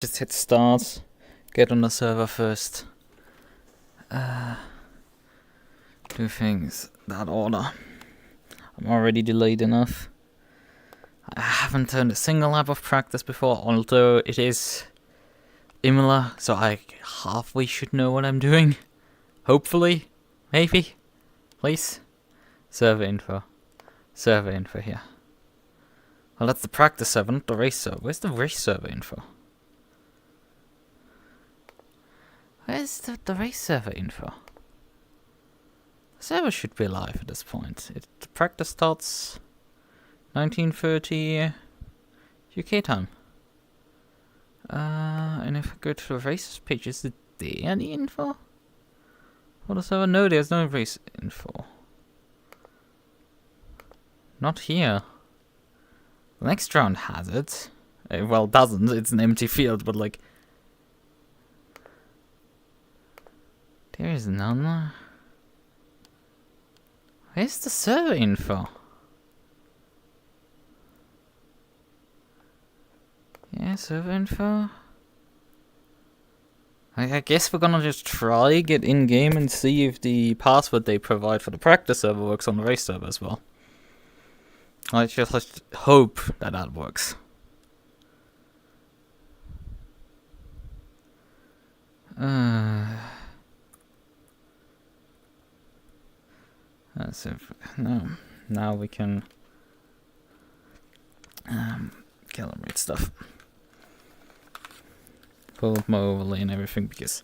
Just hit start, get on the server first. Do things that order. I'm already delayed enough. I haven't turned a single lap of practice before, although it is Imola, so I halfway should know what I'm doing. Hopefully. Maybe. Please. Server info. Server info here. Well, that's the practice server, not the race server. Where's the race server info? Where's the race server info? The server should be live at this point. The practice starts 19:30 UK time. And if I go to the races page, is there any info for the server? No, there's no race info. Not here. The next round has it. Well, doesn't. It's an empty field, but like... There is none. Where's the server info? Yeah, server info. I guess we're gonna just try get in game and see if the password they provide for the practice server works on the race server as well. Let's just hope that works. That's it. No, now we can calibrate stuff. Pull up my overlay and everything, because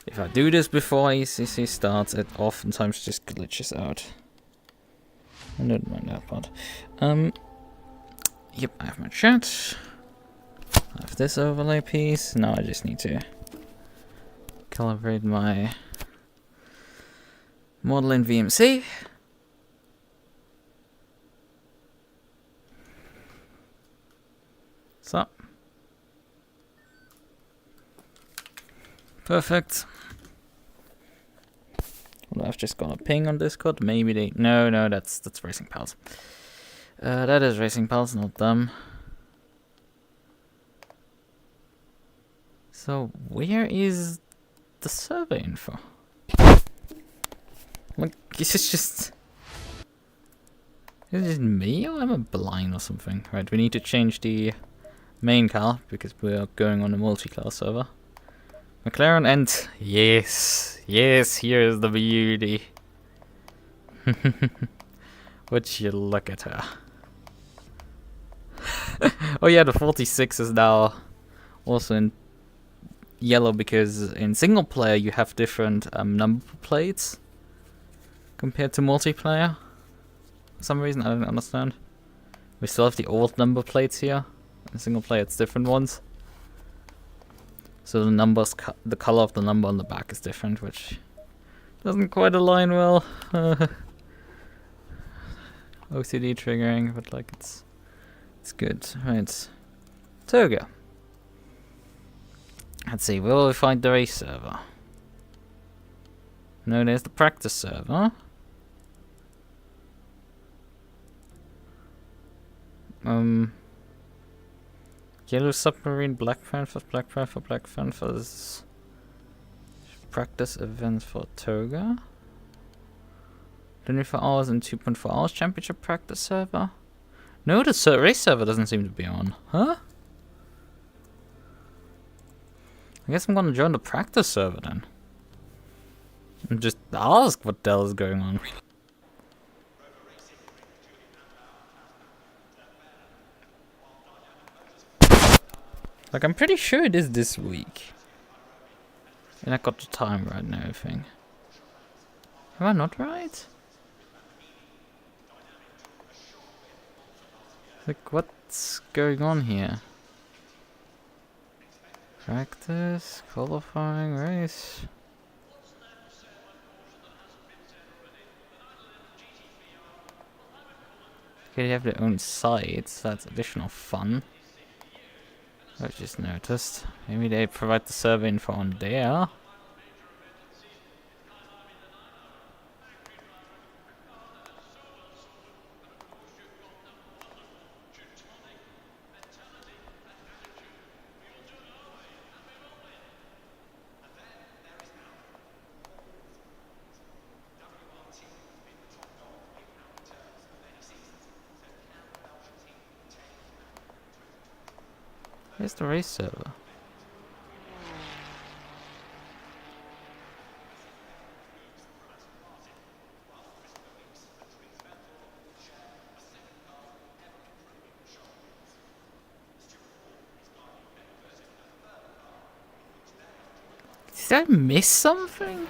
if I do this before ACC starts, it oftentimes just glitches out. I don't mind that part. Yep, I have my chat. I have this overlay piece. Now I just need to calibrate my model in VMC. So. Perfect. Well, I've just got a ping on Discord. Maybe they... No, that's Racing Pals. That is Racing Pals, not them. So, where is the server info? Like, is it just me, or am I blind or something? Right, we need to change the main car, because we're going on a multi-class server. McLaren, and yes, here is the beauty. Would you look at her? Oh yeah, the 46 is now also in yellow, because in single player you have different number plates compared to multiplayer. For some reason, I don't understand. We still have the old number plates here. In single player it's different ones. So the numbers, the color of the number on the back is different, which doesn't quite align well. OCD triggering, but like it's good. Right, Toga. Let's see, will we find the race server? No, there's the practice server. Yellow Submarine, Black Panthers. Practice events for Toga. 24 hours and 2.4 hours championship practice server. No, the race server doesn't seem to be on. Huh? I guess I'm gonna join the practice server then. And just ask what the hell is going on. Like, I'm pretty sure it is this week. And I got the time right and everything. Am I not right? Like, what's going on here? Practice, qualifying, race. Okay, they have their own sites, that's additional fun. I've just noticed. Maybe they provide the server info on there. Where's the race server? Did I miss something?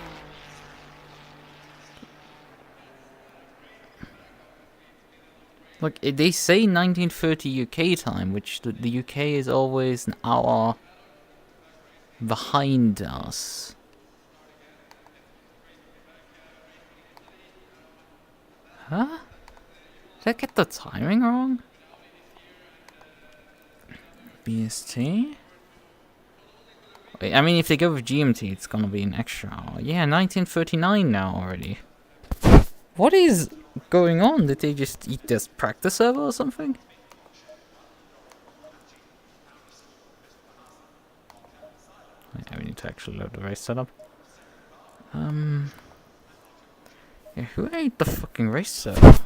Look, they say 1930 UK time, which the UK is always an hour behind us. Huh? Did I get the timing wrong? BST? Wait, I mean, if they go with GMT, it's gonna be an extra hour. Yeah, 1939 now already. What is going on? Did they just eat this practice server or something? Yeah, we need to actually load the race setup. Yeah, who ate the fucking race server?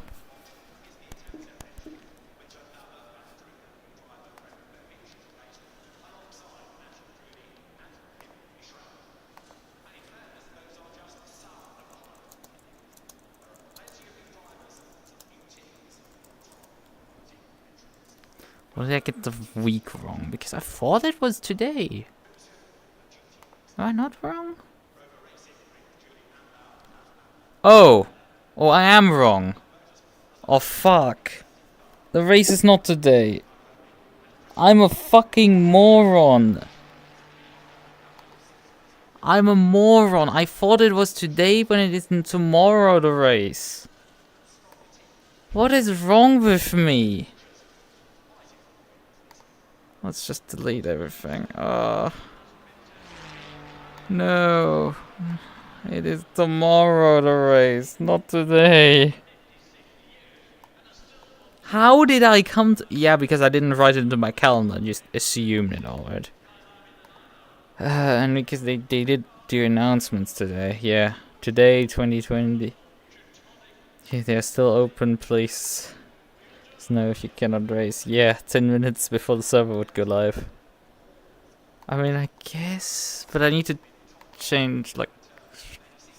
Or did I get the week wrong? Because I thought it was today. Am I not wrong? Oh! Oh, I am wrong. Oh, fuck. The race is not today. I'm a fucking moron. I'm a moron. I thought it was today when it isn't tomorrow, the race. What is wrong with me? Let's just delete everything. No. It is tomorrow, the race, not today. How did I come to... Yeah, because I didn't write it into my calendar, I just assumed it all, right? And because they did do announcements today, yeah. Today, 2020. Yeah, they're still open, please. No, if you cannot race. Yeah, 10 minutes before the server would go live. I mean, I guess... But I need to change, like,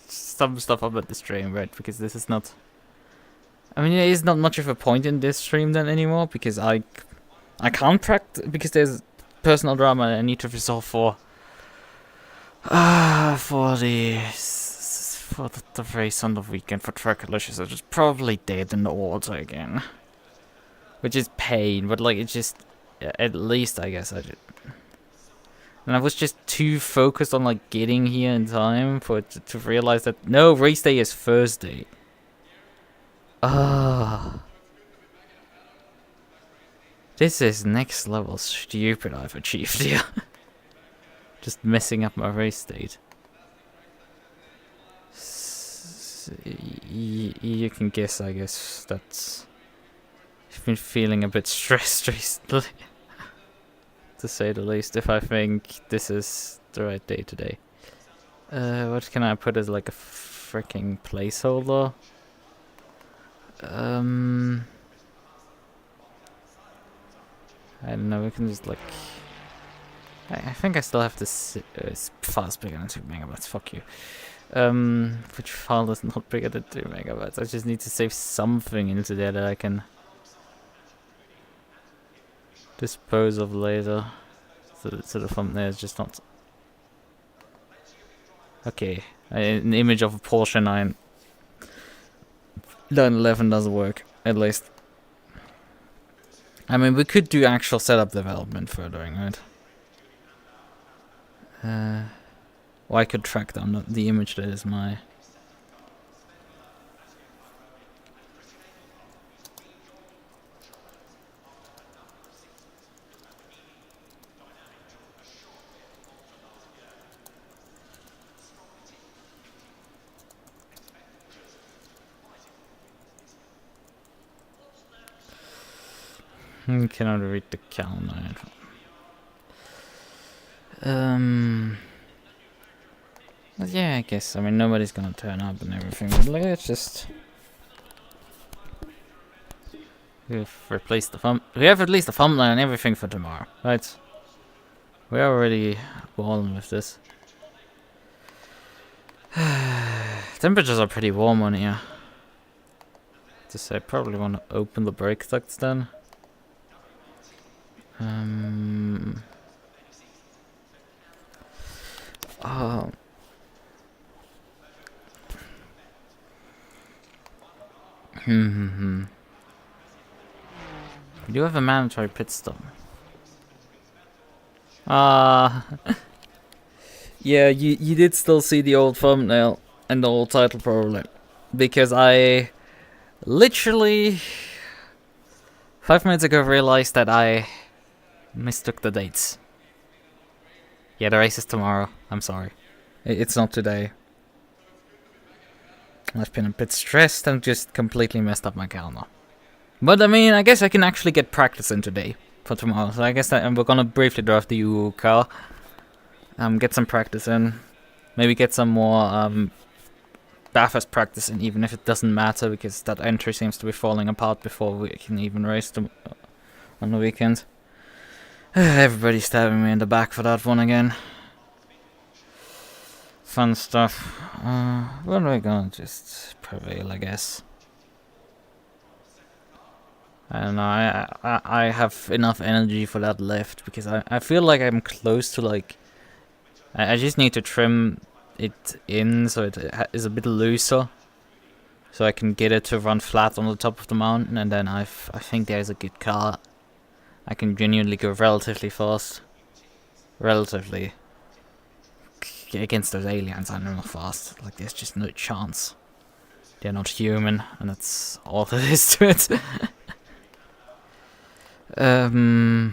some stuff about the stream, right? Because this is not... I mean, there is not much of a point in this stream then anymore, because I can't practice... Because there's personal drama I need to resolve for... for the race on the weekend for Track Collisions. I'm just probably dead in the water again. Which is pain, but like it's just at least I guess I did. And I was just too focused on like getting here in time for it to realize that no, race day is Thursday. This is next level stupid I've achieved here. Just messing up my race date. You can guess, I guess that's... I've been feeling a bit stressed recently, to say the least, if I think this is the right day today. What can I put as like a freaking placeholder? I don't know, we can just like... I think I still have this file is bigger than 2 megabytes, fuck you. Which file is not bigger than 2 megabytes? I just need to save something into there that I can dispose of later, so the thumbnail is just not... Okay, an image of a Porsche 911 doesn't work, at least. I mean, we could do actual setup development furthering, right? Or I could track down the image that is my... Cannot read the calendar. But yeah, I guess. I mean, nobody's gonna turn up and everything. But like, it's just... We've replaced the we have at least a thumbnail and everything for tomorrow, right? We're already balling with this. Temperatures are pretty warm on here. Just I probably want to open the brake ducts then. Oh. We do have a mandatory pit stop. Yeah, you did still see the old thumbnail and the old title probably. Because I literally 5 minutes ago realized that I mistook the dates. Yeah, the race is tomorrow. I'm sorry. It's not today. I've been a bit stressed and just completely messed up my calendar. But I mean, I guess I can actually get practice in today for tomorrow. So I guess that we're gonna briefly drive the UU car. Get some practice in. Maybe get some more Bathurst practice in, even if it doesn't matter, because that entry seems to be falling apart before we can even race them on the weekend. Everybody's stabbing me in the back for that one again. Fun stuff. What are we gonna just prevail, I guess? I don't know, I have enough energy for that left, because I feel like I'm close to, like... I just need to trim it in so it is a bit looser, so I can get it to run flat on the top of the mountain, and then I think there's a good car. I can genuinely go relatively fast. Relatively. Against those aliens, I'm not fast. Like, there's just no chance. They're not human, and that's all there is to it. But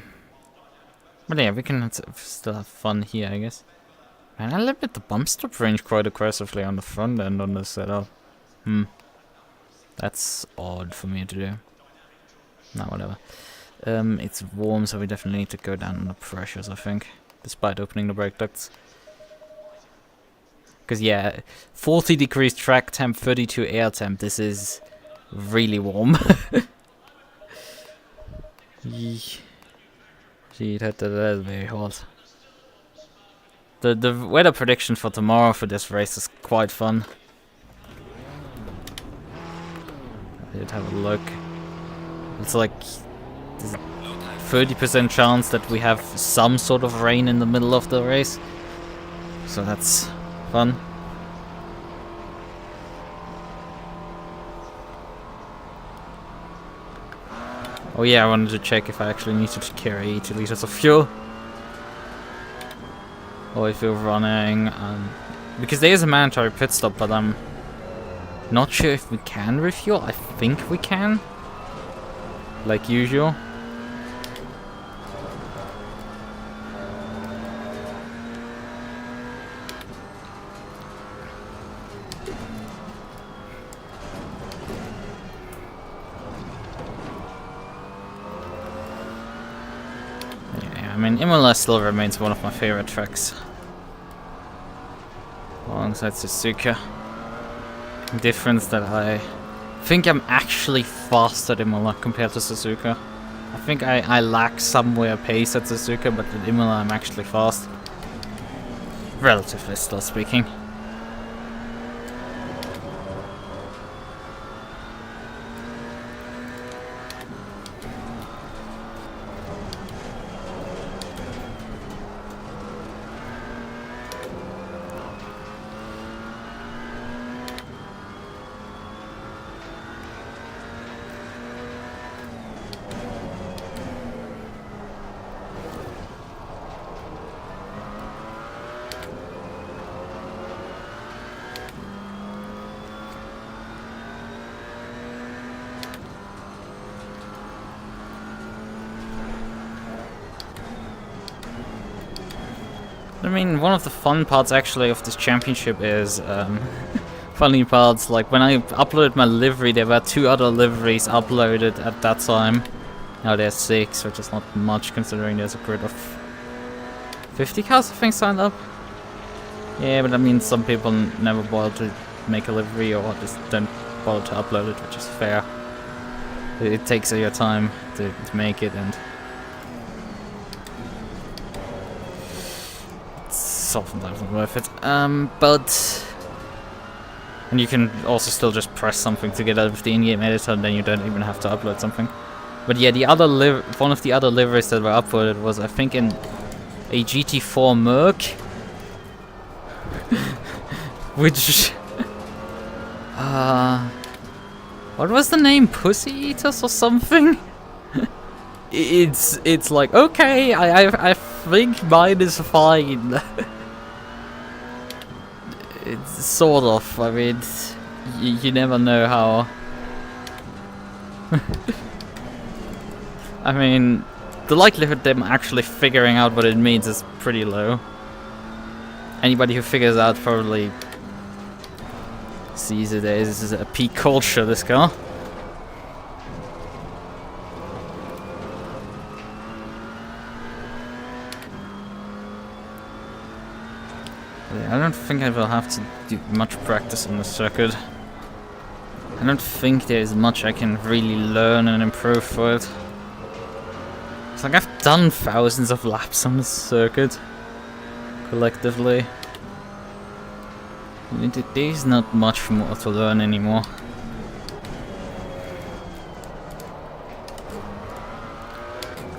yeah, we can still have fun here, I guess. Man, I limited the bump stop range quite aggressively on the front end on this setup. That's odd for me to do. No, whatever. It's warm, so we definitely need to go down on the pressures, I think. Despite opening the brake ducts. Because yeah, 40 degrees track temp, 32 air temp. This is really warm. Gee, that is very hot. The weather prediction for tomorrow for this race is quite fun. I did have a look. It's like 30% chance that we have some sort of rain in the middle of the race. So that's fun. Oh yeah, I wanted to check if I actually needed to carry 2 liters of fuel. Or if we're running, because there is a mandatory pit stop, but I'm not sure if we can refuel. I think we can, like usual. Yeah, I mean, Imola still remains one of my favorite tracks. Alongside Suzuka. Difference that I think I'm actually faster at Imola compared to Suzuka. I think I lack somewhere pace at Suzuka, but at Imola I'm actually fast. Relatively still speaking. I mean, one of the fun parts actually of this championship is funny parts. Like when I uploaded my livery, there were 2 other liveries uploaded at that time. Now there's 6, which is not much considering there's a grid of 50 cars I think signed up. Yeah, but I mean some people never bother to make a livery or just don't bother to upload it, which is fair. It takes your time to make it, and it's oftentimes not worth it. But... And you can also still just press something to get out of the in-game editor, and then you don't even have to upload something. But yeah, the other one of the other liveries that were uploaded was, I think, in a GT4 Merc. Which... what was the name? Pussy Eaters or something? It's like, okay, I think mine is fine. It's sort of, I mean, you never know how... I mean, the likelihood of them actually figuring out what it means is pretty low. Anybody who figures out probably sees it as a peak culture, this car. I don't think I will have to do much practice on the circuit. I don't think there's much I can really learn and improve for it. It's like I've done thousands of laps on this circuit, collectively. There's not much more to learn anymore.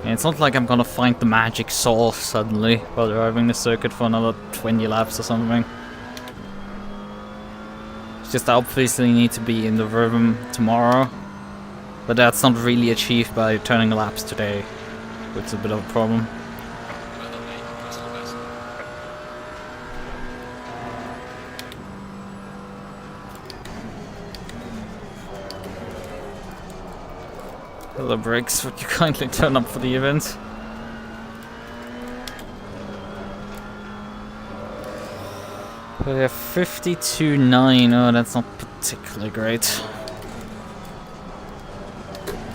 And it's not like I'm gonna find the magic sauce suddenly while driving the circuit for another 20 laps or something. It's just I obviously need to be in the rhythm tomorrow, but that's not really achieved by turning laps today, which is a bit of a problem. Hello Briggs, would you kindly turn up for the event? We have 52.9, oh that's not particularly great.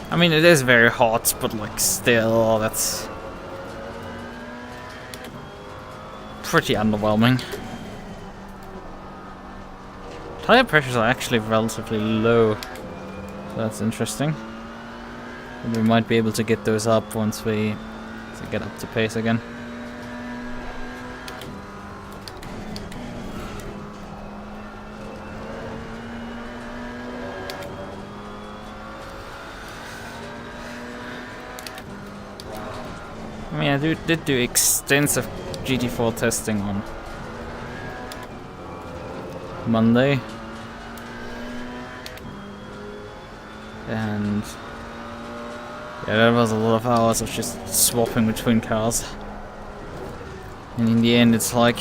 I mean it is very hot, but like still, that's pretty underwhelming. Tire pressures are actually relatively low, so that's interesting. We might be able to get those up once we get up to pace again. I mean, I did do extensive GT4 testing on Monday. And yeah, that was a lot of hours of just swapping between cars. And in the end, it's like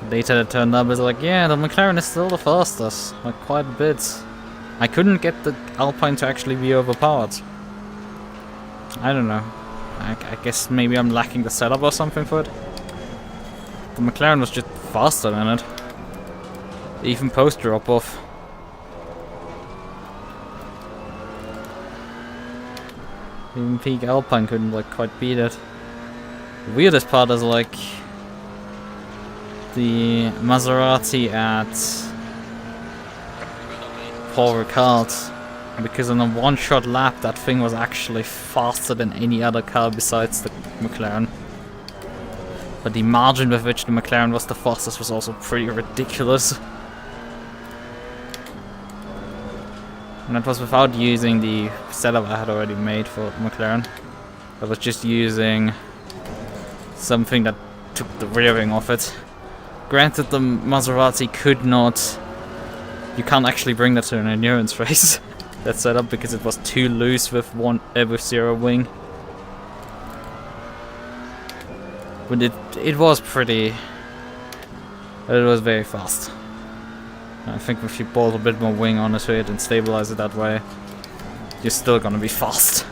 the data that turned up is like, yeah, the McLaren is still the fastest, like quite a bit. I couldn't get the Alpine to actually be overpowered. I don't know. I guess maybe I'm lacking the setup or something for it. The McLaren was just faster than it, even post drop off. Even peak Alpine couldn't like quite beat it. The weirdest part is like the Maserati at Paul Ricard, because in a one-shot lap that thing was actually faster than any other car besides the McLaren. But the margin with which the McLaren was the fastest was also pretty ridiculous. And that was without using the setup I had already made for McLaren. I was just using something that took the rearing off it. Granted, the Maserati could not... You can't actually bring that to an endurance race, that setup, because it was too loose with zero wing. But it was pretty... It was very fast. I think if you bolt a bit more wing onto it and stabilize it that way, you're still gonna be fast.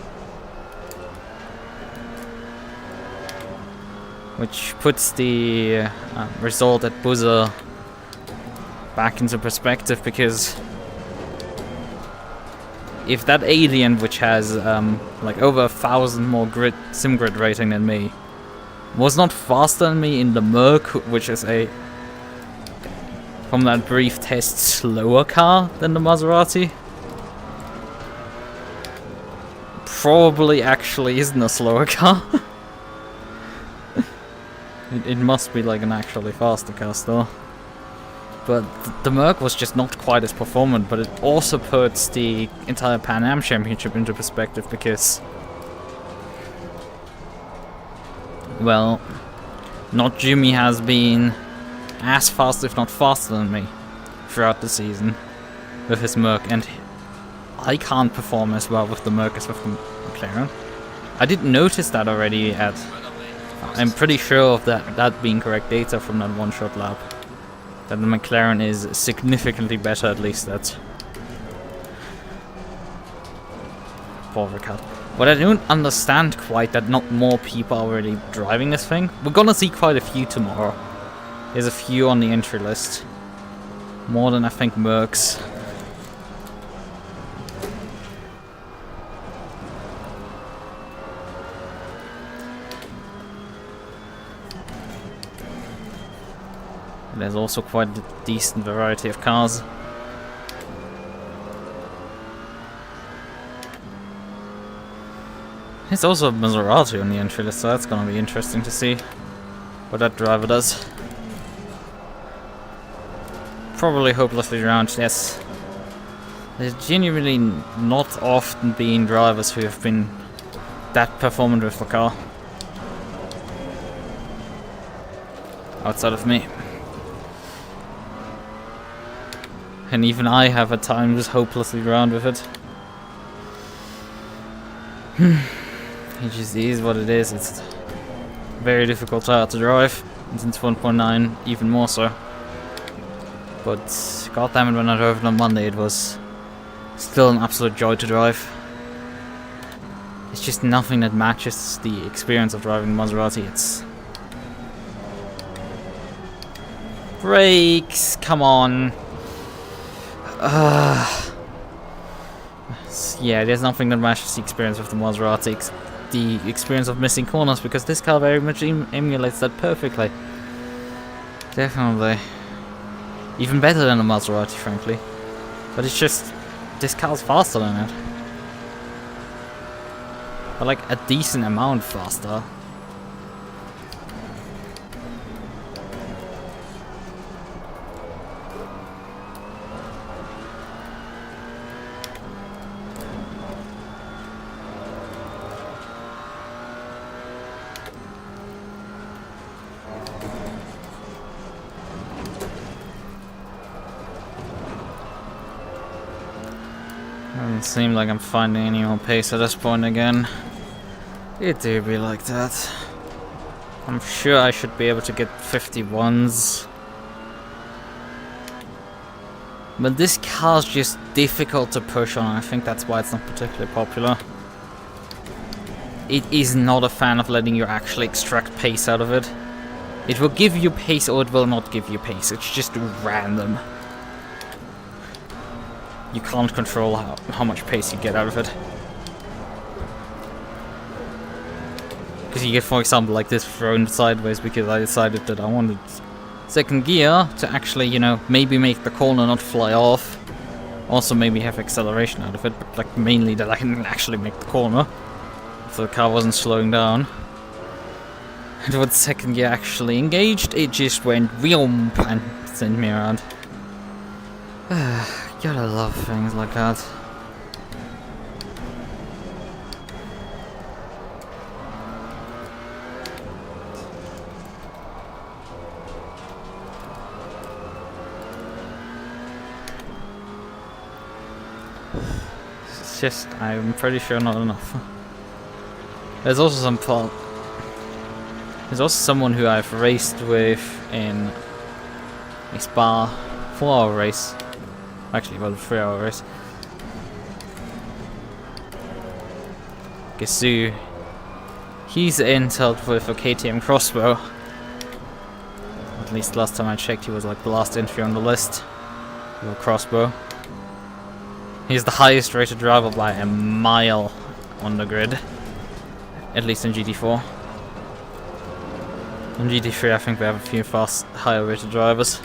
Which puts the result at Buzzer back into perspective, because if that alien, which has like over 1,000 more SimGrid rating than me, was not faster than me in the Merc, which is a, from that brief test, slower car than the Maserati, probably actually isn't a slower car. It must be like an actually faster car still. But the Merc was just not quite as performant, but it also puts the entire Pan Am Championship into perspective because, well, not Jimmy has been as fast, if not faster than me, throughout the season with his Merc, and I can't perform as well with the Merc as with the McLaren. I didn't notice that already I'm pretty sure of that being correct data from that one-shot lap. That the McLaren is significantly better, at least at Cat. But I don't understand quite that not more people are already driving this thing. We're gonna see quite a few tomorrow. There's a few on the entry list. More than I think Mercs. There's also quite a decent variety of cars. There's also a Maserati on the entry list, so that's gonna be interesting to see what that driver does. Probably hopelessly round, yes. There's genuinely not often been drivers who have been that performant with the car. Outside of me. And even I have at times hopelessly round with it. It just is what it is. It's very difficult car to drive. And since 1.9, even more so. But goddammit, when I drove it on Monday, it was still an absolute joy to drive. It's just nothing that matches the experience of driving Maserati. It's brakes, come on. Yeah, there's nothing that matches the experience of the Maserati, the experience of missing corners, because this car very much emulates that perfectly. Definitely. Even better than the Maserati, frankly. But it's just, this car's faster than it. But like a decent amount faster. Doesn't seem like I'm finding any more pace at this point again. It do be like that. I'm sure I should be able to get 51s. But this car's just difficult to push on. I think that's why it's not particularly popular. It is not a fan of letting you actually extract pace out of it. It will give you pace or it will not give you pace. It's just random. You can't control how much pace you get out of it. Because you get, for example, like this thrown sideways because I decided that I wanted second gear to actually, you know, maybe make the corner not fly off. Also maybe have acceleration out of it, but like mainly that I can actually make the corner. If the car wasn't slowing down. And when second gear actually engaged, it just went vroom and sent me around. Gotta love things like that. It's just, I'm pretty sure not enough. There's also there's also someone who I've raced with in a Spa 4-hour race. Actually, well, a 3-hour race. Gasu. He's intel with a KTM crossbow. At least last time I checked, he was like the last entry on the list with a crossbow. He's the highest rated driver by a mile on the grid. At least in GT4. In GT3, I think we have a few higher rated drivers.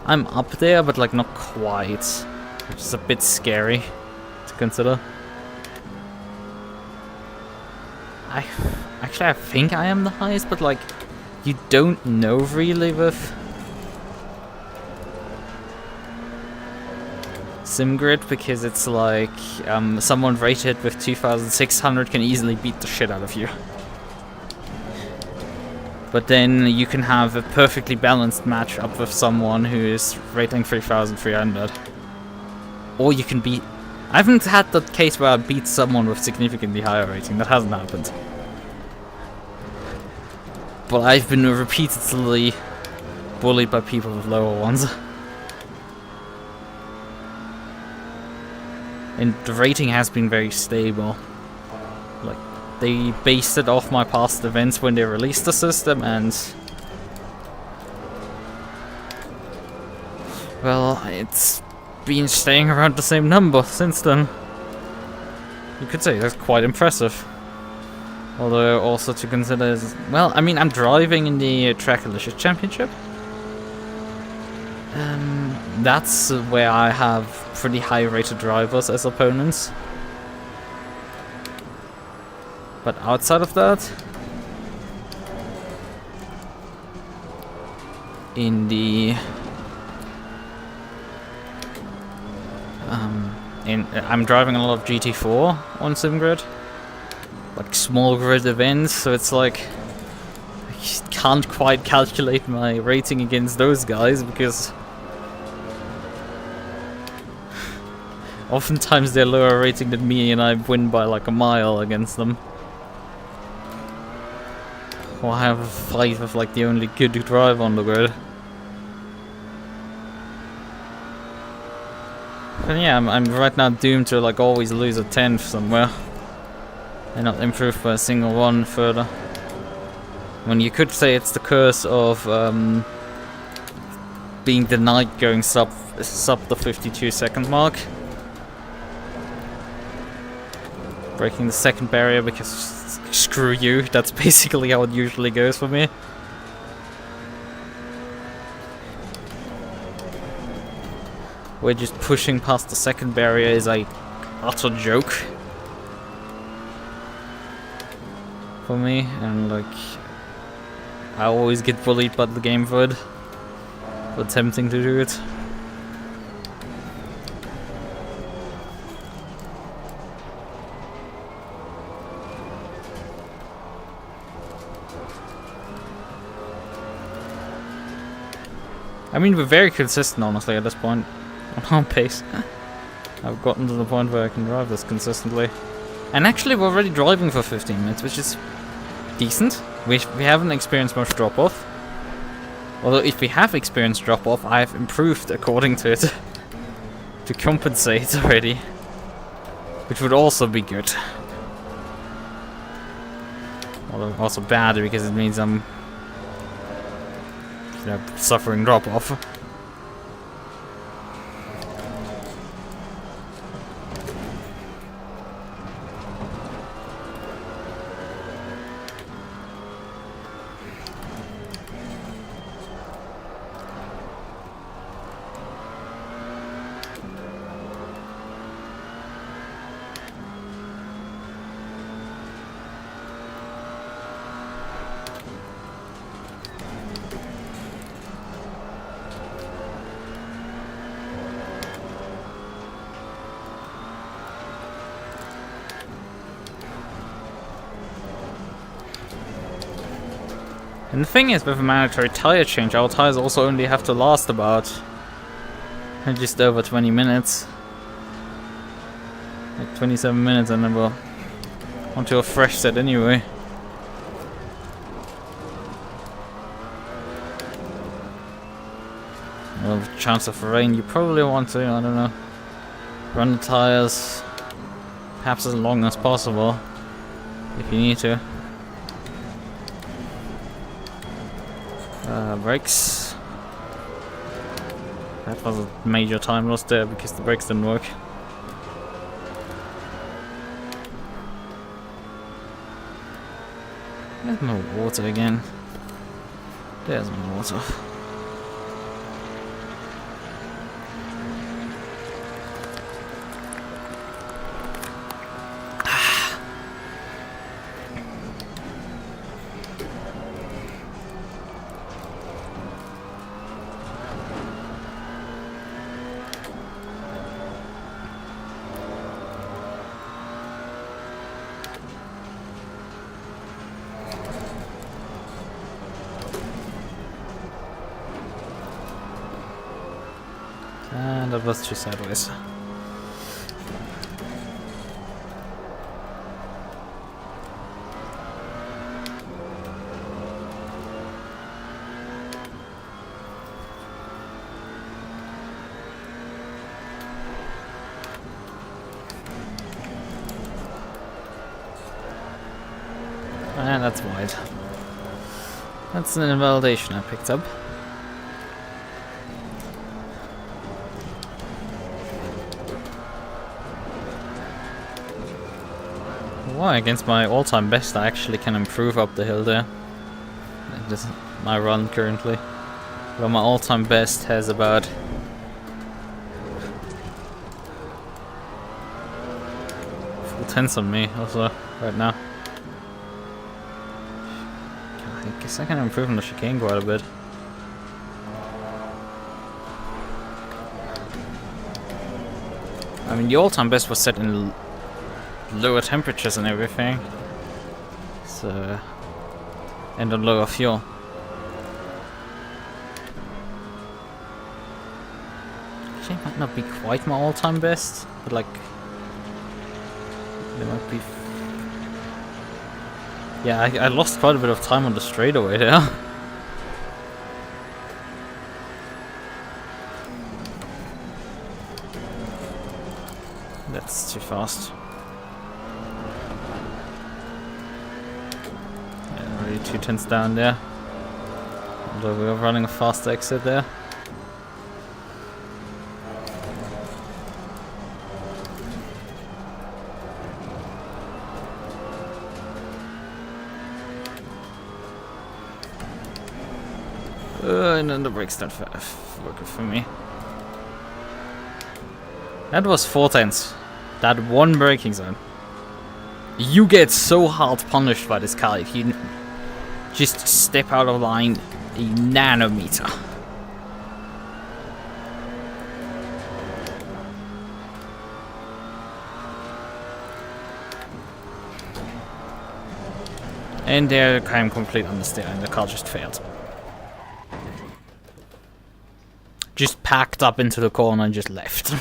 I'm up there, but like not quite, which is a bit scary to consider. I think I am the highest, but like, you don't know really with SimGrid, because it's like someone rated with 2600 can easily beat the shit out of you. But then you can have a perfectly balanced matchup with someone who is rating 3300. Or you can beat... I haven't had that case where I beat someone with significantly higher rating. That hasn't happened. But I've been repeatedly bullied by people with lower ones. And the rating has been very stable. Like, they based it off my past events when they released the system, and well, it's been staying around the same number since then. You could say that's quite impressive. Although also to consider is, well, I mean, I'm driving in the Track Delicious Championship. That's where I have pretty high rated drivers as opponents. But outside of that, in the I'm driving a lot of GT4 on SimGrid, like small grid events, so it's like I can't quite calculate my rating against those guys because oftentimes they're lower rating than me and I win by like a mile against them. Or I have a fight with like the only good driver on the grid. But yeah, I'm right now doomed to like always lose a 10th somewhere and not improve by a single one further. When you could say it's the curse of being denied going sub the 52-second mark. Breaking the second barrier because screw you, that's basically how it usually goes for me. Where just pushing past the second barrier is a utter joke for me, and like I always get bullied by the game for it, for attempting to do it. I mean, we're very consistent, honestly, at this point. On our pace. I've gotten to the point where I can drive this consistently. And actually, we're already driving for 15 minutes, which is decent. We haven't experienced much drop-off. Although, if we have experienced drop-off, I've improved according to it. To compensate already. Which would also be good. Although, also bad, because it means I'm suffering drop-off. And the thing is, with a mandatory tire change, our tires also only have to last about just over 20 minutes. Like 27 minutes, and then we're onto a fresh set anyway. Well, with chance of rain, you probably want to, I don't know, run the tires perhaps as long as possible, if you need to. Brakes. That was a major time loss there because the brakes didn't work. There's no water again. There's no water. And that was too sideways. And that's wide. That's an invalidation I picked up. Why, against my all-time best, I actually can improve up the hill there. This is my run currently. Well, my all-time best has about 4/10 on me also right now. I guess I can improve on the chicane quite a bit. I mean, the all-time best was set in lower temperatures and everything, so, and on lower fuel. Actually, it might not be quite my all-time best, but like, it might be. Yeah, I lost quite a bit of time on the straightaway there. That's too fast. Yeah, already 2/10 down there. Although we were running a fast exit there. And then the brakes not working for me. That was 4/10. That one braking zone. You get so hard punished by this car if you just step out of line a nanometer. And there I'm complete understeer and the car just failed. Just packed up into the corner and just left.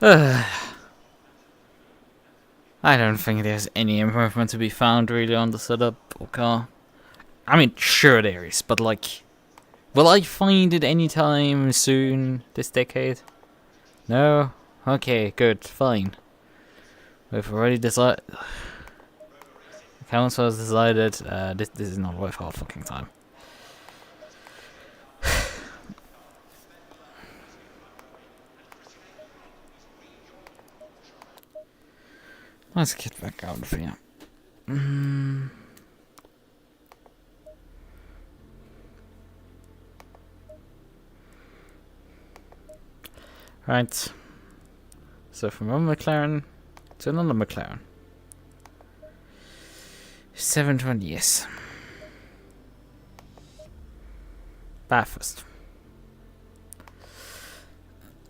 I don't think there's any improvement to be found really on the setup or car. I mean, sure there is, but like, will I find it anytime soon this decade? No? Okay, good, fine. We've already decided. The council has decided this is not worth our fucking time. Let's get back out of here. Right. So from one McLaren to another McLaren. 720, yes. Bathurst.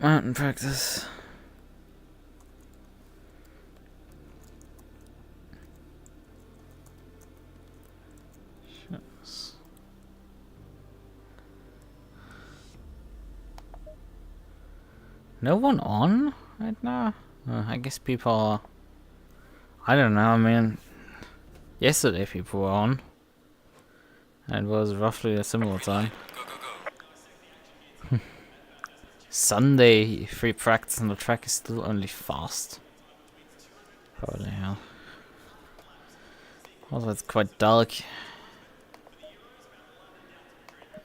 Mountain practice. No one on right now? I guess people are. I don't know, I mean. Yesterday people were on. And it was roughly a similar time. Sunday free practice on the track is still only fast. Holy hell. Also, it's quite dark.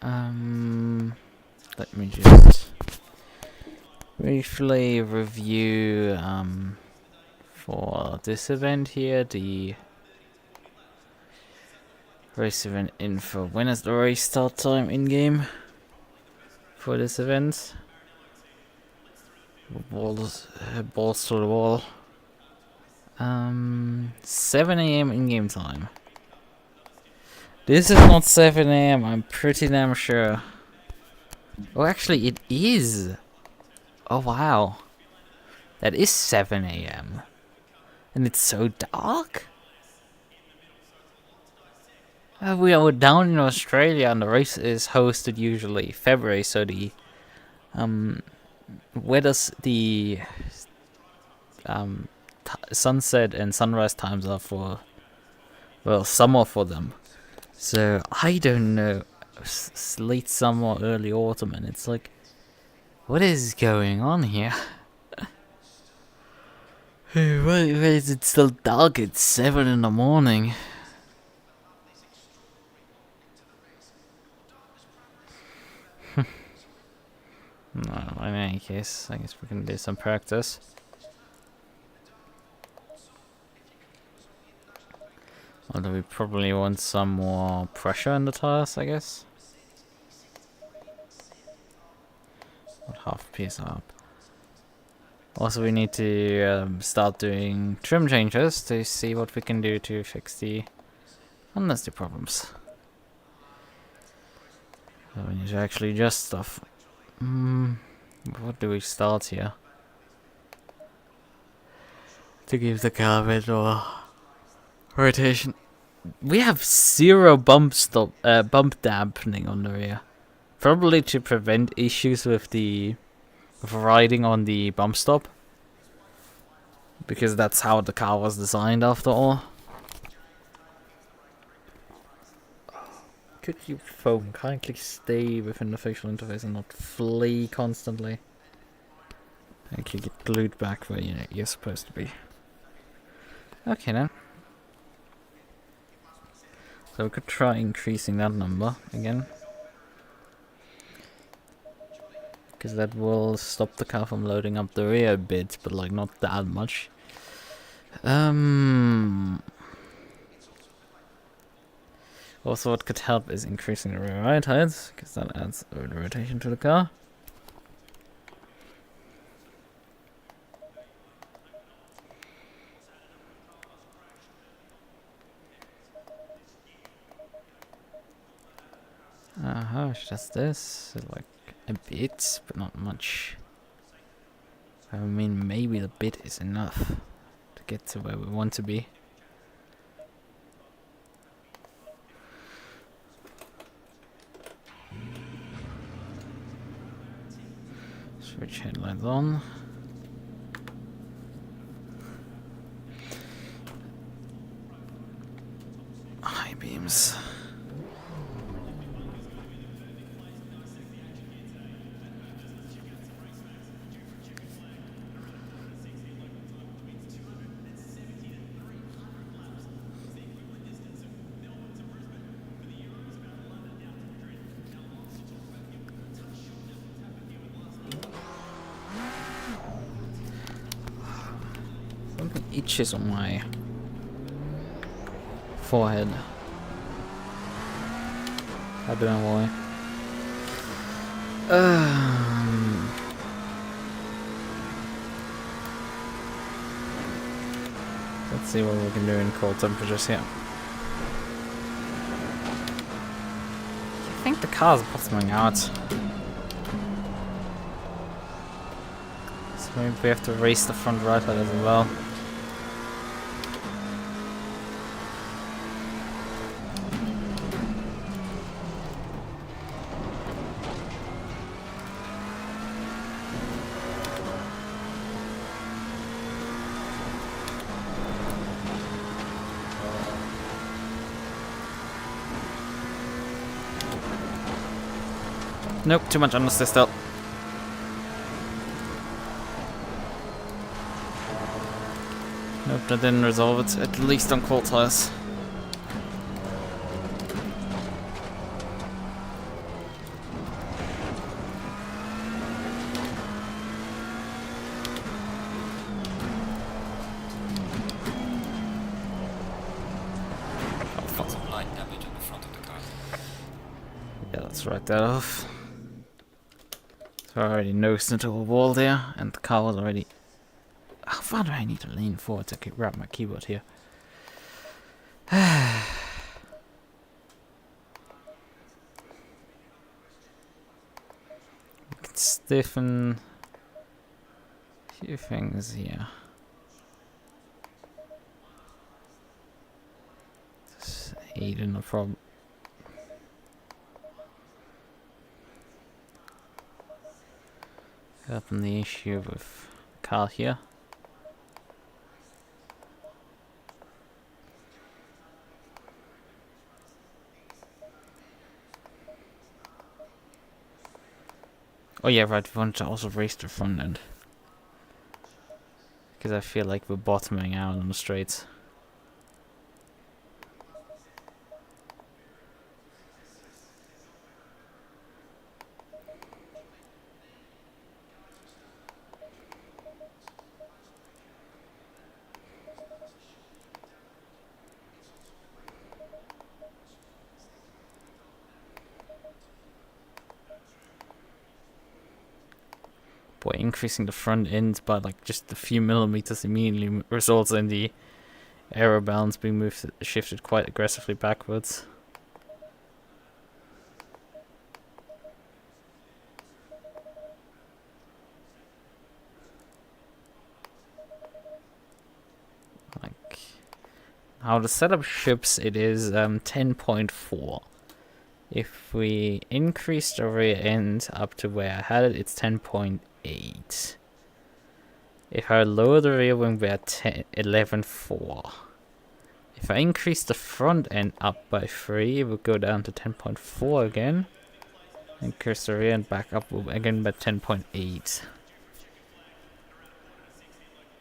Let me just briefly review for this event here, the race event info. When is the race start time in game for this event? Balls to the wall. 7 AM in game time. This is not 7 AM, I'm pretty damn sure. Oh, actually, it is. Oh, wow. That is 7 AM. And it's so dark? We are down in Australia and the race is hosted usually February, so the Where does the sunset and sunrise times are for, well, summer for them. So I don't know, late summer, early autumn, and it's like, what is going on here? Why is it still dark? It's 7 in the morning. No, in any case, I guess we can do some practice. Although we probably want some more pressure in the tires, I guess. About half a piece up. Also, we need to start doing trim changes to see what we can do to fix the unnecessary problems. So we need to actually adjust stuff. What do we start here? To give the car a bit more rotation. We have 0 bump dampening on the rear. Probably to prevent issues with the riding on the bump stop. Because that's how the car was designed after all. Could you, phone, kindly stay within the facial interface and not flee constantly? Actually get glued back where you're supposed to be. Okay then. So we could try increasing that number again. Because that will stop the car from loading up the rear a bit, but like not that much. Also what could help is increasing the rear ride heights, because that adds rotation to the car. Just this, like a bit, but not much. I mean, maybe the bit is enough to get to where we want to be. Switch headlights on. High beams. Something itches on my forehead. I don't know why. Let's see what we can do in cold temperatures here. I think the car's bottoming out. So maybe we have to raise the front right head as well. Nope, too much understeer still. Nope, that didn't resolve it, at least on cold tires. Some light damage on the front of the car. Yeah, let's write that off. So I already nosed into a wall there, and the car was already... How far do I need to lean forward to grab my keyboard here? We can stiffen a few things here. Just aid in the problem. Having the issue with car here. Oh yeah, right, we want to also race the front end. Because I feel like we're bottoming out on the straights. Boy, increasing the front end by like just a few millimeters immediately results in the aero balance being shifted quite aggressively backwards. Like how the setup ships, it is 10.4. If we increase the rear end up to where I had it, it's 10.8. If I lower the rear wing, we're at 11.4. If I increase the front end up by 3, it will go down to 10.4 again. Increase the rear end back up again by 10.8.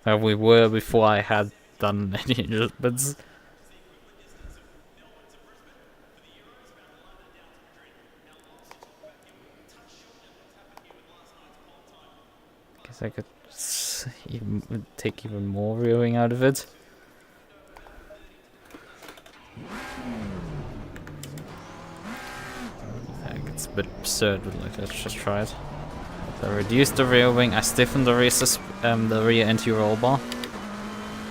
Where we were before I had done any adjustments. Guess I could even take even more rearing out of it. I think it's a bit absurd, but like, let's just try it. So I reduced the rear wing, I stiffened the rear anti-roll bar.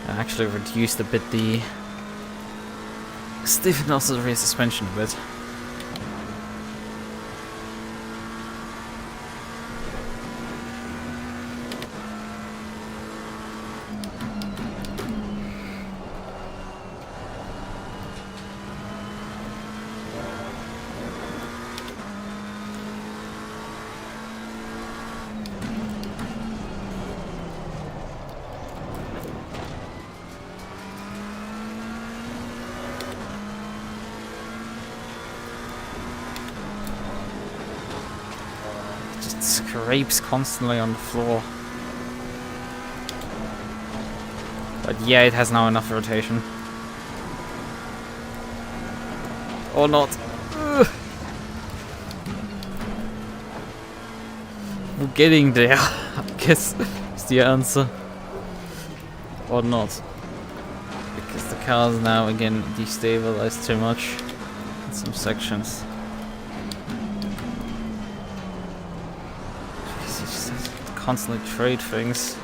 I actually reduced a bit the... stiffened also the rear suspension a bit. Scrapes constantly on the floor. But yeah, it has now enough rotation. Or not. Ugh. We're getting there, I guess is the answer. Or not. Because the car is now again destabilized too much in some sections. Constantly trade things.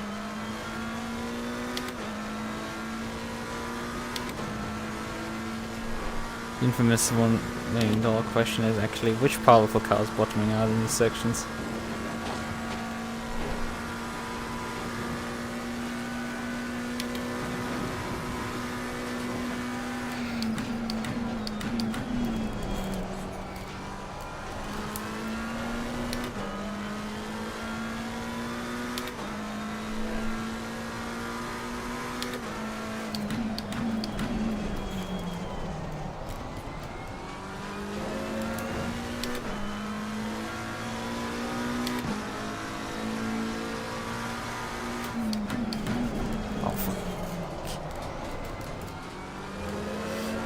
The infamous $1 million question is actually which powerful car is bottoming out in these sections.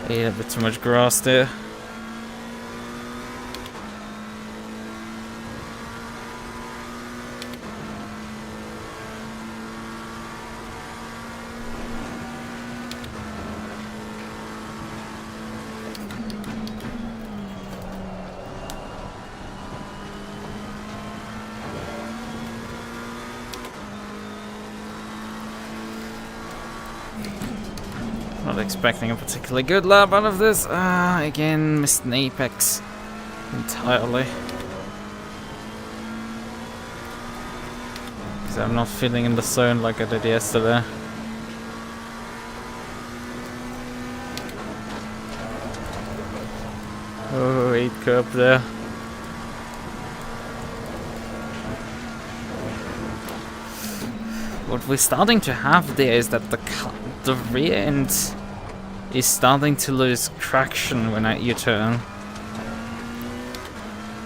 Yeah, a bit too much grass there. Not expecting a particularly good lap out of this. Again, missed an apex entirely. Because I'm not feeling in the zone like I did yesterday. Oh, 8 curb there. what we're starting to have there is that the rear end is starting to lose traction when you turn.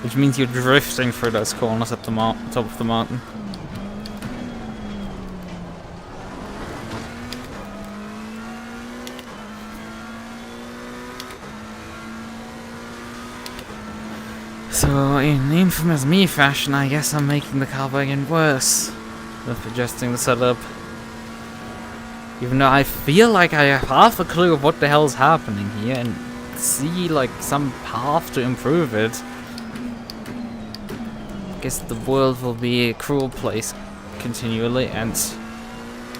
Which means you're drifting through those corners at the top of the mountain. So, in infamous me fashion, I guess I'm making the car again worse with adjusting the setup. Even though I feel like I have half a clue of what the hell's happening here and see like some path to improve it. I guess the world will be a cruel place continually and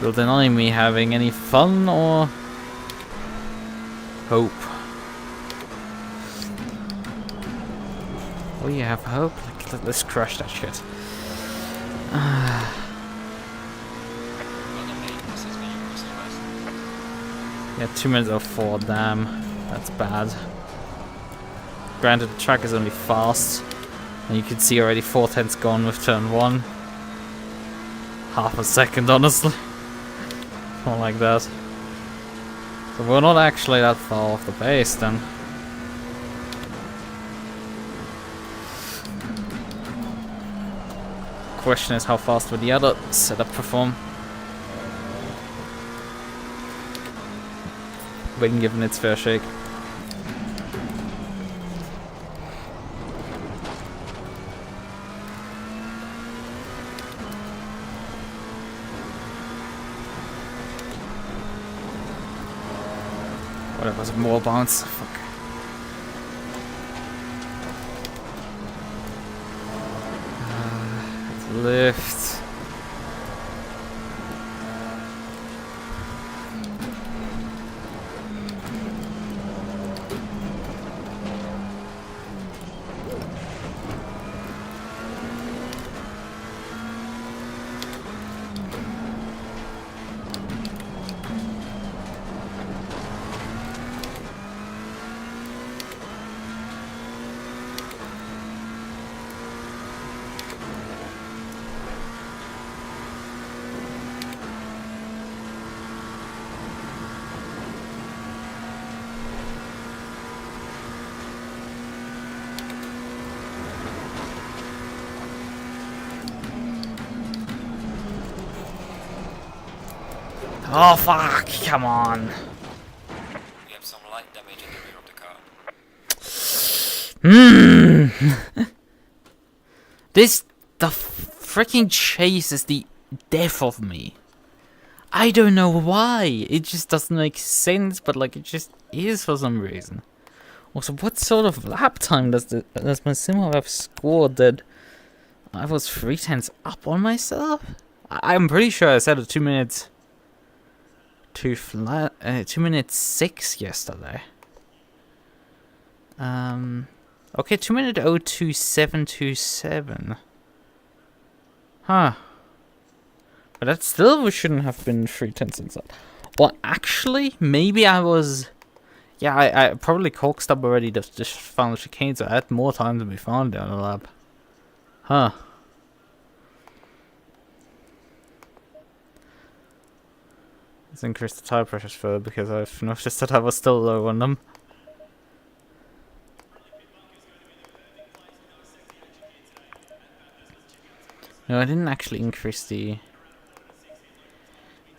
will deny me having any fun or hope. Oh, you have hope? Like, let's crush that shit. Yeah, 2 minutes 04, damn. That's bad. Granted, the track is only fast. And you can see already 4/10 gone with turn 1. Half a second, honestly. More like that. So we're not actually that far off the pace then. Question is how fast will the other setup perform? When given its fair shake. Whatever, was it more bounce? Fuck. Lift. Oh fuck, come on. We have some light damage in the rear of the car. The freaking chase is the death of me. I don't know why. It just doesn't make sense, but like it just is for some reason. Also, what sort of lap time does my sim have scored that I was 3/10 up on myself? I'm pretty sure I said a 2 minutes 2 minutes 6 yesterday. Okay, 2 minute 02727. Huh. But that still shouldn't have been 3/10 inside. Well, actually, maybe I was. Yeah, I probably coxed up already the final chicane, so I had more time than we found down the lap. Huh. Let's increase the tire pressures further because I've noticed that I was still low on them. No, I didn't actually increase the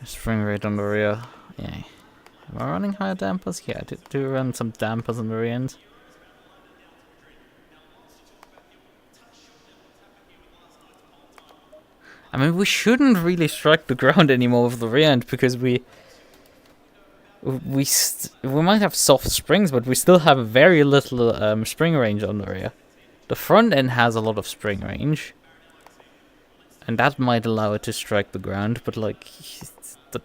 spring rate on the rear. Yeah. Am I running higher dampers? Yeah, I do run some dampers on the rear end. I mean, we shouldn't really strike the ground anymore with the rear end because we might have soft springs, but we still have very little spring range on the rear. The front end has a lot of spring range, and that might allow it to strike the ground, but like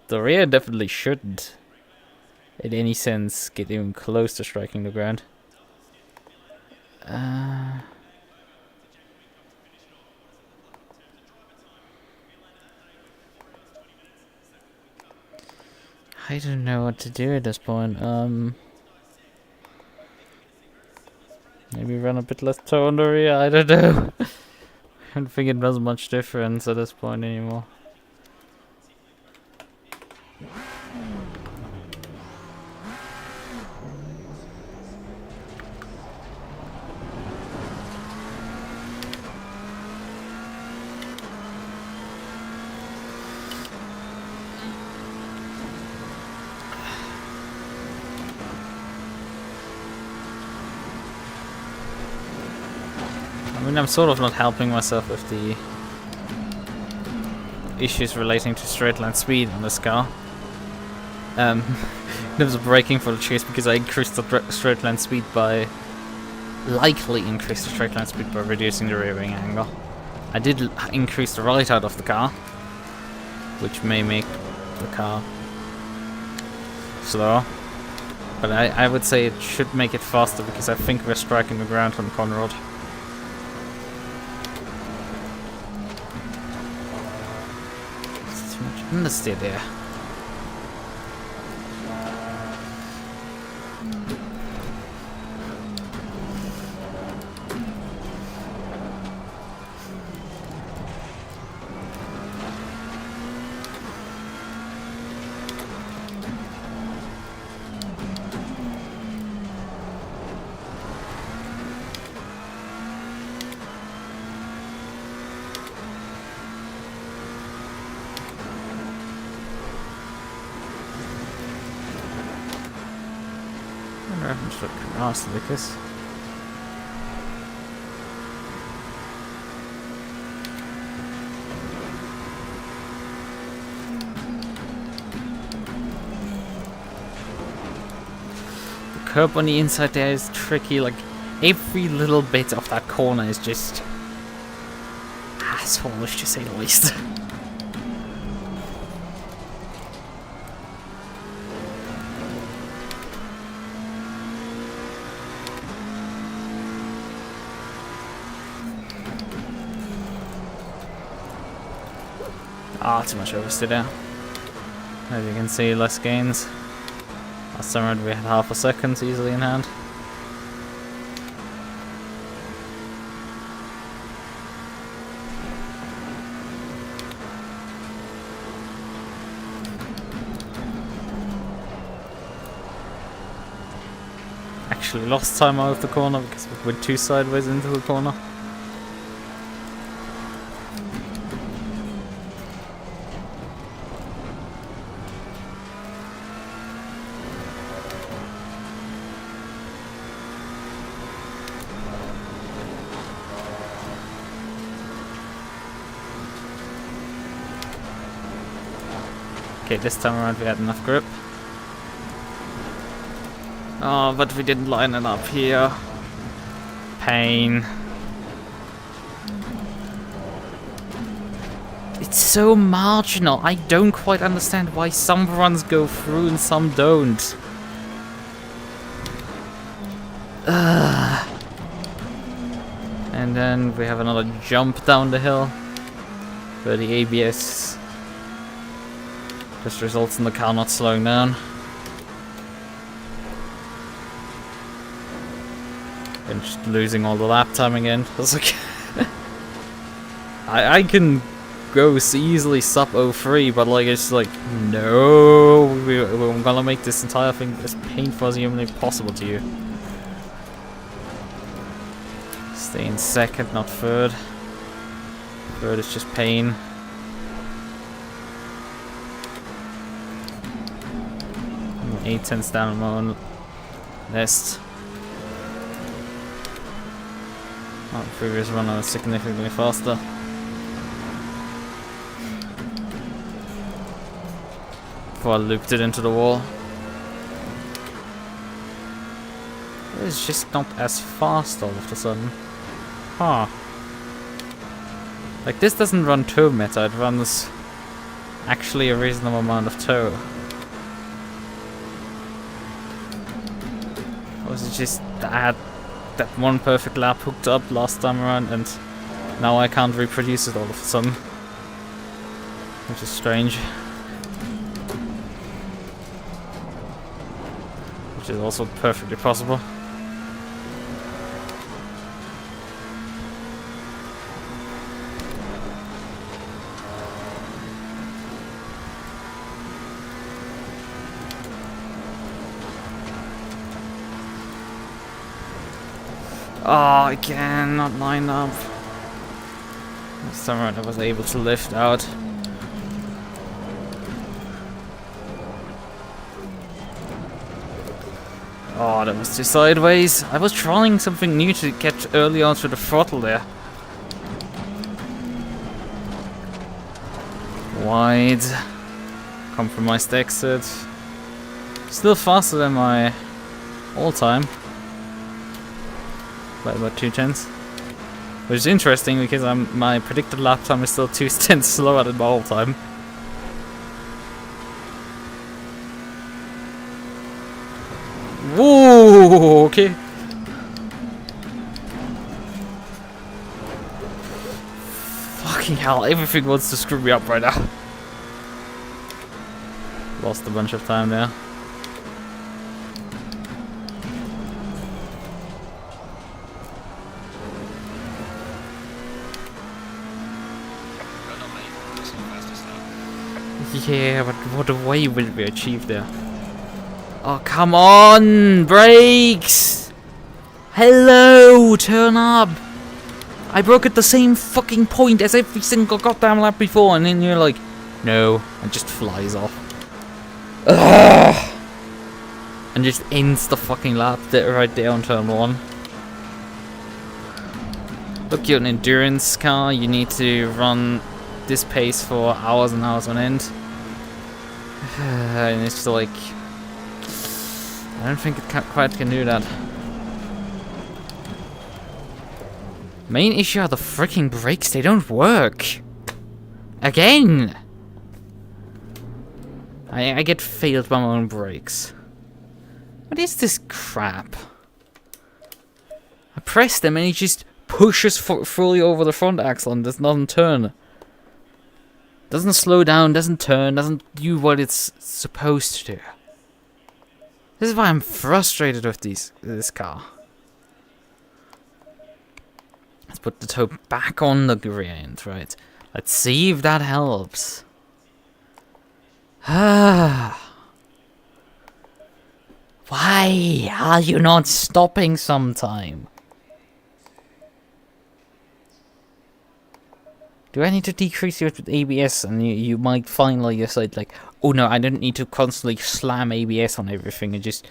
the rear definitely shouldn't, in any sense, get even close to striking the ground. I don't know what to do at this point. Maybe run a bit less toe on the rear, I don't know. I don't think it does much difference at this point anymore. mean, I'm sort of not helping myself with the issues relating to straight line speed on this car. In terms of braking for the chase, because I increased the straight line speed by... likely increased the straight line speed by reducing the rear wing angle. I did increase the right out of the car, which may make the car slower. But I would say it should make it faster, because I think we're striking the ground on the corner road. It's too much understeer there. I haven't struck past Lukas. The curb on the inside there is tricky, like every little bit of that corner is just asshole-ish to say the least. Ah, too much oversteer there. As you can see, less gains. Last time around we had half a second easily in hand. Actually lost time out of the corner because we went too sideways into the corner. Okay, this time around we had enough grip. Oh, but we didn't line it up here. Pain. It's so marginal. I don't quite understand why some runs go through and some don't. Ugh. And then we have another jump down the hill where the ABS just results in the car not slowing down. And just losing all the lap time again. It's like I can go easily sub 03, but like it's like no, we're gonna make this entire thing as painful as humanly possible to you. Stay in second, not third. Third is just pain. I'm 8/10 down on my own list. Oh, the previous run I was significantly faster. Before I looped it into the wall. It's just not as fast all of a sudden. Huh. Like this doesn't run tow meta, it runs actually a reasonable amount of tow. Or was it just that I had that one perfect lap hooked up last time around and now I can't reproduce it all of a sudden? Which is strange. Which is also perfectly possible. Oh, again, not lined up. This time around I was able to lift out. Oh, that was too sideways. I was trying something new to get early onto the throttle there. wide. Compromised exit. Still faster than my all-time. By about 2/10. Which is interesting because my predicted lap time is still 2/10 slower than my all-time. Whoa, okay. Fucking hell, everything wants to screw me up right now. Lost a bunch of time there. Yeah, but what a way will we achieve there? Oh, come on! Brakes! Hello! Turn up! I broke at the same fucking point as every single goddamn lap before, and then you're like, no, and just flies off. Ugh! And just ends the fucking lap right there on turn 1. Look, you're an endurance car, you need to run this pace for hours and hours on end. And it's like, I don't think it quite can do that. Main issue are the freaking brakes, they don't work. Again! I get failed by my own brakes. What is this crap? I press them and he just pushes fully over the front axle and doesn't turn. Doesn't slow down, doesn't turn, doesn't do what it's supposed to do. This is why I'm frustrated with this car. Let's put the toe back on the rear end, right? Let's see if that helps. Why are you not stopping sometime? Do I need to decrease it with ABS? And you might finally decide like, oh no, I don't need to constantly slam ABS on everything and just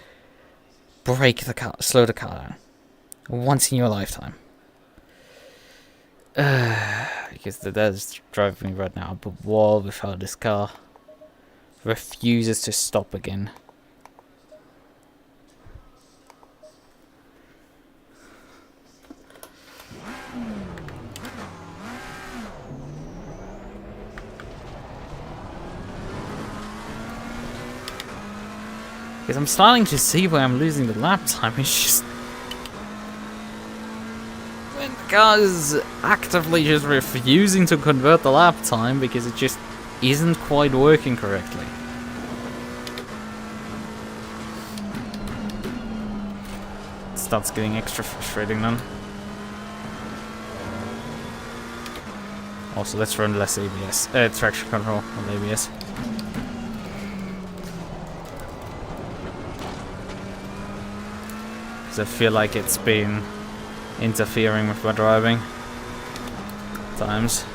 break the car, slow the car down. Once in your lifetime. Because that is driving me right now up a wall with how this car refuses to stop again. Because I'm starting to see where I'm losing the lap time. It's just when the car is actively just refusing to convert the lap time because it just isn't quite working correctly. It starts getting extra frustrating then. Also, let's run less ABS, traction control on ABS. I feel like it's been interfering with my driving at times.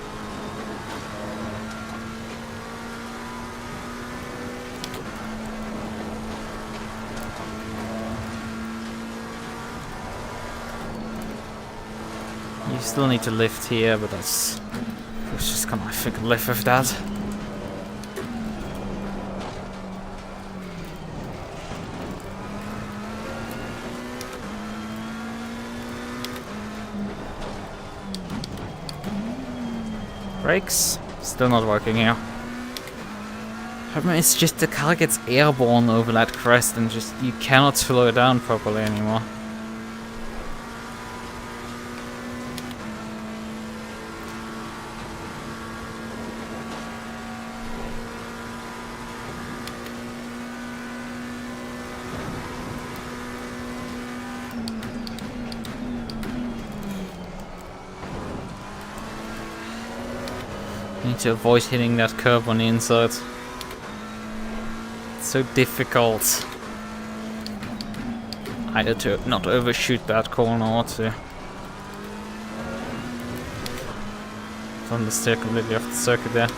You still need to lift here, but it's just gonna, I think, lift with that. Brakes, still not working here. I mean, it's just the car gets airborne over that crest and just you cannot slow it down properly anymore. Need to avoid hitting that curb on the inside. It's so difficult. Either to not overshoot that corner or to run the steer completely off the circuit there.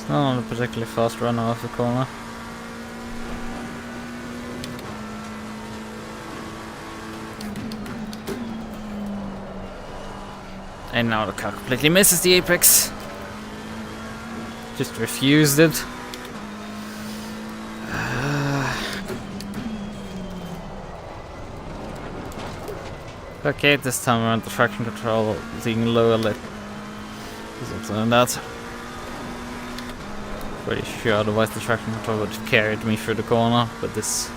Not a particularly fast runner off the corner. And now the car completely misses the apex. Just refused it. Okay, this time around the traction control is even lower lit. Something like that. Pretty sure otherwise the traction control would have carried me through the corner, but this...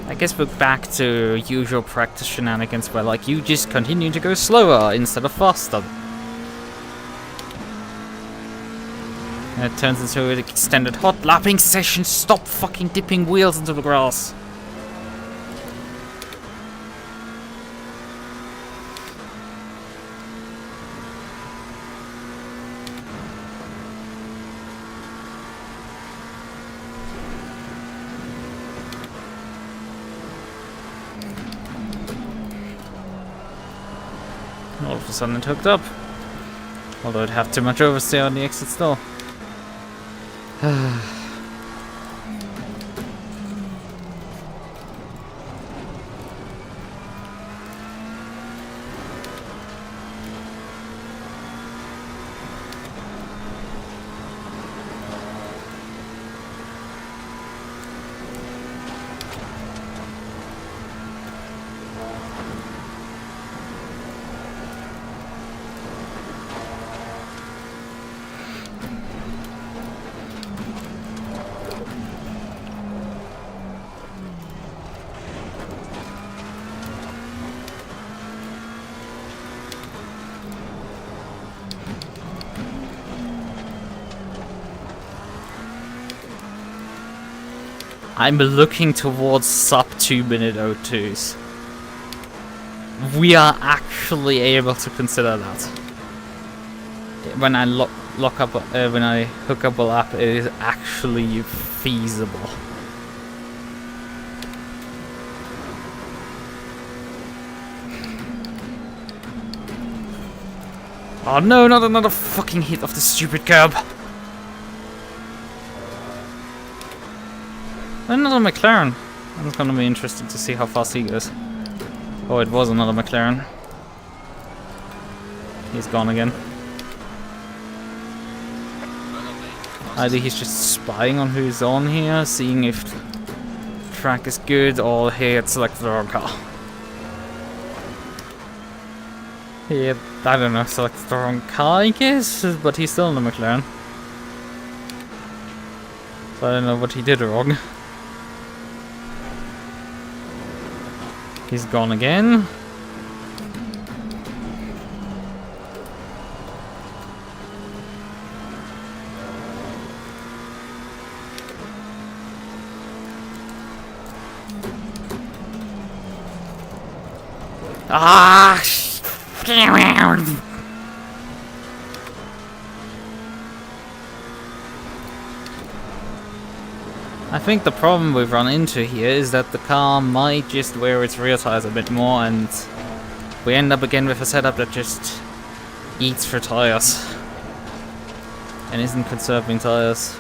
I guess we're back to usual practice shenanigans where like you just continue to go slower instead of faster. And it turns into an extended hot lapping session. Stop fucking dipping wheels into the grass. All of a sudden it hooked up. Although it'd have too much oversteer on the exit still. I'm looking towards sub 2 minute O2s. We are actually able to consider that. When I when I hook up a lap, it is actually feasible. Oh no, not another fucking hit of the stupid curb. Another McLaren. It's gonna be interesting to see how fast he goes. Oh, it was another McLaren. He's gone again. Either he's just spying on who's on here, seeing if the track is good, or he had selected the wrong car. He had, I don't know, selected the wrong car, I guess, but he's still in the McLaren. So I don't know what he did wrong. He's gone again. Ah! I think the problem we've run into here is that the car might just wear its rear tires a bit more, and we end up again with a setup that just eats for tires and isn't conserving tires.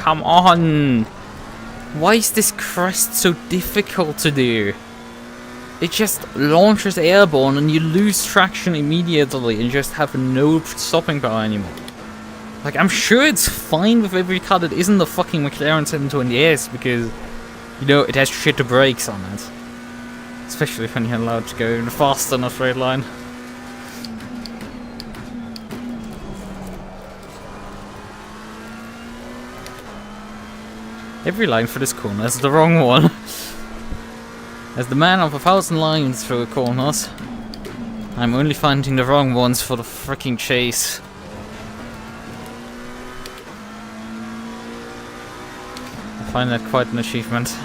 come on! Why is this crest so difficult to do? It just launches airborne and you lose traction immediately and just have no stopping power anymore. Like, I'm sure it's fine with every car that isn't the fucking McLaren 720S because, you know, it has shit brakes on it. Especially when you're allowed to go even faster in a straight line. Every line for this corner is the wrong one. As the man of 1,000 lines through corners, I'm only finding the wrong ones for the freaking chase. I find that quite an achievement.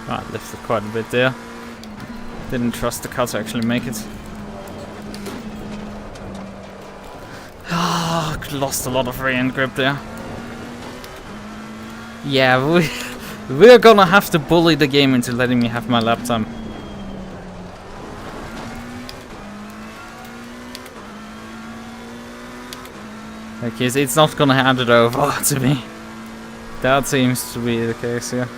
Right, lifted quite a bit there. Didn't trust the car to actually make it. Ah, lost a lot of rear end grip there. Yeah, we're gonna have to bully the game into letting me have my lap time. Because it's not gonna hand it over to me. That seems to be the case here.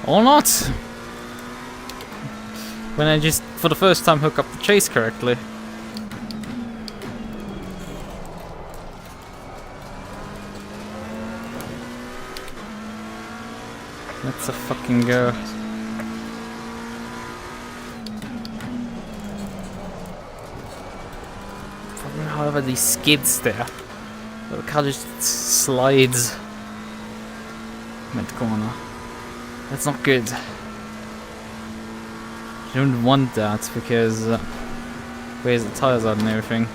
Or not! When I just, for the first time, hook up the chase correctly. Let's fucking go. Problem, however, these skids there. The car just slides mid-corner. That's not good. You don't want that because where's the tires are and everything.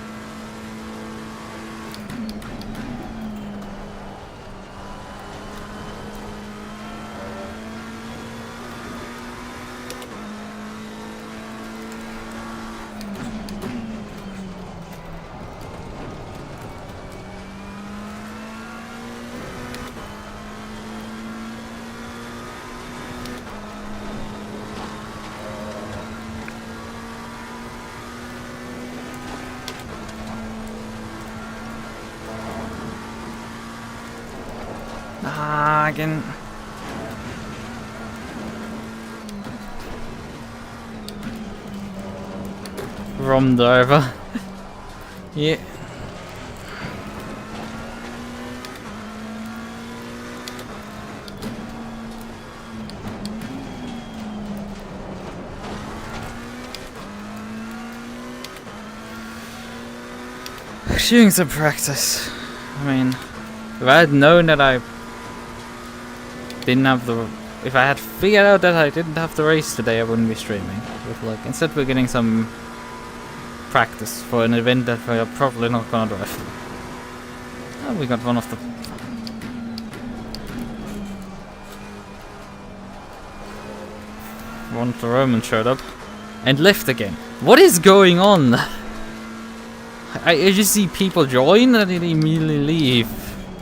Again. Rummed over. Yeah. Doing some practice. I mean, if I had known that I didn't have the, if I had figured out that I didn't have the race today, I wouldn't be streaming. But like, instead we're getting some practice for an event that we're probably not gonna drive. Oh, we got one of the. One of the Romans showed up and left again. What is going on? I just see people join and then immediately leave.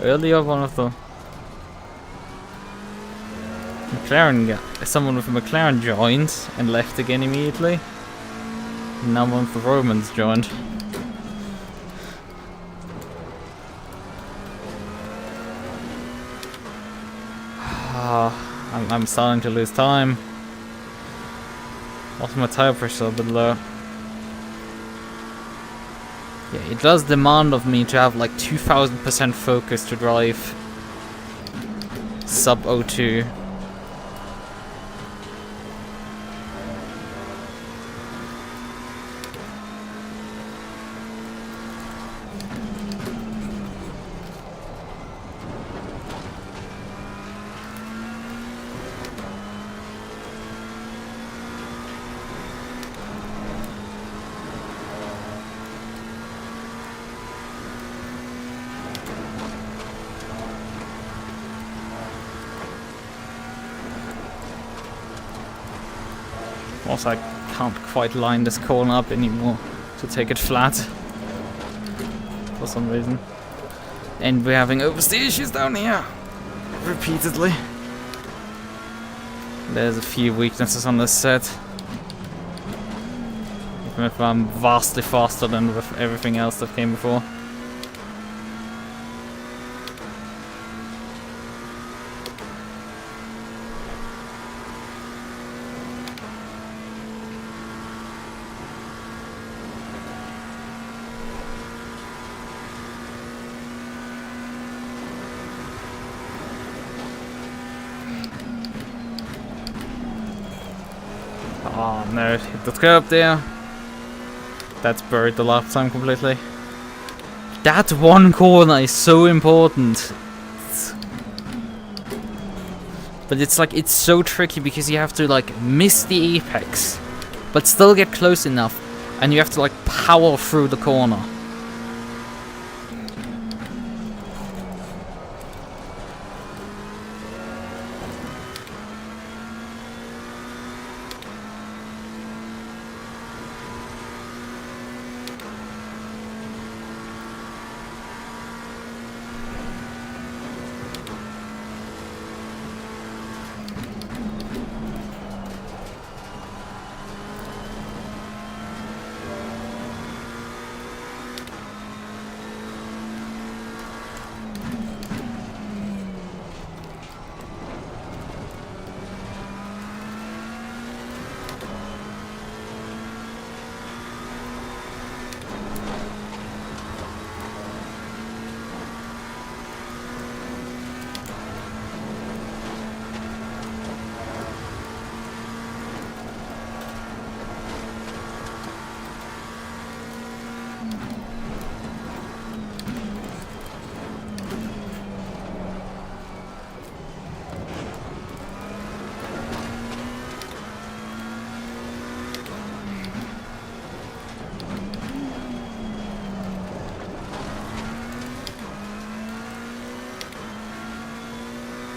Earlier, one of the McLaren guy, someone with a McLaren joined and left again immediately. And now one of the Romans joined. I'm starting to lose time. Also, my tire pressure is a bit low. Yeah, it does demand of me to have like 2000% focus to drive sub 02. Also, I can't quite line this corner up anymore to take it flat for some reason. And we're having oversteer issues down here repeatedly. There's a few weaknesses on this set. Even if I'm vastly faster than with everything else that came before. Oh no, it hit the curb there. That's buried the lap time completely. That one corner is so important. But it's like, it's so tricky because you have to like miss the apex, but still get close enough. And you have to like power through the corner.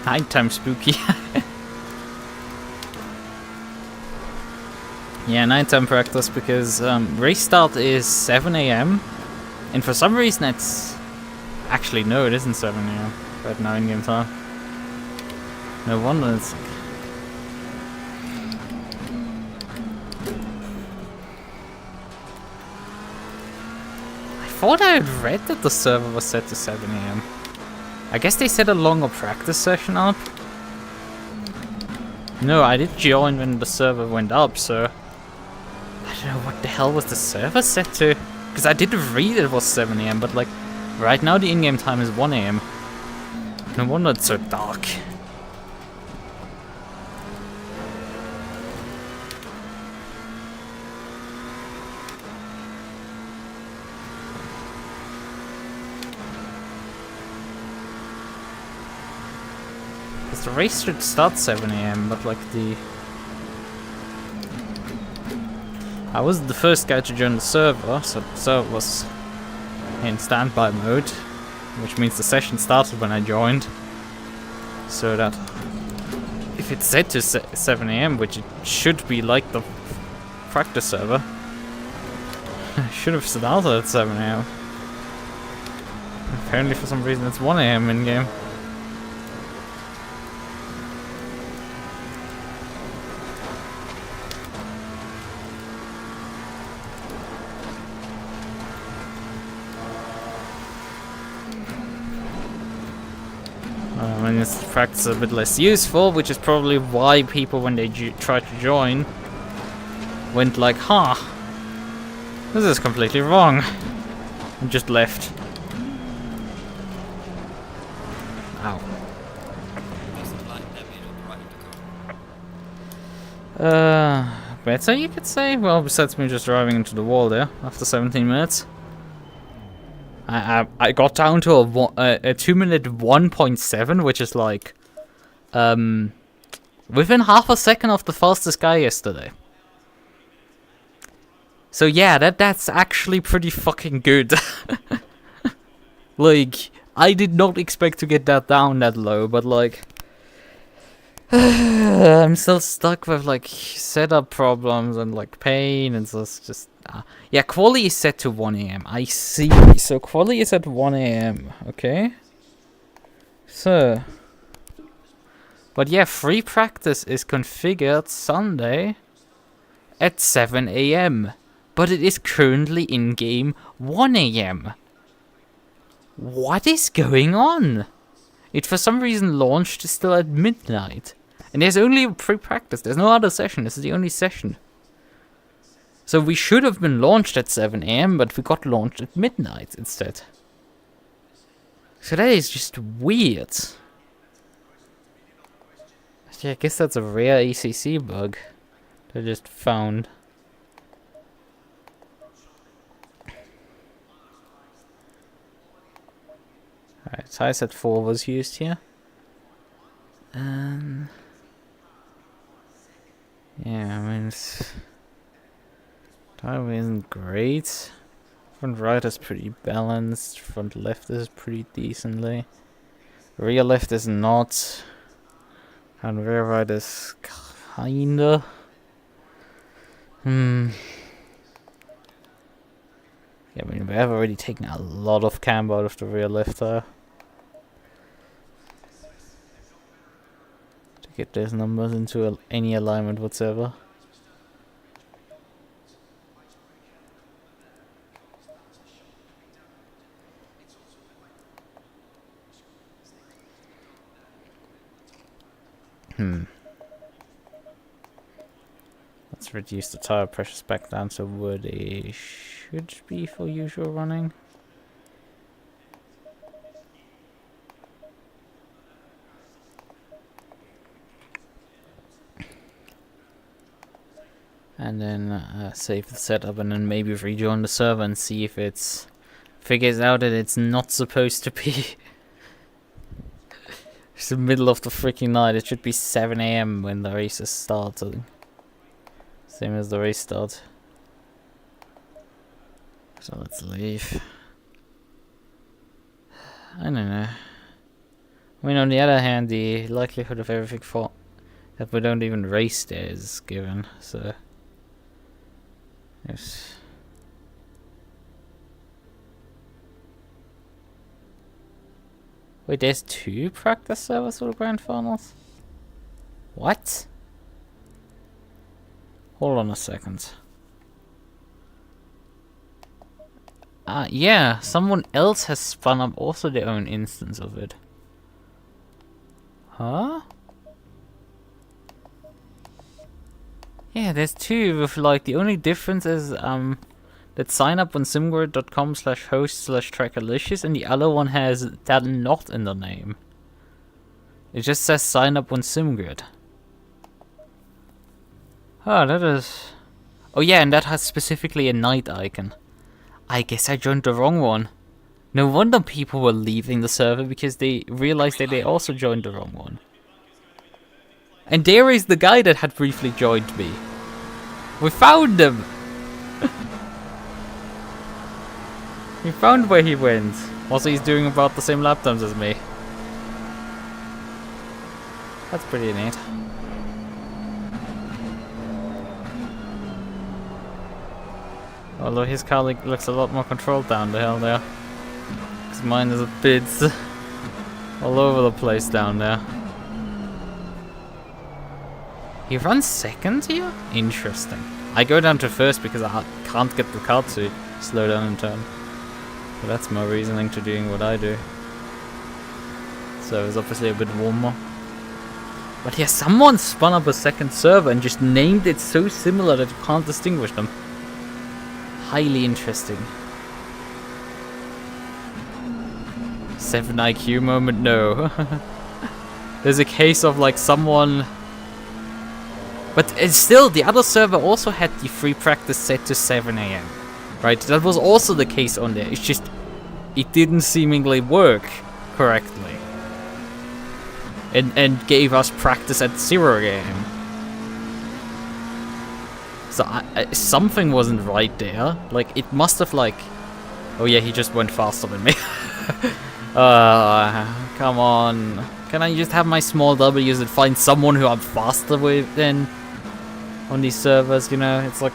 Nighttime spooky. Yeah, nighttime practice because race start is 7 AM. And for some reason it's... Actually, no, it isn't 7 AM right now in game time. No wonder it's... I thought I had read that the server was set to 7 AM. I guess they set a longer practice session up. No, I did join when the server went up, so... I don't know, what the hell was the server set to? Because I did read it was 7 AM, but like... Right now the in-game time is 1 AM. No wonder it's so dark. The race should start 7 AM, but like the... I was the first guy to join the server, so the server was in standby mode, which means the session started when I joined. So that if it's set to 7 AM, which it should be like the practice server, I should have started at 7 AM. Apparently for some reason it's 1 AM in game. means practice is a bit less useful, which is probably why people, when they try to join, went like, huh, this is completely wrong, and just left. Ow. Better you could say? Well, besides me just driving into the wall there after 17 minutes. I got down to a 2 minute 1.7, which is like within half a second of the fastest guy yesterday. So yeah, that's actually pretty fucking good. Like, I did not expect to get that down that low, but like I'm still stuck with like setup problems and like pain, and so it's just yeah, quality is set to 1 AM. I see. So quality is at 1 AM. Okay. So, but yeah, free practice is configured Sunday at 7 AM. But it is currently in game 1 AM. What is going on? It for some reason launched still at midnight. And there's only free practice. There's no other session. This is the only session. So we should have been launched at 7 AM, but we got launched at midnight instead. So that is just weird. Yeah, I guess that's a rare ACC bug that I just found. Alright, so I said 4 was used here. Yeah, I mean, time isn't great. Front right is pretty balanced. Front left is pretty decently. Rear left is not. And rear right is kinda. Yeah, I mean, we have already taken a lot of cam out of the rear left tire. To get those numbers into any alignment whatsoever. Let's reduce the tire pressures back down to where they should be for usual running. And then save the setup and then maybe rejoin the server and see if it figures out that it's not supposed to be. It's the middle of the freaking night. It should be 7 AM when the race is starting. Same as the race start. So let's leave. I don't know. I mean, on the other hand, the likelihood of everything that we don't even race there is given, so yes. Wait, there's 2 practice servers for the Grand Finals? What? Hold on a second. Yeah, someone else has spun up also their own instance of it. Huh? Yeah, there's 2 with like the only difference is that sign up on simgrid.com/host/trackerlicious and the other one has that not in the name. It just says sign up on Simgrid. Oh, that is... Oh yeah, and that has specifically a night icon. I guess I joined the wrong one. No wonder people were leaving the server because they realized that they also joined the wrong one. And there is the guy that had briefly joined me. We found him! We found where he went. Also, he's doing about the same lap times as me. That's pretty neat. Although his car looks a lot more controlled down the hill there. Because mine is a bit all over the place down there. He runs second here? Interesting. I go down to first because I can't get the car to slow down in turn. But that's my reasoning to doing what I do. so it's obviously a bit warmer. But yeah, someone spun up a second server and just named it so similar that you can't distinguish them. Highly interesting. 7 IQ moment, no. There's a case of like someone... But it's still, the other server also had the free practice set to 7 AM. Right, that was also the case on there. It's just, it didn't seemingly work correctly. And gave us practice at 0 AM. So something wasn't right there. Like, it must have like... Oh yeah, he just went faster than me. Come on. Can I just have my small W's and find someone who I'm faster with than on these servers, you know? It's like...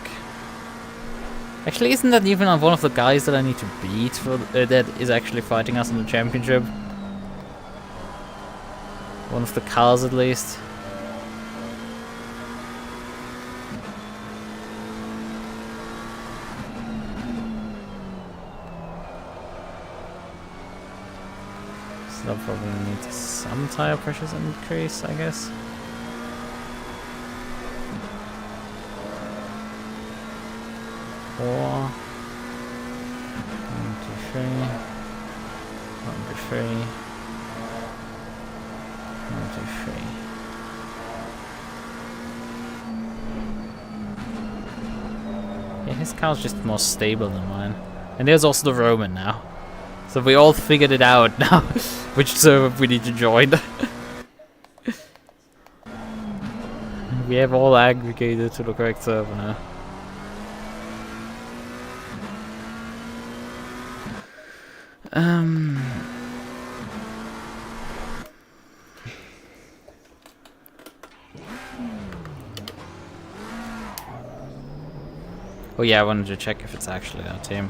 Actually, isn't that even one of the guys that I need to beat for that is actually fighting us in the championship? One of the cars, at least. So I'll probably need some tire pressures increase, I guess. Four. 1, 2, 3. 1, 2, 3. 1, 2, 3. Yeah, his car's just more stable than mine. And there's also the Roman now. So we all figured it out now, which server we need to join. We have all aggregated to the correct server now. Oh yeah, I wanted to check if it's actually our team.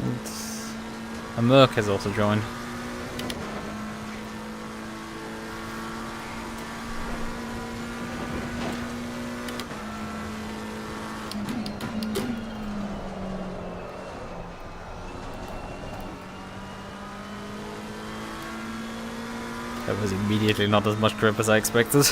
And a Merc has also joined. That was immediately not as much grip as I expected.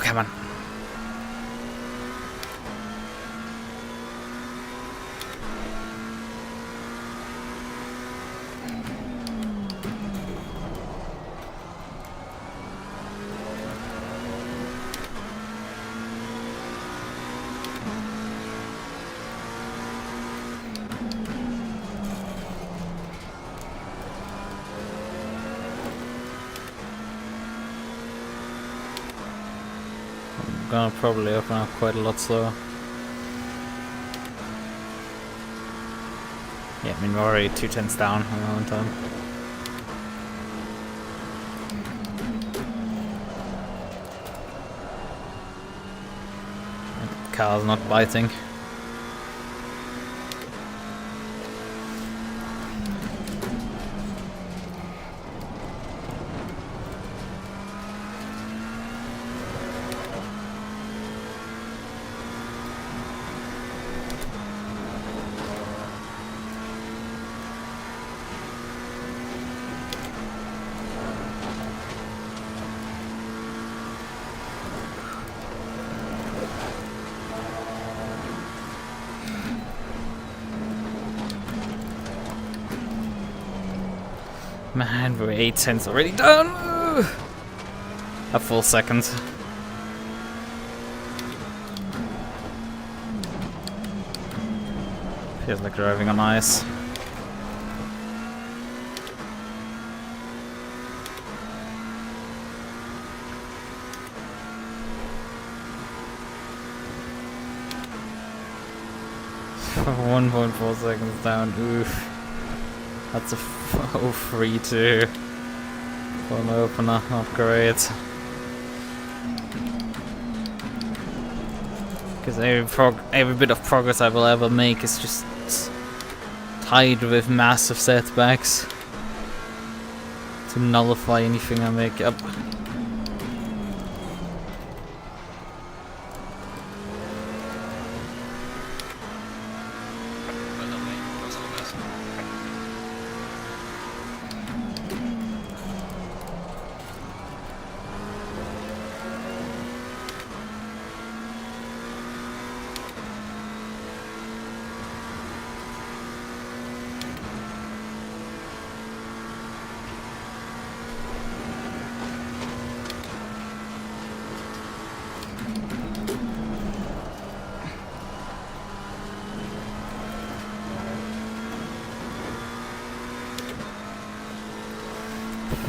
Come on. Gonna probably open up quite a lot slower. Yeah, I mean we're already 2 tenths down on our own time. The car's not biting. Man, we're 8 cents already done! A full second. Feels like driving on ice. For 1.4 seconds down, oof. That's a 0.3 too. For an opener, not great. Because every bit of progress I will ever make is just tied with massive setbacks to nullify anything I make up.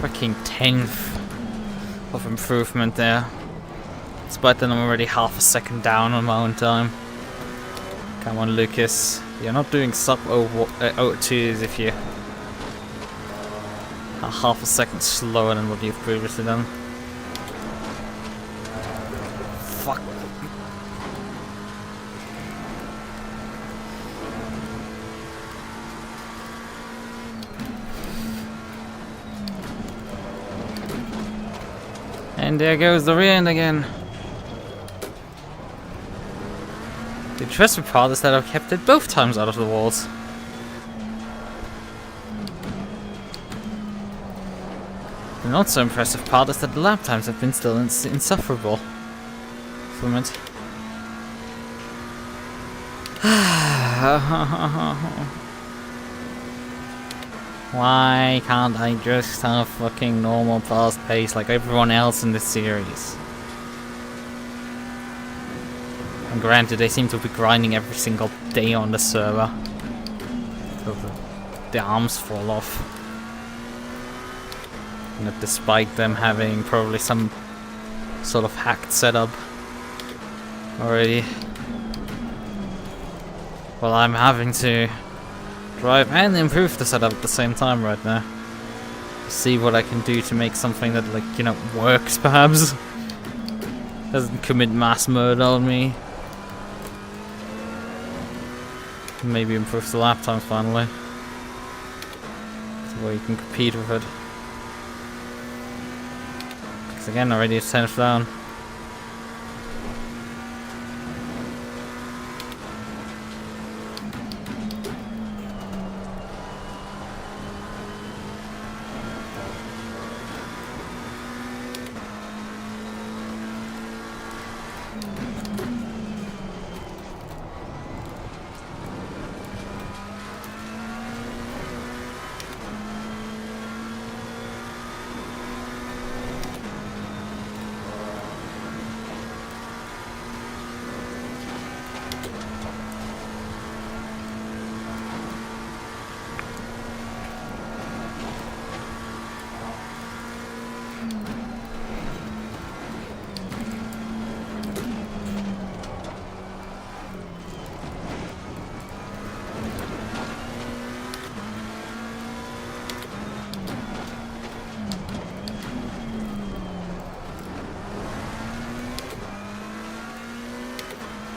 Fucking 10th of improvement there. Despite that I'm already half a second down on my own time. Come on, Lucas. You're not doing sub 02s if you are half a second slower than what you've previously done. Fuck. And there goes the rear end again. The interesting part is that I've kept it both times out of the walls. The not so impressive part is that the lap times have been still insufferable from it. Why can't I just have fucking normal fast pace like everyone else in this series? And granted, they seem to be grinding every single day on the server. So the arms fall off. And that despite them having probably some sort of hacked setup already. Well, I'm having to drive and improve the setup at the same time right now. See what I can do to make something that, like, you know, works perhaps. Doesn't commit mass murder on me. Maybe improve the lap times finally. So where you can compete with it. Because again, already it's 10th down.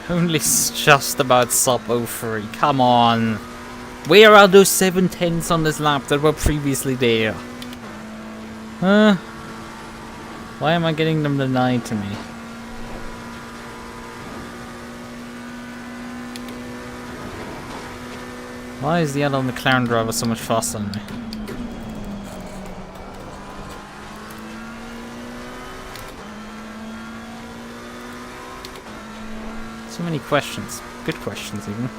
Only just about sub 03, come on! Where are those 7/10s on this lap that were previously there? Huh? Why am I getting them denied to me? Why is the other McLaren driver so much faster than me? So many questions. Good questions, even.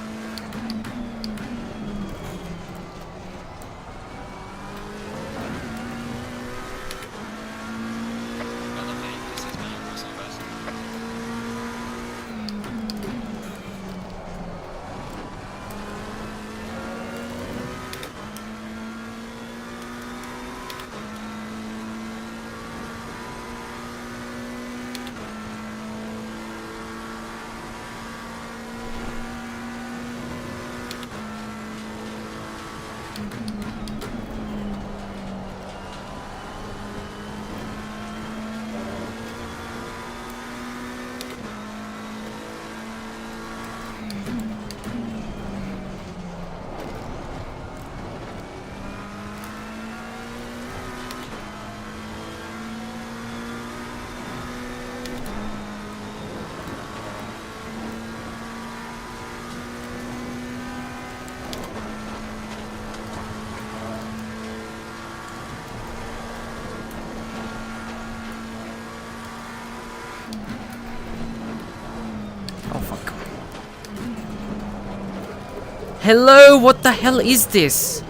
Hello, what the hell is this?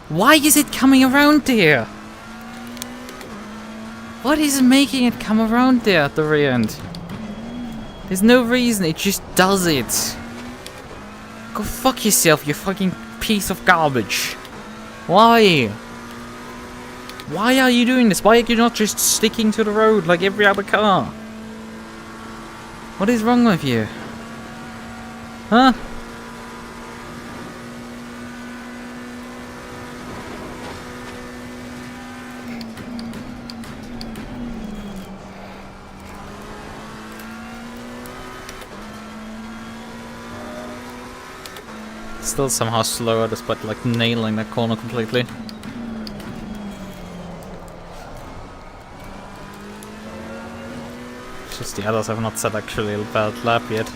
Why is it coming around there? What is making it come around there at the rear end? There's no reason, it just does it. Go fuck yourself, you fucking piece of garbage. Why? Why are you doing this? Why are you not just sticking to the road like every other car? What is wrong with you? Huh? Still somehow slower despite like nailing that corner completely. It's just the others have not set actually a bad lap yet.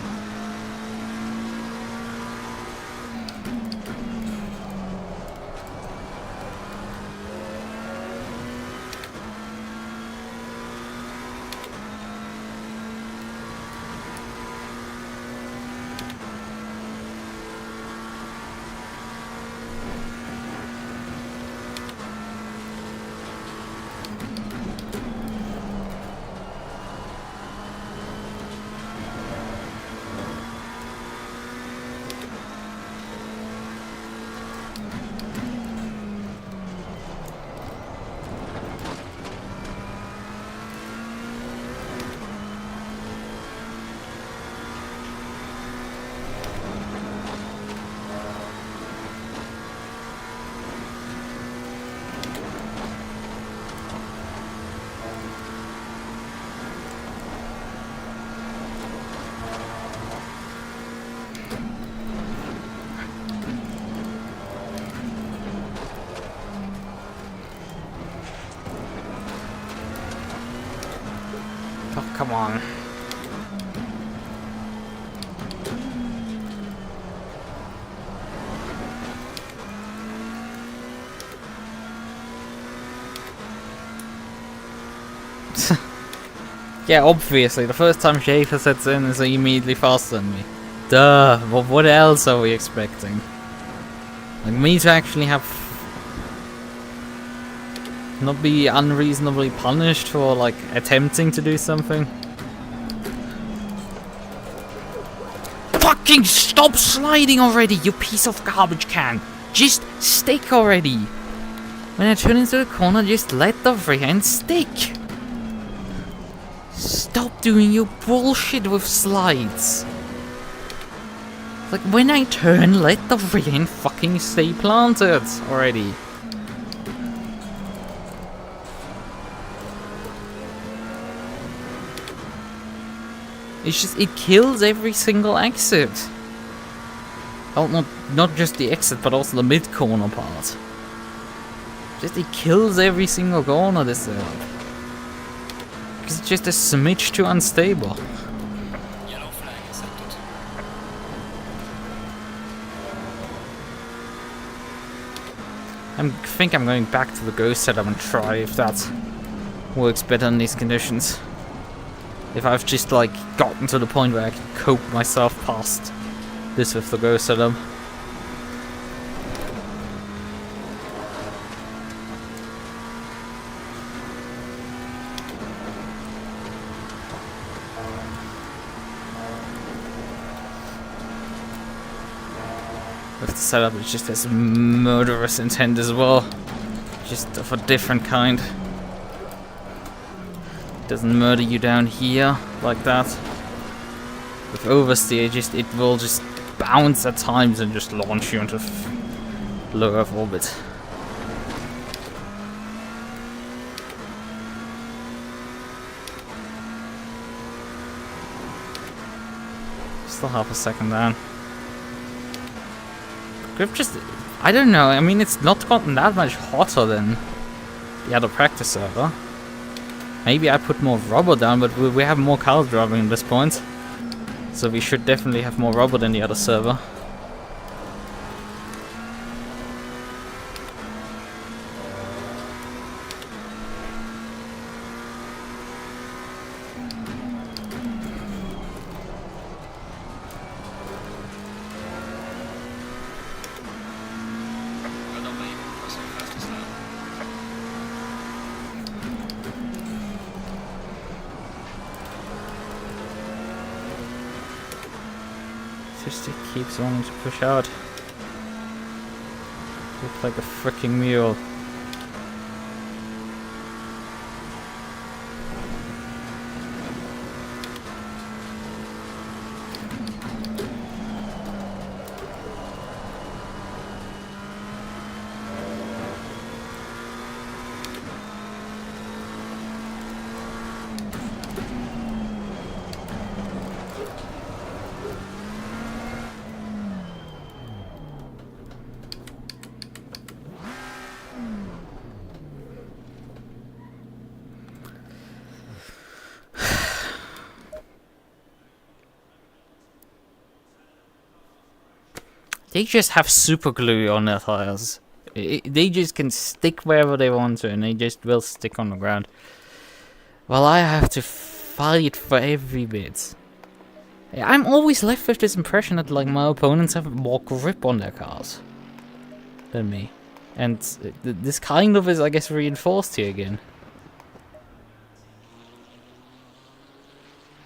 Oh, come on. Yeah, obviously, the first time Schaefer sets in is immediately faster than me. Duh, what else are we expecting? Like, me to actually have... not be unreasonably punished for, like, attempting to do something? Fucking stop sliding already, you piece of garbage can! Just stick already! When I turn into the corner, just let the rear end stick! Stop doing your bullshit with slides! Like, when I turn, let the rear end fucking stay planted already! It's just, it kills every single exit. Oh, not just the exit, but also the mid-corner part. Just, it kills every single corner this setup. Because it's just a smidge too unstable. Yellow flag accepted. I think I'm going back to the Ghost setup and try if that works better in these conditions. If I've just like gotten to the point where I can cope myself past this with the Ghost setup. With the setup, it's just as murderous intent as well, just of a different kind. It doesn't murder you down here like that. With oversteer, it will just bounce at times and just launch you into low Earth orbit. Still half a second down. Grip just... I don't know, I mean it's not gotten that much hotter than the other practice server. Maybe I put more rubber down, but we have more cars driving at this point. So we should definitely have more rubber than the other server. Just it keeps wanting to push out. Looks like a freaking mule. They just have super glue on their tires. They just can stick wherever they want to, and they just will stick on the ground. Well, I have to fight for every bit. I'm always left with this impression that like my opponents have more grip on their cars than me, and this kind of is, I guess, reinforced here again.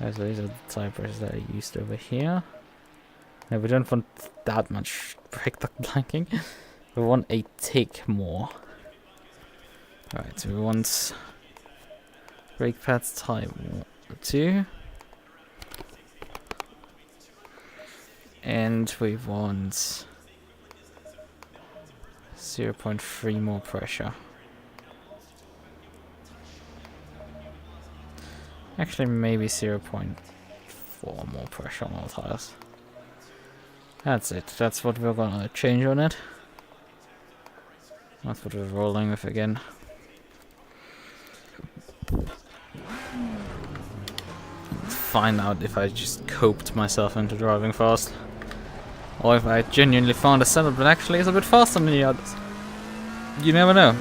So these are the tire pressures that I used over here. No, we don't want that much brake duct blanking. We want a tick more. Alright, so we want brake pads type 2. And we want 0.3 more pressure. Actually, maybe 0.4 more pressure on all tires. That's it. That's what we're gonna change on it. That's what we're rolling with again. Let's find out if I just coped myself into driving fast, or if I genuinely found a setup that actually is a bit faster than the others. You never know.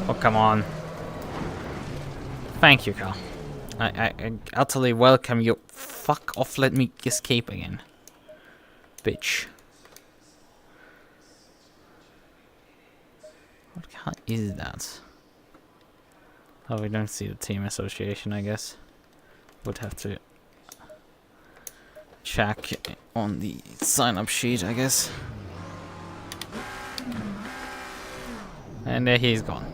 Oh, come on. Thank you, Carl. I utterly welcome you. Fuck off, let me escape again. Bitch. What car is that? Oh, we don't see the team association, I guess. Would have to check on the sign-up sheet, I guess. And there he's gone.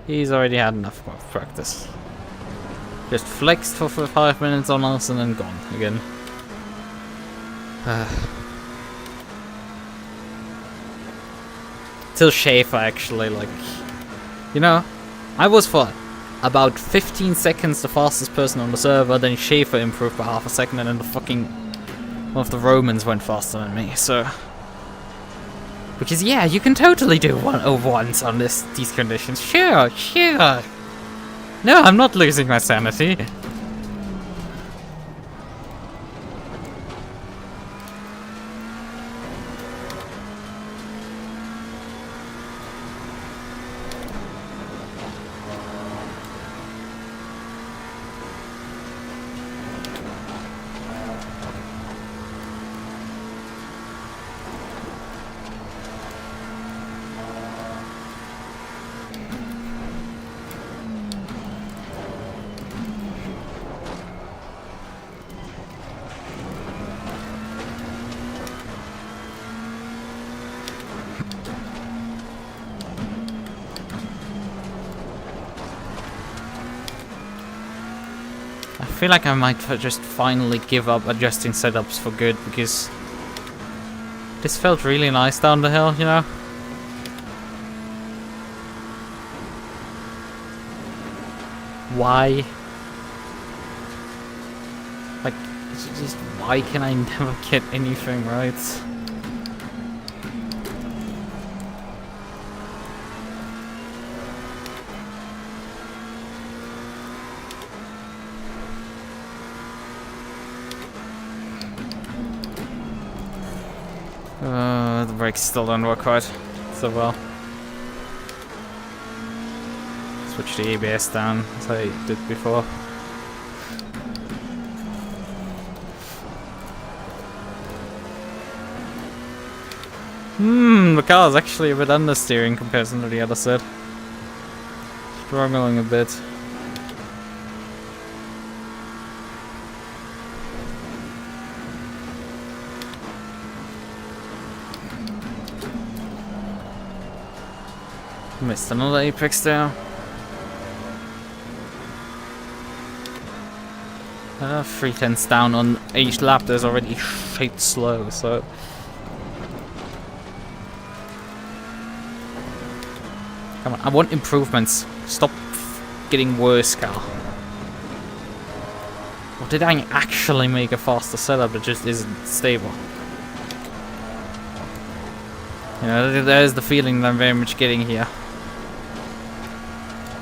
He's already had enough practice. Just flexed for 5 minutes on us and then gone again. Till Schaefer actually, like... You know, I was for about 15 seconds the fastest person on the server, then Schaefer improved by half a second, and then the fucking... one of the Romans went faster than me, so... Because yeah, you can totally do 101s on these conditions. Sure, sure. No, I'm not losing my sanity. I feel like I might just finally give up adjusting setups for good, because this felt really nice down the hill, you know? Why? Like, it's just why can I never get anything right? The brakes still don't work quite so well. Switch the ABS down as I did before. The car is actually a bit understeering compared to the other set. Struggling a bit. Missed another apex there. 3/10 down on each lap. There's already shit slow, so. Come on, I want improvements. Stop getting worse, car. Or did I actually make a faster setup that just isn't stable? You know, there's the feeling that I'm very much getting here.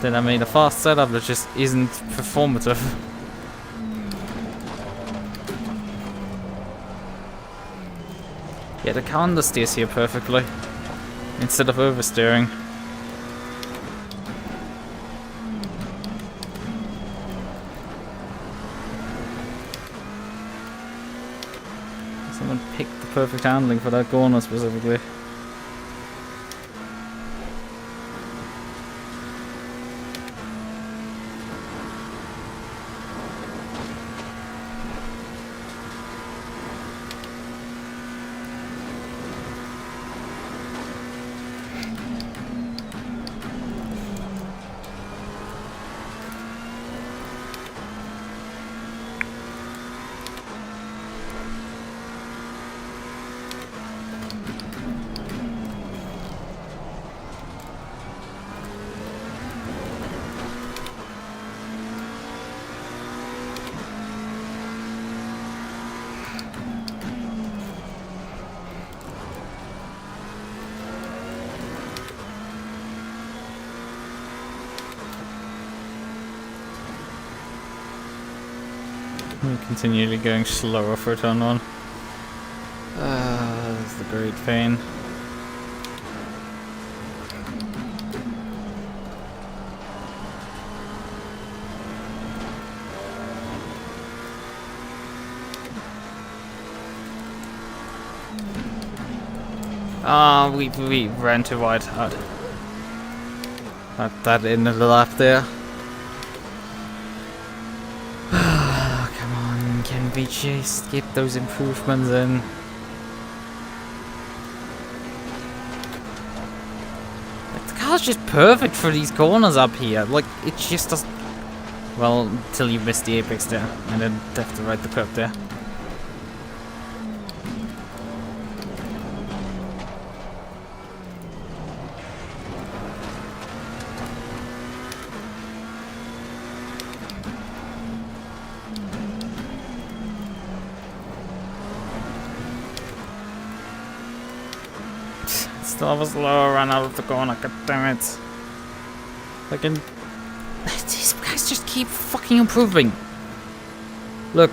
Then I made a fast setup that just isn't performative. Yeah, the car understeers here perfectly, instead of oversteering. Someone picked the perfect handling for that corner specifically. I'm continually going slower for turn one. That's the great pain. We ran too wide out. That end of the lap there. Come on, can we just get those improvements in? Like, the car's just perfect for these corners up here. Like, it just doesn't. Well, until you miss the apex there, and then have to ride the curb there. Still have a slower run out of the corner, god damn it. These guys just keep fucking improving. Look,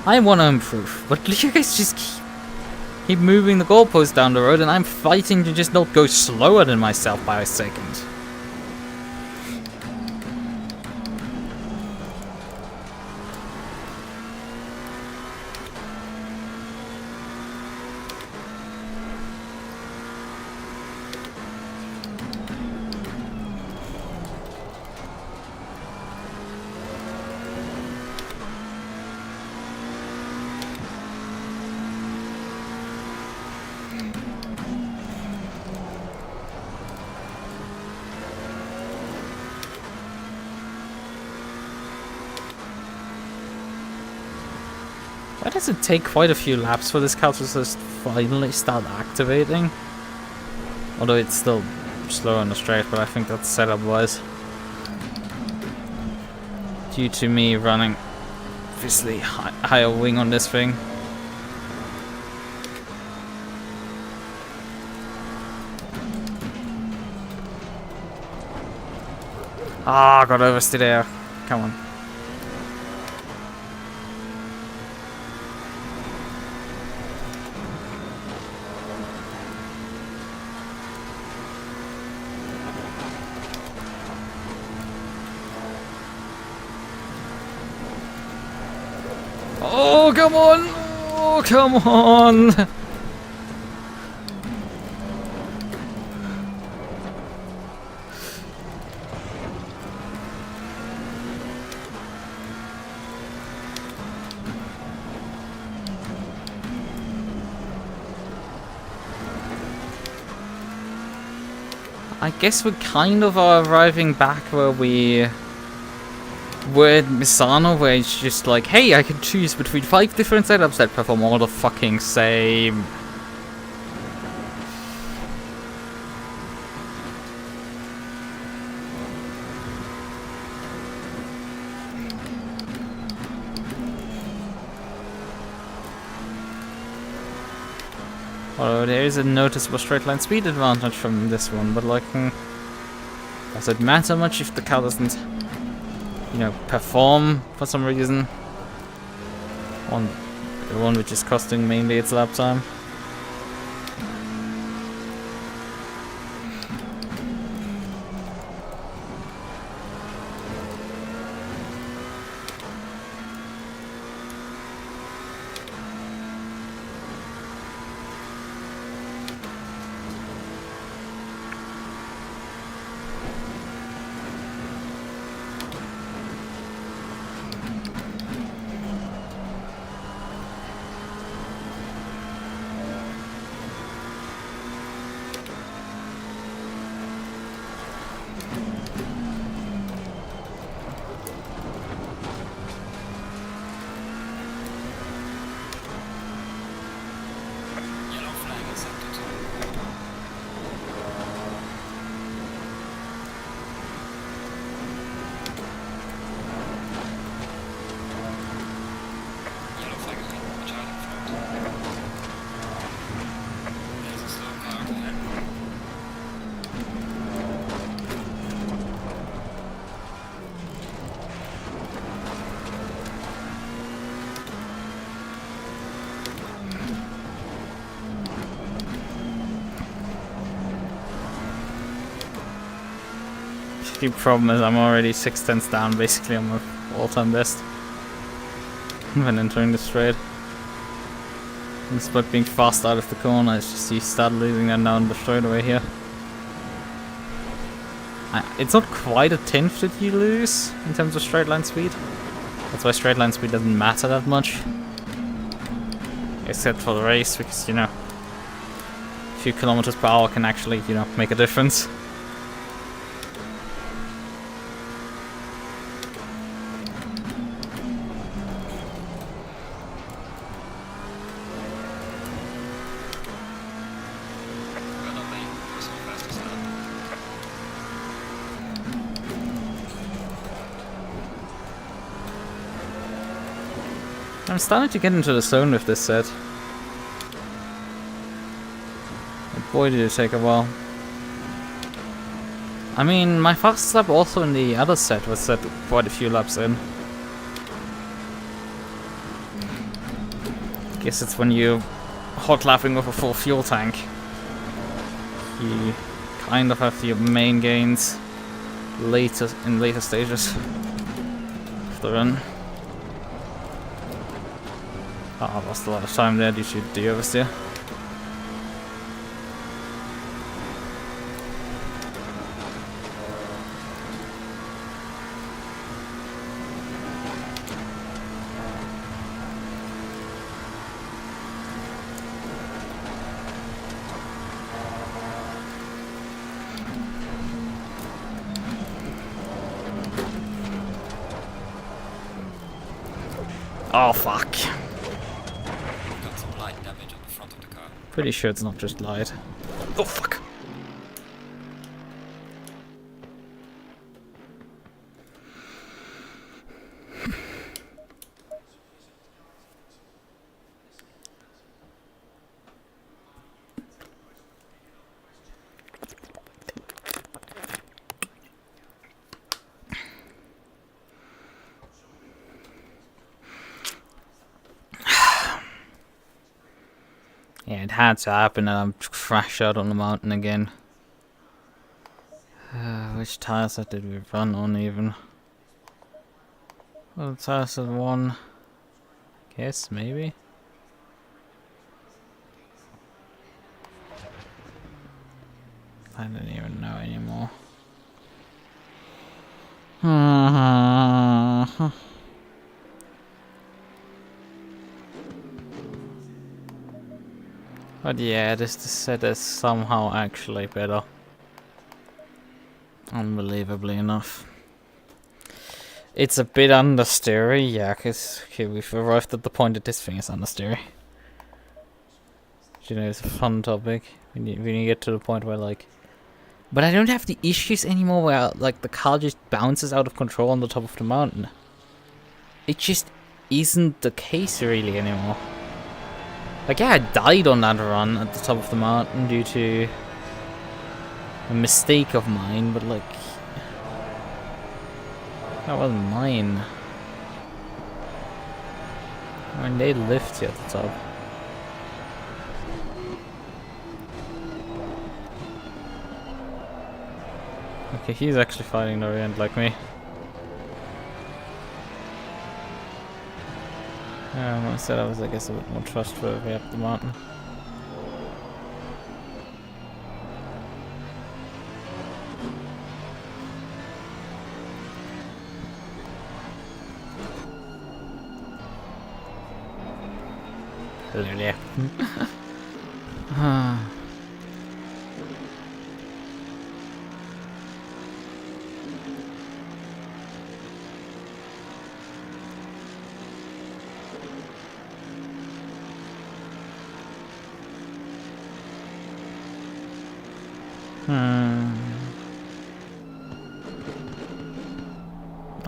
I want to improve, but you guys just keep moving the goalpost down the road, and I'm fighting to just not go slower than myself by a second. Why does it take quite a few laps for this car to just finally start activating? Although it's still slow on the straight, but I think that's setup wise. Due to me running obviously higher wing on this thing. Ah, got oversteered there. Come on. Oh, come on! Oh, come on! I guess we kind of are arriving back where we were at Misano, where it's just like, hey, I can choose between 5 different setups that perform all the fucking same. Although there is a noticeable straight line speed advantage from this one, but like, does it matter much if the car doesn't, you know, perform for some reason? The one which is costing mainly its lap time. Yellow flag in sector 2. Yellow flag is in charging front. There's a slow car ahead. The problem is I'm already 6/10 down basically on my all-time best when entering the straight. Despite being fast out of the corner, it's just you start losing that down the straightaway here. It's not quite a tenth that you lose in terms of straight line speed. That's why straight line speed doesn't matter that much. Except for the race, because, you know, a few kilometers per hour can actually, you know, make a difference. Red on lane, personal fastest lap. I'm starting to get into the zone with this set. And boy did it take a while. I mean, my fastest lap also in the other set was set quite a few laps in. Guess it's when you hot lapping with a full fuel tank. You kind of have your main gains in later stages of the run. Oh, I lost a lot of time there due to the oversteer. Oh fuck. Got some light damage on the front of the car. Pretty sure it's not just light. Oh fuck. Yeah, it had to happen and I'm crashed out on the mountain again. Which tire set did we run on even? Well, the tire set 1. Guess, maybe? I don't even know anymore. But yeah, this set is somehow actually better. Unbelievably enough. It's a bit understeery, yeah, because we've arrived at the point that this thing is understeery. You know, it's a fun topic when you get to the point where, like... But I don't have the issues anymore where, like, the car just bounces out of control on the top of the mountain. It just isn't the case really anymore. Like, yeah, I died on that run at the top of the mountain due to a mistake of mine, but, like... That wasn't mine. I mean, they lift you at the top. Okay, he's actually fighting the end like me. I said I was, I guess, a bit more trustworthy up the mountain. Hello.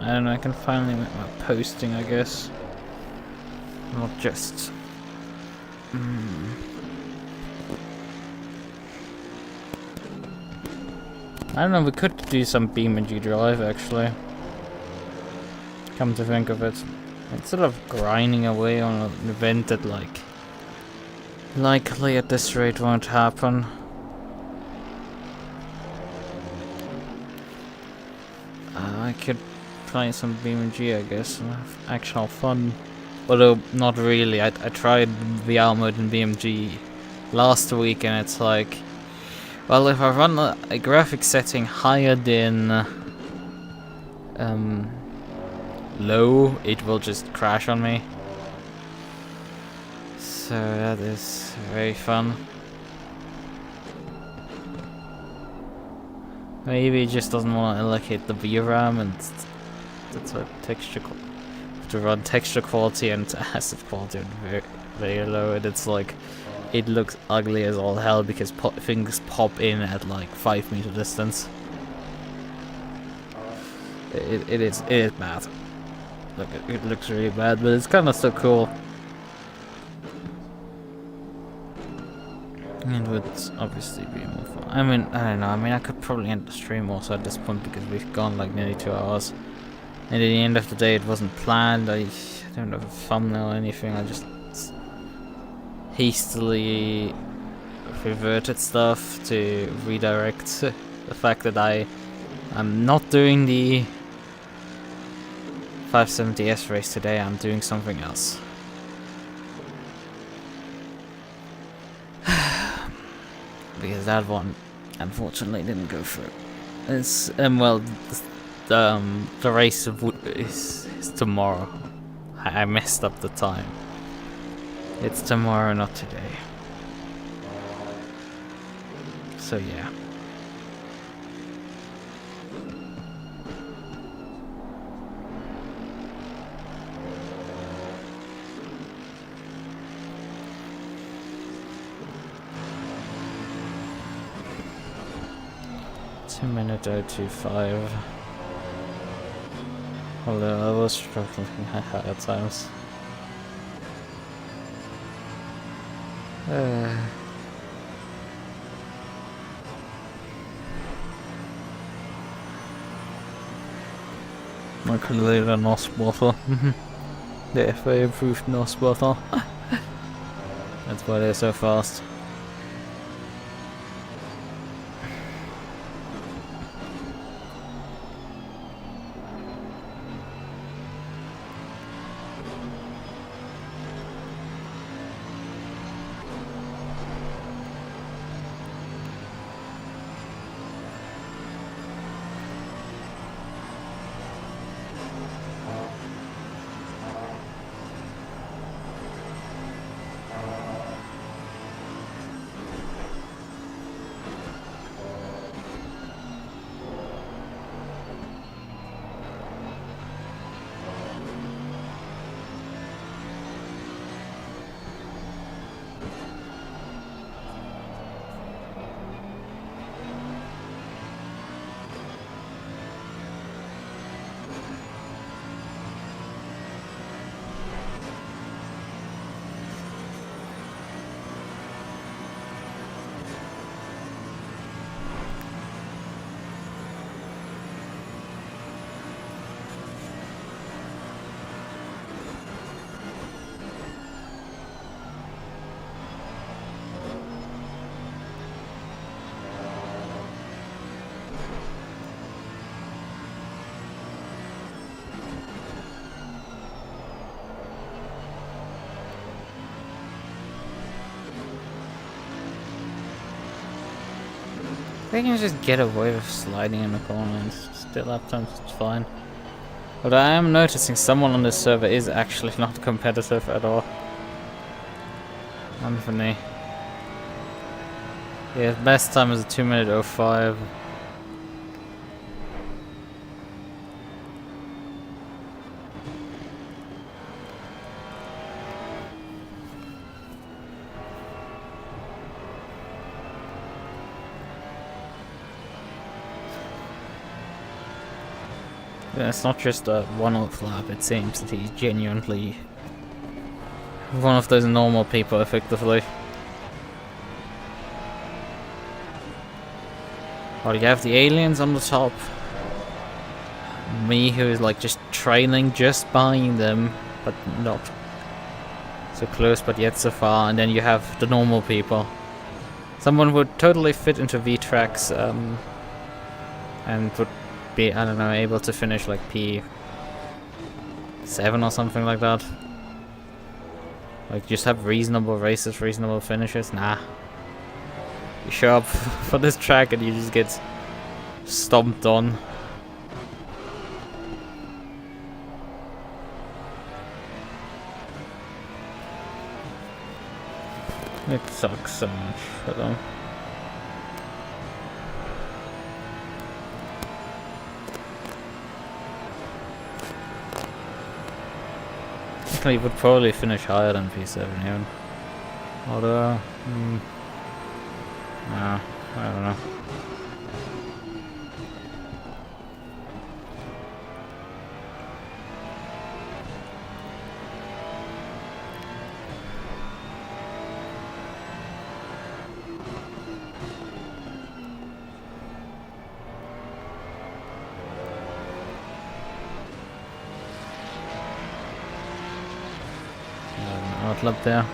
I don't know, I can finally make my posting, I guess. Not just... I don't know, we could do some BeamNG drive, actually. Come to think of it. Instead of grinding away on an event that, like... likely at this rate won't happen. I could play some BeamNG, I guess, and have actual fun. Although, not really. I tried VR mode in BeamNG last week, and it's like... Well, if I run a graphics setting higher than... low, it will just crash on me. So that is very fun. Maybe it just doesn't want to allocate the VRAM, and that's what texture to run texture quality and asset quality very, very low, and it's like it looks ugly as all hell because things pop in at like 5 meter distance. It is bad. Look, it looks really bad, but it's kind of still cool. It would obviously be more fun. I mean, I don't know. I mean, I could probably end the stream also at this point because we've gone like nearly 2 hours. And at the end of the day, it wasn't planned. I don't have a thumbnail or anything. I just hastily reverted stuff to redirect the fact that I'm not doing the 570S race today. I'm doing something else. Because that one, unfortunately, didn't go through. It's well, the race is tomorrow. I messed up the time. It's tomorrow, not today. So yeah. Minute 025. Although I was struggling at times. I could leave a NOS bottle. The FA approved NOS bottle. That's why they're so fast. They can just get away with sliding in the corner and still uptimes it's fine. But I am noticing someone on this server is actually not competitive at all. Anthony. Yeah, best time is a 2:05. Yeah, it's not just a one-off lap, it seems that he's genuinely one of those normal people, effectively. Oh, you have the aliens on the top. Me, who is like just trailing just behind them, but not so close, but yet so far. And then you have the normal people. Someone would totally fit into V-Tracks, and would be, I don't know, able to finish like P7 or something like that. Like, just have reasonable races, reasonable finishes. Nah. You show up for this track and you just get stomped on. It sucks so much for them. He would probably finish higher than P7 even. Although, nah, I don't know. Outlet there.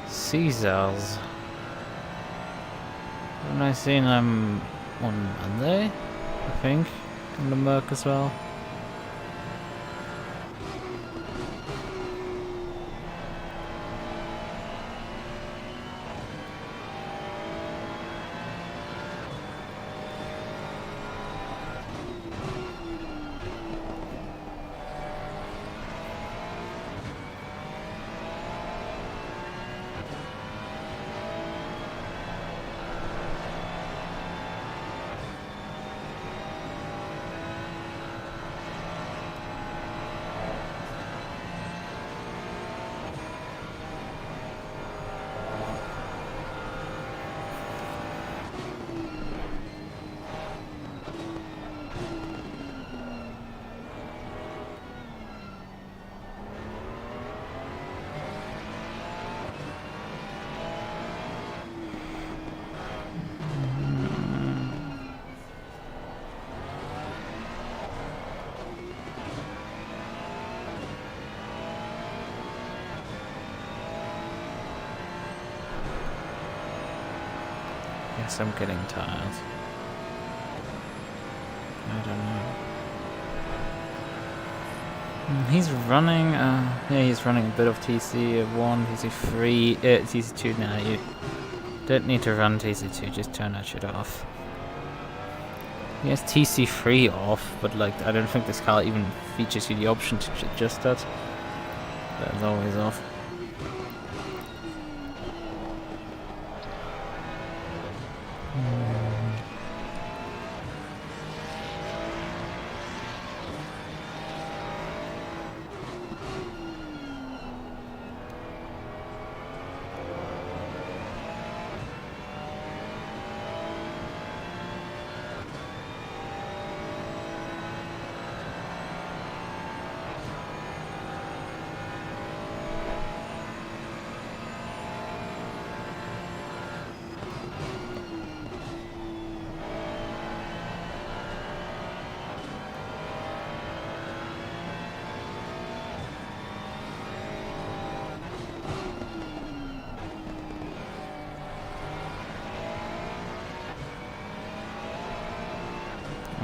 Caesars. Haven't I seen them on Monday? I think. In the Merc as well. Guess I'm getting tired. I don't know. He's running, yeah, he's running a bit of TC1, TC3, TC2 now. You don't need to run TC2, just turn that shit off. He has TC3 off, but like, I don't think this car even features you the option to adjust that. That's always off.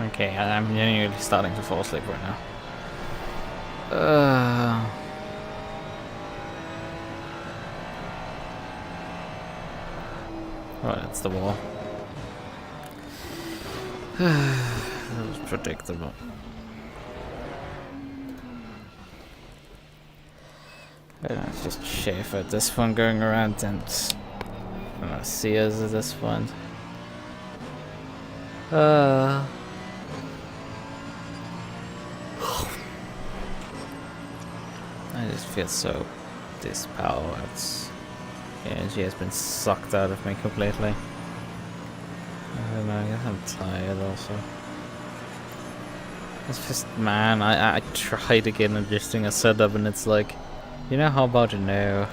Okay, I'm genuinely starting to fall asleep right now. Right, that's the wall. That was predictable. Let's just chafe at this one going around and see us at this point. I just feel so dispowered. Energy has been sucked out of me completely. I don't know, I guess I'm tired also. It's just, man, I tried again adjusting a setup and it's like, you know, how about no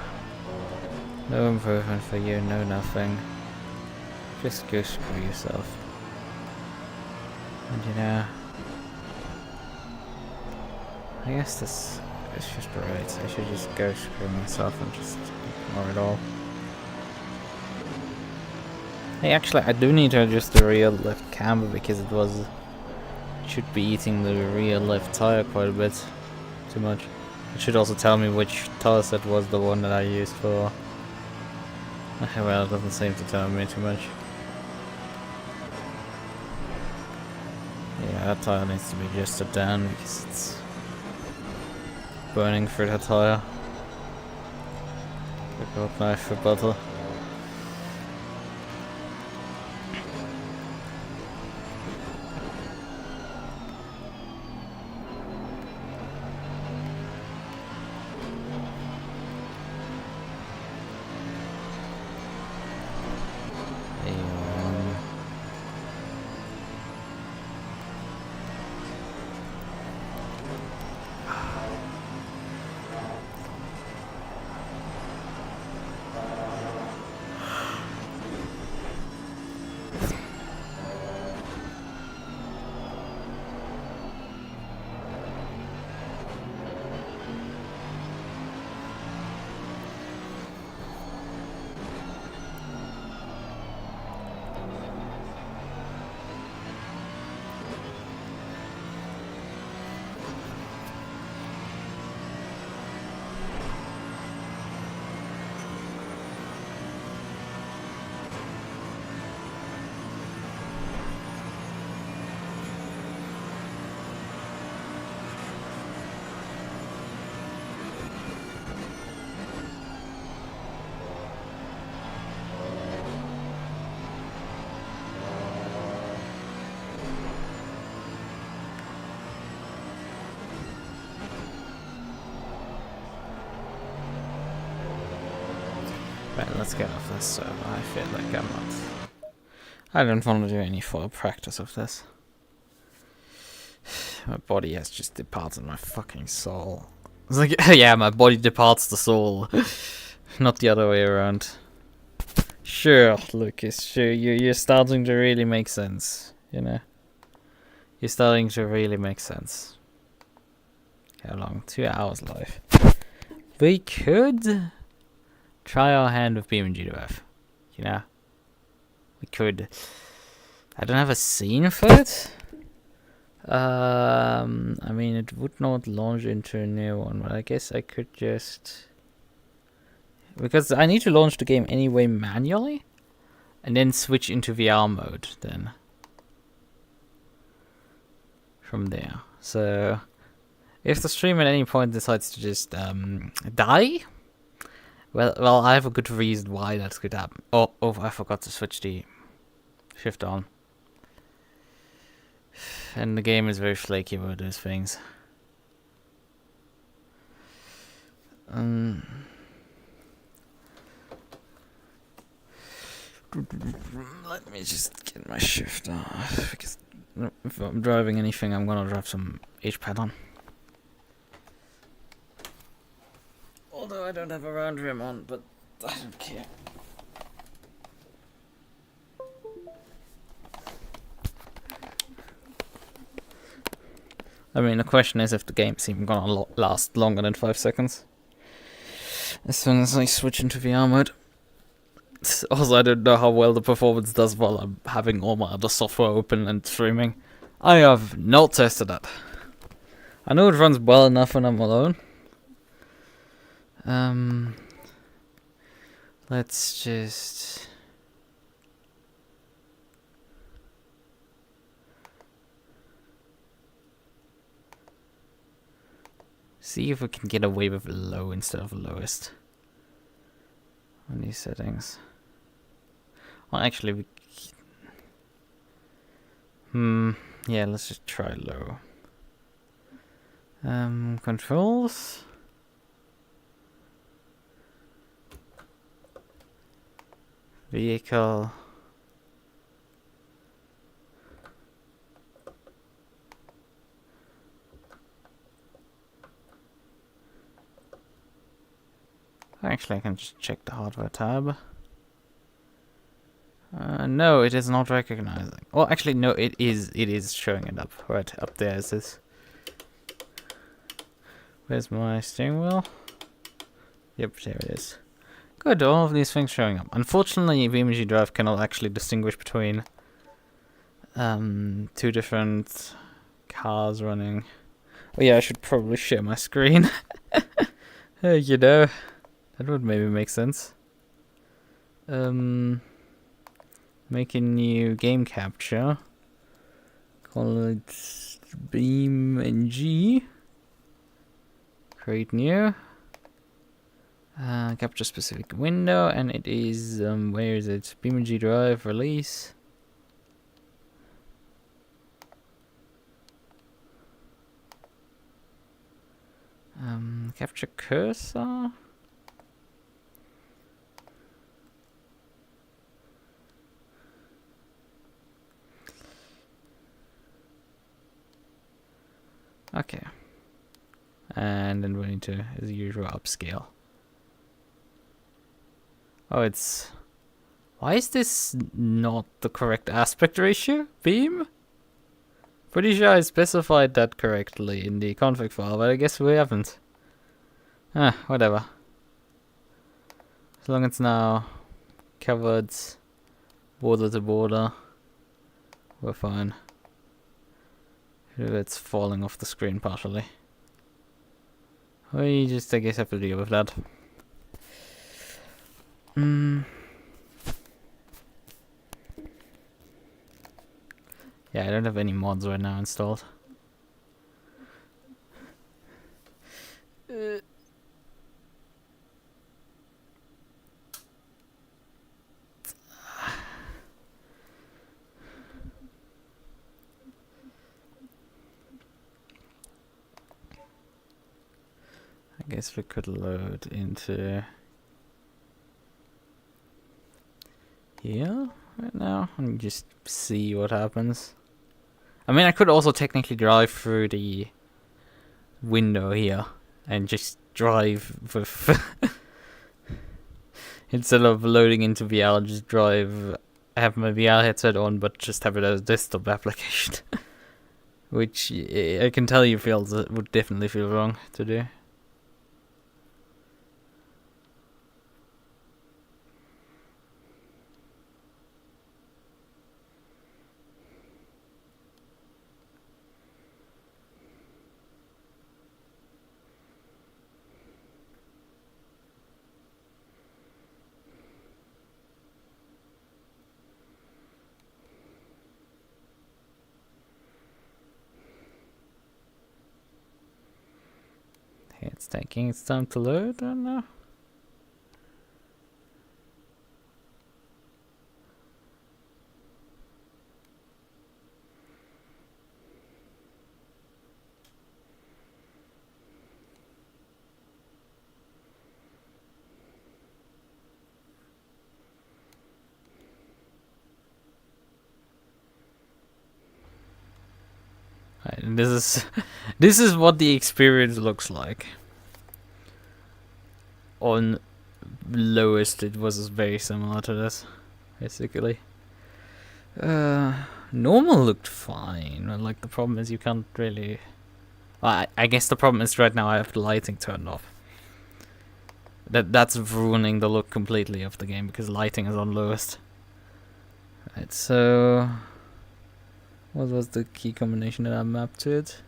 improvement for you, no nothing. Just go screw yourself. And you know, I guess this is just right. I should just go screw myself and just ignore it all. Hey, actually, I do need to adjust the rear left camber because it should be eating the rear left tire quite a bit too much. It should also tell me which tire set was the one that I used for. Well, it doesn't seem to tell me too much. Yeah, that tire needs to be adjusted down because it's burning through that tire. Pick up knife for butter. Right, let's get off this server. I feel like I'm not... I don't want to do any full practice of this. My body has just departed my fucking soul. It's like, yeah, my body departs the soul. Not the other way around. Sure, Lucas, sure, you're starting to really make sense, you know? You're starting to really make sense. How long? 2 hours live. We could try our hand with BeamNG2F, you know? We could. I don't have a scene for it. I mean, it would not launch into a new one, but I guess I could just... Because I need to launch the game anyway manually, and then switch into VR mode then. From there. So, if the stream at any point decides to just die, well, I have a good reason why that could happen. Oh, I forgot to switch the shift on. And the game is very flaky about those things. Let me just get my shift off, because if I'm driving anything, I'm gonna drive some H-pad on. Although I don't have a round rim on, but I don't care. I mean, the question is if the game's even gonna last longer than 5 seconds. As soon as I switch into VR mode. Also, I don't know how well the performance does while I'm having all my other software open and streaming. I have not tested that. I know it runs well enough when I'm alone. Let's just... see if we can get away with low instead of lowest on these settings. Well, actually, yeah, let's just try low. Controls. Vehicle. Actually, I can just check the hardware tab. No, it is not recognizing. Well, actually, no, it is showing it up. Right, up there is this. Where's my steering wheel? Yep, there it is. Good, all of these things showing up. Unfortunately, VMG Drive cannot actually distinguish between two different cars running. Oh yeah, I should probably share my screen. You know, that would maybe make sense. Make a new game capture. Call it BeamNG. Create new. Capture specific window, and it is where is it? BeamNG Drive release. Capture cursor. Okay. And then we need to, as usual, upscale. Oh, it's... why is this not the correct aspect ratio? Beam? Pretty sure I specified that correctly in the config file, but I guess we haven't. Ah, whatever. As long as it's now covered border to border, we're fine. It's falling off the screen partially. We just, I guess, have to deal with that. Yeah, I don't have any mods right now installed. I guess we could load into here right now and just see what happens. I mean, I could also technically drive through the window here and just drive with instead of loading into VR, just drive, have my VR headset on, but just have it as a desktop application. Which I can tell you feels, would definitely feel wrong to do. It's taking its time to load, I don't know. Right, and this is what the experience looks like. On lowest, it was very similar to this, basically. Normal looked fine. Like, the problem is you can't really... well, I guess the problem is right now I have the lighting turned off. That's ruining the look completely of the game because lighting is on lowest. Right, so... What was the key combination that I mapped to it?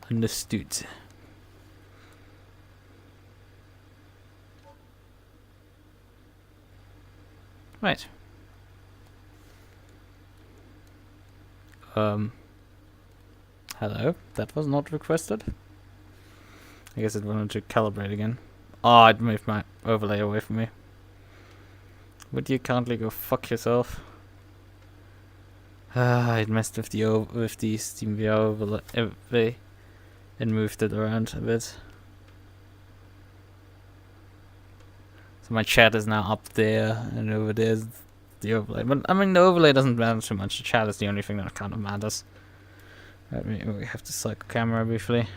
Understood. Right. Hello? That was not requested? I guess it wanted to calibrate again. Oh, it moved my overlay away from me. Would you kindly go fuck yourself? It messed with the SteamVR overlay and moved it around a bit. So my chat is now up there, and over there's the overlay. But I mean, the overlay doesn't matter too much. The chat is the only thing that kind of matters. We have to cycle camera briefly.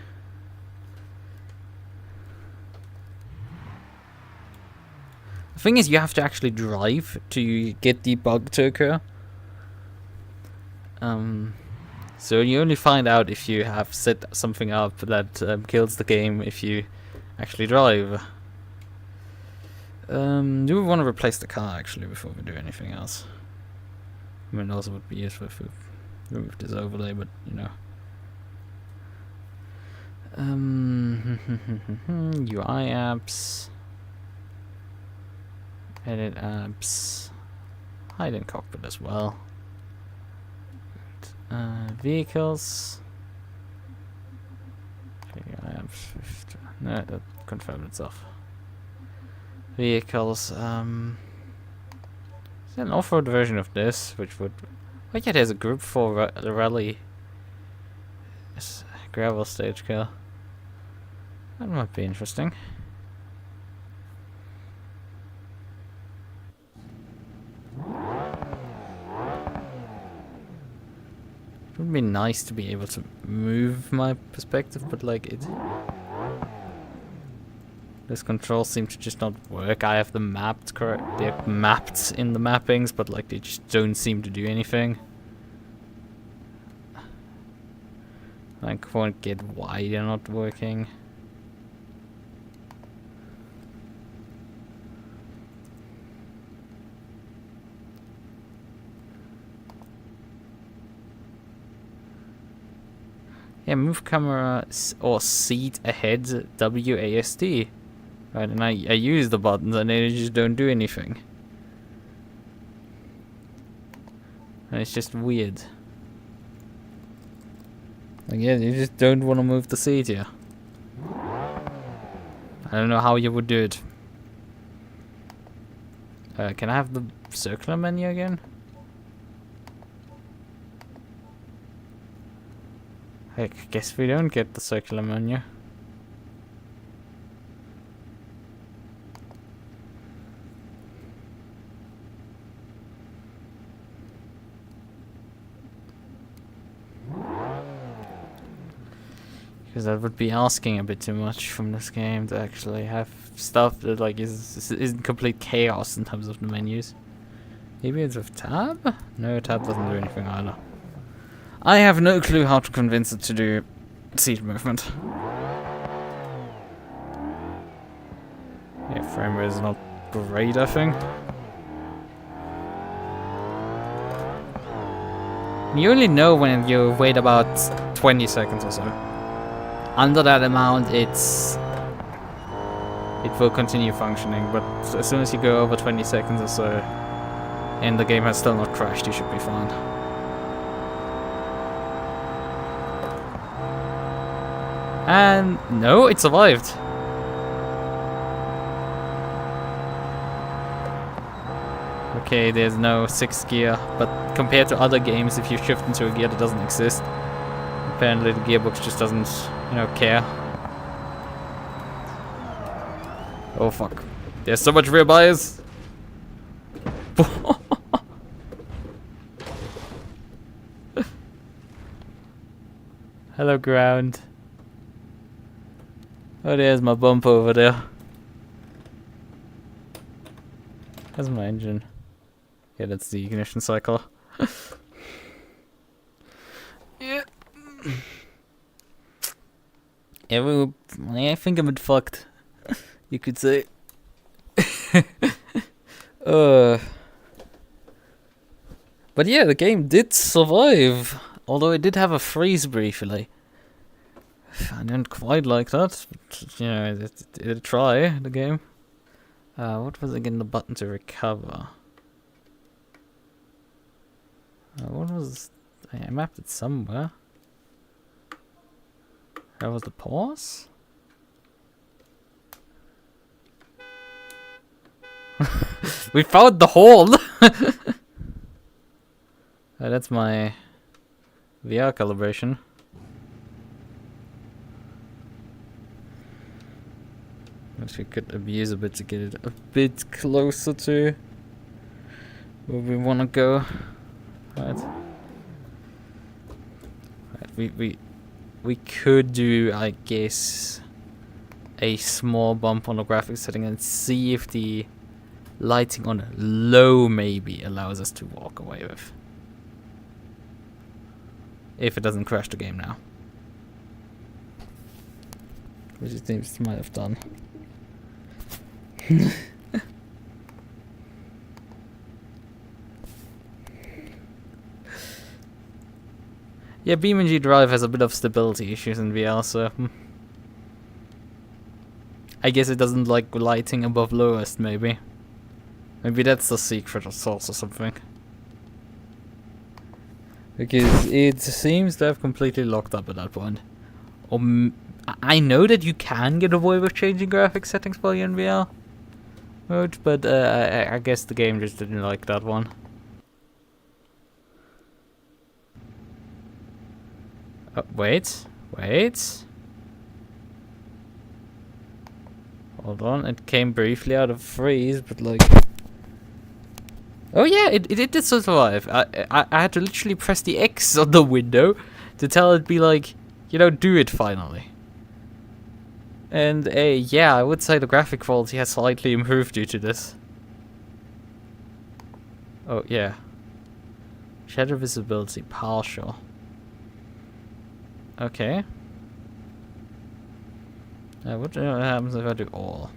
The thing is, you have to actually drive to get the bug to occur. So you only find out if you have set something up that kills the game if you actually drive. Do we want to replace the car actually before we do anything else? I mean, it also would be useful if we remove this overlay, but you know. UI apps, edit apps, hide in cockpit as well. Vehicles. UI apps. No, that confirmed itself. Vehicles. Is there an off-road version of this, which would? Oh yeah, there's a group for the rally. It's a gravel stage car. That might be interesting. It would be nice to be able to move my perspective, but like it. This control seems to just not work. I have them mapped correct. They're mapped in the mappings, but like they just don't seem to do anything. I can't get why they're not working. Yeah, move camera or seat ahead WASD. Right, and I use the buttons and they just don't do anything. And it's just weird. Like, yeah, you just don't want to move the seat here. I don't know how you would do it. Can I have the circular menu again? I guess we don't get the circular menu. Because that would be asking a bit too much from this game to actually have stuff that like is in complete chaos in terms of the menus. Maybe it's with tab? No, tab doesn't do anything either. I have no clue how to convince it to do seat movement. Yeah, frame rate is not great, I think. You only know when you wait about 20 seconds or so. Under that amount, it will continue functioning, but as soon as you go over 20 seconds or so, and the game has still not crashed, you should be fine. And no, it survived. Okay, there's no 6th gear, but compared to other games, if you shift into a gear that doesn't exist, apparently the gearbox just doesn't, you know, care. Oh fuck. There's so much rear bias. Hello, ground. Oh, there's my bump over there. That's my engine. Yeah, that's the ignition cycle. Yeah. Yeah, I think I'm fucked. You could say. But But yeah, the game did survive, although it did have a freeze briefly. I didn't quite like that, but, you know, it did try, the game. What was again the button to recover? What was... I mapped it somewhere. That was the pause? We found the hole! That's my VR calibration. Which we could abuse a bit to get it a bit closer to where we want to go. Right. We could do, I guess, a small bump on the graphics setting and see if the lighting on low maybe allows us to walk away with. If it doesn't crash the game now. Which it seems it might have done. Yeah, BeamNG Drive has a bit of stability issues in VR, so... I guess it doesn't like lighting above lowest, maybe. Maybe that's the secret source or something. Because it seems to have completely locked up at that point. Or I know that you can get away with changing graphics settings while you're in VR mode, but I guess the game just didn't like that one. Wait. Hold on, it came briefly out of freeze, but like... Oh yeah, it did survive. I had to literally press the X on the window to tell it be like, you know, do it finally. And yeah, I would say the graphic quality has slightly improved due to this. Oh yeah. Shadow visibility, partial. Okay. What happens if I do all?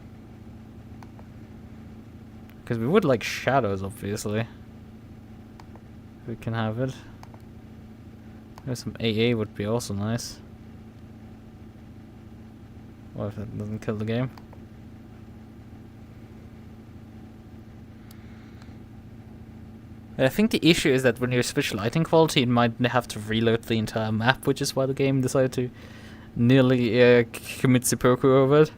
Because we would like shadows, obviously. If we can have it. Maybe some AA would be also nice. What if that doesn't kill the game? I think the issue is that when you switch lighting quality, it might have to reload the entire map, which is why the game decided to nearly commit seppuku over it.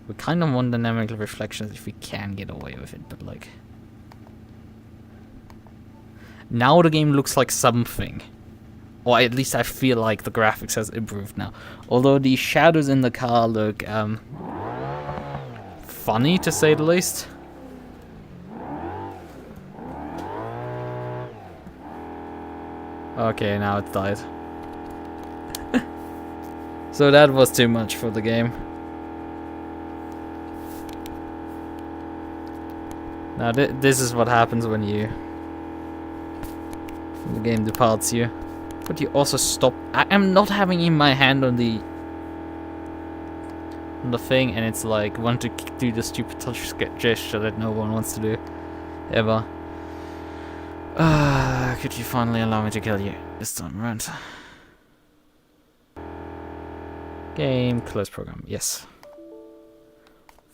We kind of want dynamic reflections if we can get away with it, but like... Now the game looks like something. Or at least I feel like the graphics has improved now. Although the shadows in the car look funny, to say the least. Okay, now it died. So that was too much for the game. Now this is what happens when the game departs you. But you also stop. I am not having in my hand on the thing, and it's like want to do the stupid touch gesture that no one wants to do ever. Could you finally allow me to kill you this time around? Game close program. Yes.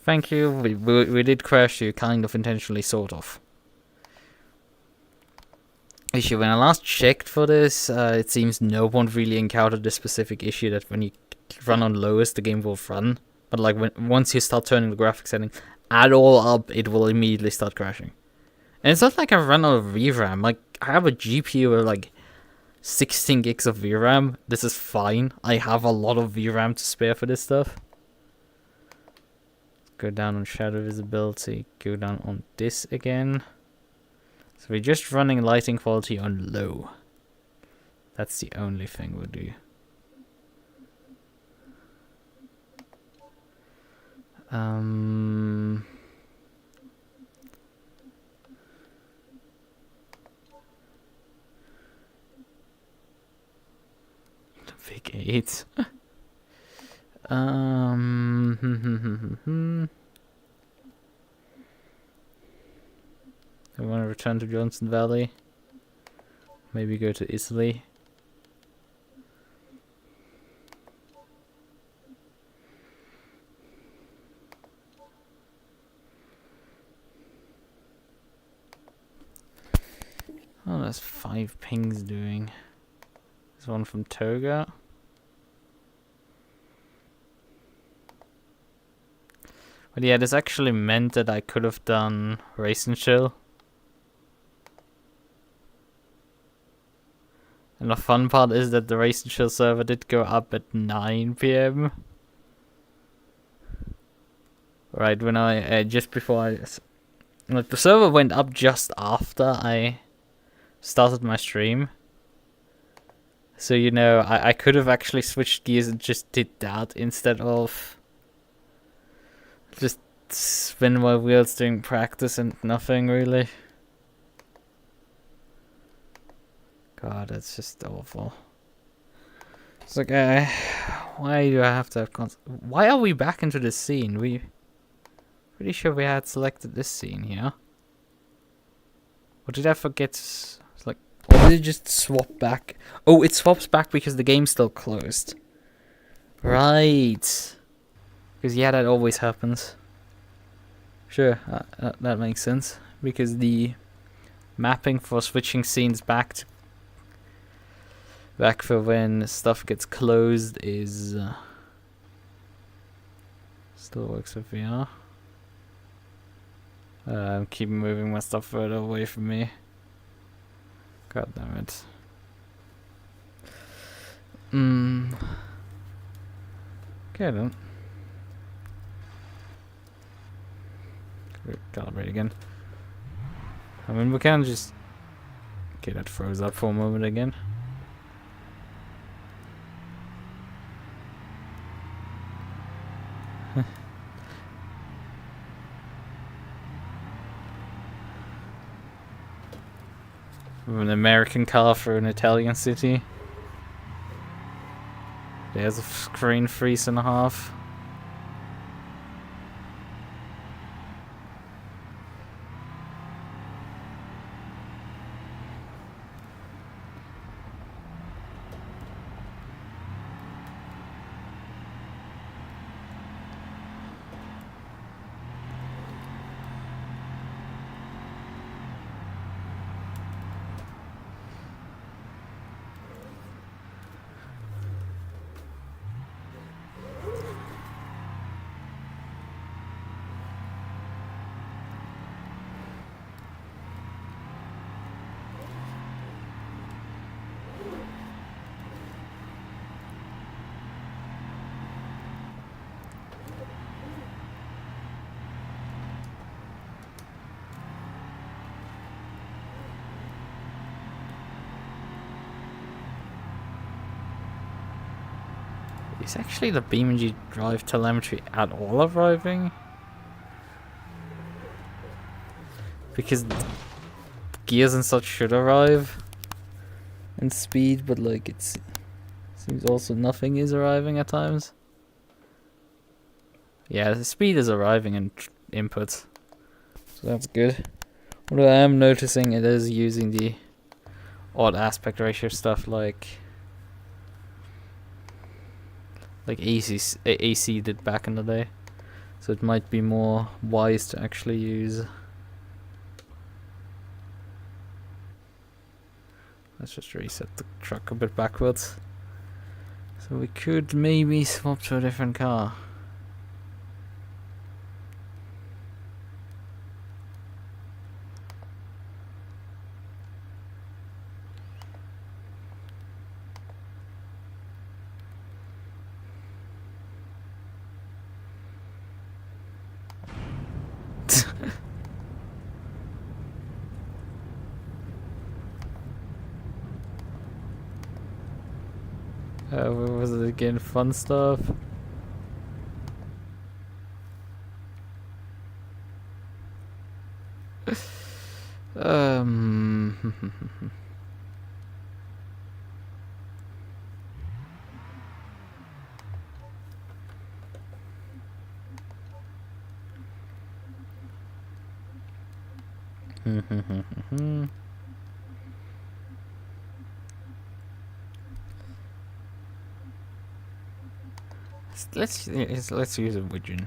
Thank you. We did crash you, kind of intentionally, sort of. Issue. When I last checked for this, it seems no one really encountered this specific issue that when you run on lowest, the game will run. But like once you start turning the graphics setting at all up, it will immediately start crashing. And it's not like I run out of VRAM. Like I have a GPU with like 16 gigs of VRAM. This is fine. I have a lot of VRAM to spare for this stuff. Go down on shadow visibility. Go down on this again. So we're just running lighting quality on low. That's the only thing we'll do. The big 8. So we want to return to Johnson Valley. Maybe go to Italy. Oh, there's 5 pings doing. There's one from Toga. But yeah, this actually meant that I could have done Race and Chill. And the fun part is that the Race and Chill server did go up at 9 PM. Right when I, just before I, like the server went up just after I started my stream. So, you know, I could have actually switched gears and just did that instead of just spin my wheels doing practice and nothing really. God, that's just awful. It's like, why do I have to have why are we back into this scene? We pretty sure we had selected this scene here. Or did I forget? It's like, or did it just swap back? Oh, it swaps back because the game's still closed. Right. Because yeah, that always happens. Sure, that makes sense. Because the mapping for switching scenes back for when stuff gets closed is still works with VR. I'm keep moving my stuff further away from me. God damn it. Okay then. Calibrate again. I mean, we can just... Okay, that froze up for a moment again. An American car for an Italian city. There's a screen freeze and a half. Is actually the BeamNG drive telemetry at all arriving? Because gears and such should arrive. And speed, but like it seems also nothing is arriving at times. Yeah, the speed is arriving in inputs. So that's good. Although I am noticing it is using the odd aspect ratio stuff like AC did back in the day. So it might be more wise to actually use. Let's just reset the truck a bit backwards. So we could maybe swap to a different car. What was it again? Fun stuff? Let's use a widget.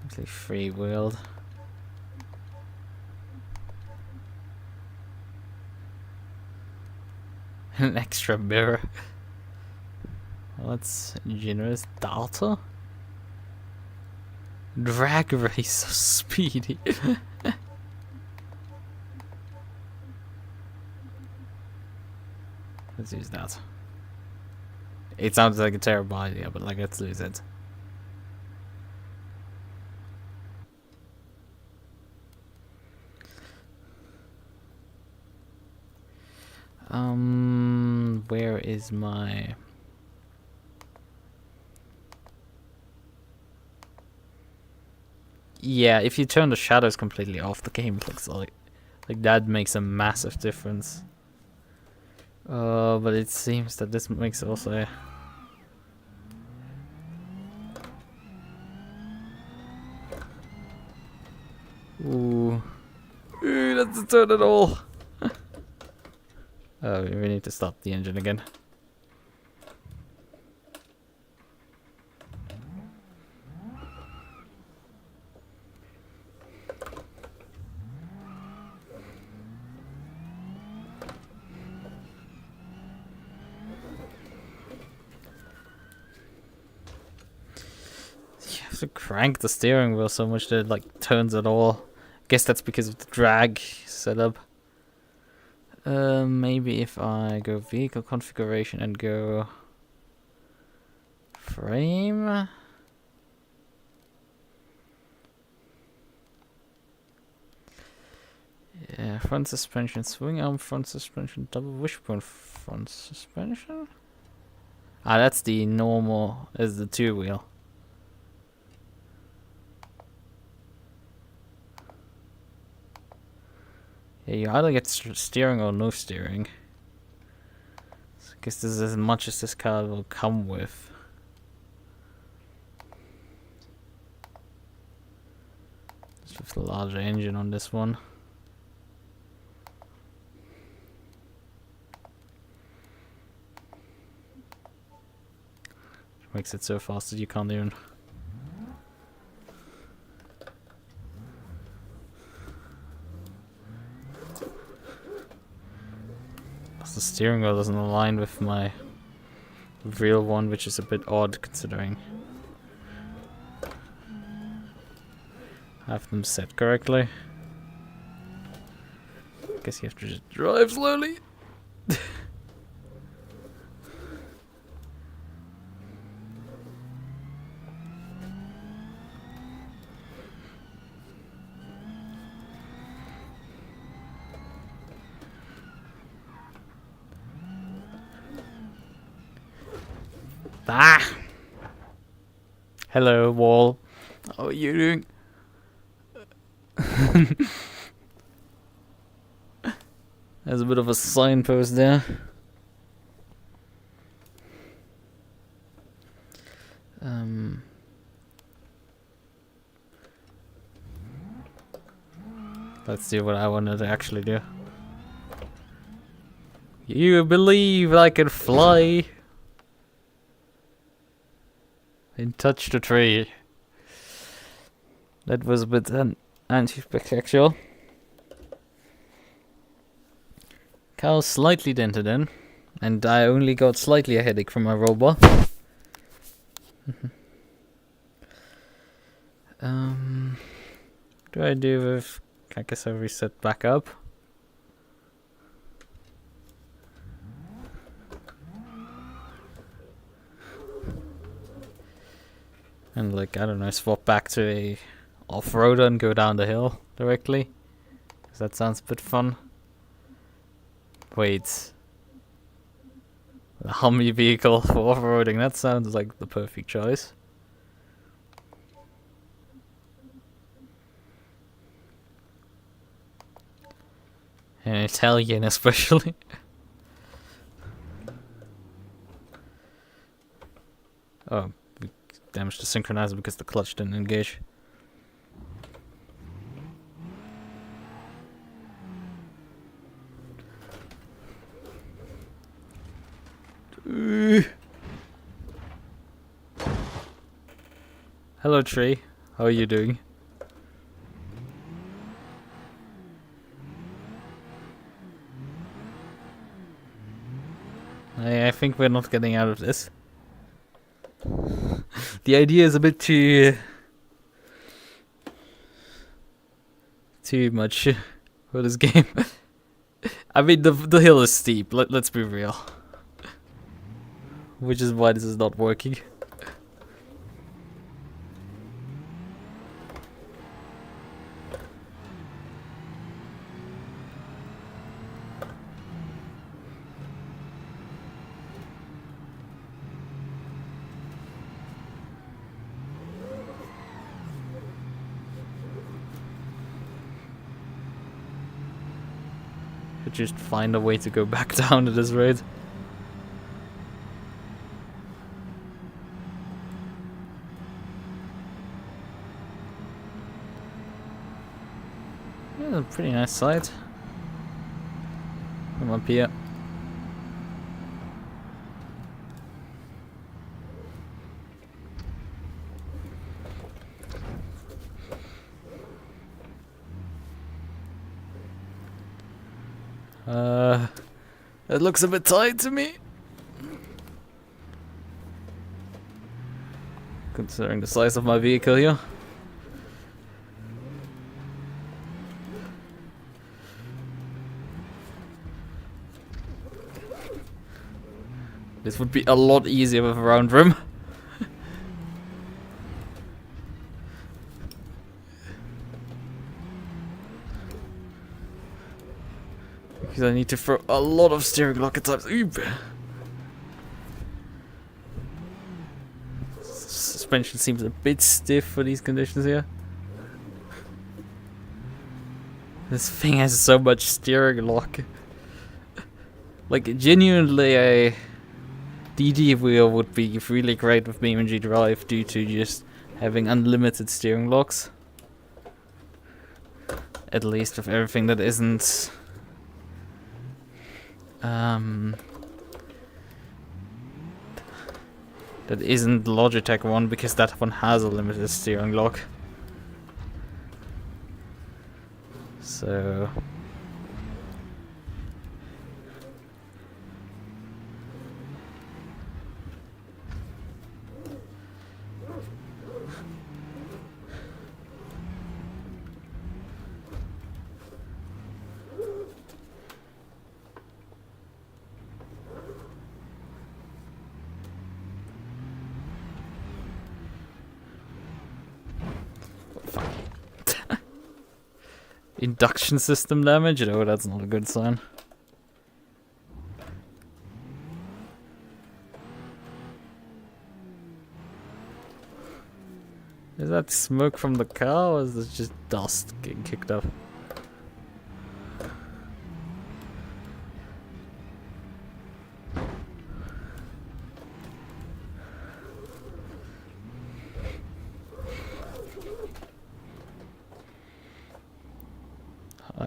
It's like free-wheeled. An extra mirror. What's generous data? Drag race so speedy. Let's use that. It sounds like a terrible idea, but like, let's use it. Where is my... Yeah, if you turn the shadows completely off, the game looks like that makes a massive difference. But it seems that this makes also... Ooh. Ooh, let's turn it all. Oh, we need to stop the engine again. You have to crank the steering wheel so much that it like turns it all. I guess that's because of the drag setup. Maybe if I go vehicle configuration and go frame. Yeah, front suspension, swing arm front suspension, double wishbone front suspension. Ah, that's the normal, is the two wheel. Yeah, you either get steering or no steering. So I guess this is as much as this car will come with. Just with the larger engine on this one. Which makes it so fast that you can't even... The steering wheel doesn't align with my real one, which is a bit odd considering I have them set correctly. Guess you have to just drive slowly. Ah! Hello, wall. How are you doing? There's a bit of a signpost there. Let's do what I wanted to actually do. You believe I can fly? And touch the tree. That was a bit anti-spectacular. Car slightly dented in, and I only got slightly a headache from my robot. Do I do with... I guess I reset back up. And like, I don't know, swap back to a off-roader and go down the hill directly. Cause that sounds a bit fun. Wait. The Humvee vehicle for off-roading, that sounds like the perfect choice. An Italian especially. Oh, we damaged the synchronizer because the clutch didn't engage. Hello, tree. How are you doing? I think we're not getting out of this. The idea is a bit too much for this game. I mean, the hill is steep. Let's be real. Which is why this is not working. Just find a way to go back down to this road. Yeah, a pretty nice site. I'm up here. It looks a bit tight to me. Considering the size of my vehicle here. This would be a lot easier with a round rim. Because I need to throw a lot of steering lock at times. Oop. Suspension seems a bit stiff for these conditions here. This thing has so much steering lock. Like, genuinely, a DD wheel would be really great with BeamNG Drive due to just having unlimited steering locks. At least with everything that isn't that isn't the Logitech one, because that one has a limited steering lock. So induction system damage? No, that's not a good sign. Is that smoke from the car, or is this just dust getting kicked up?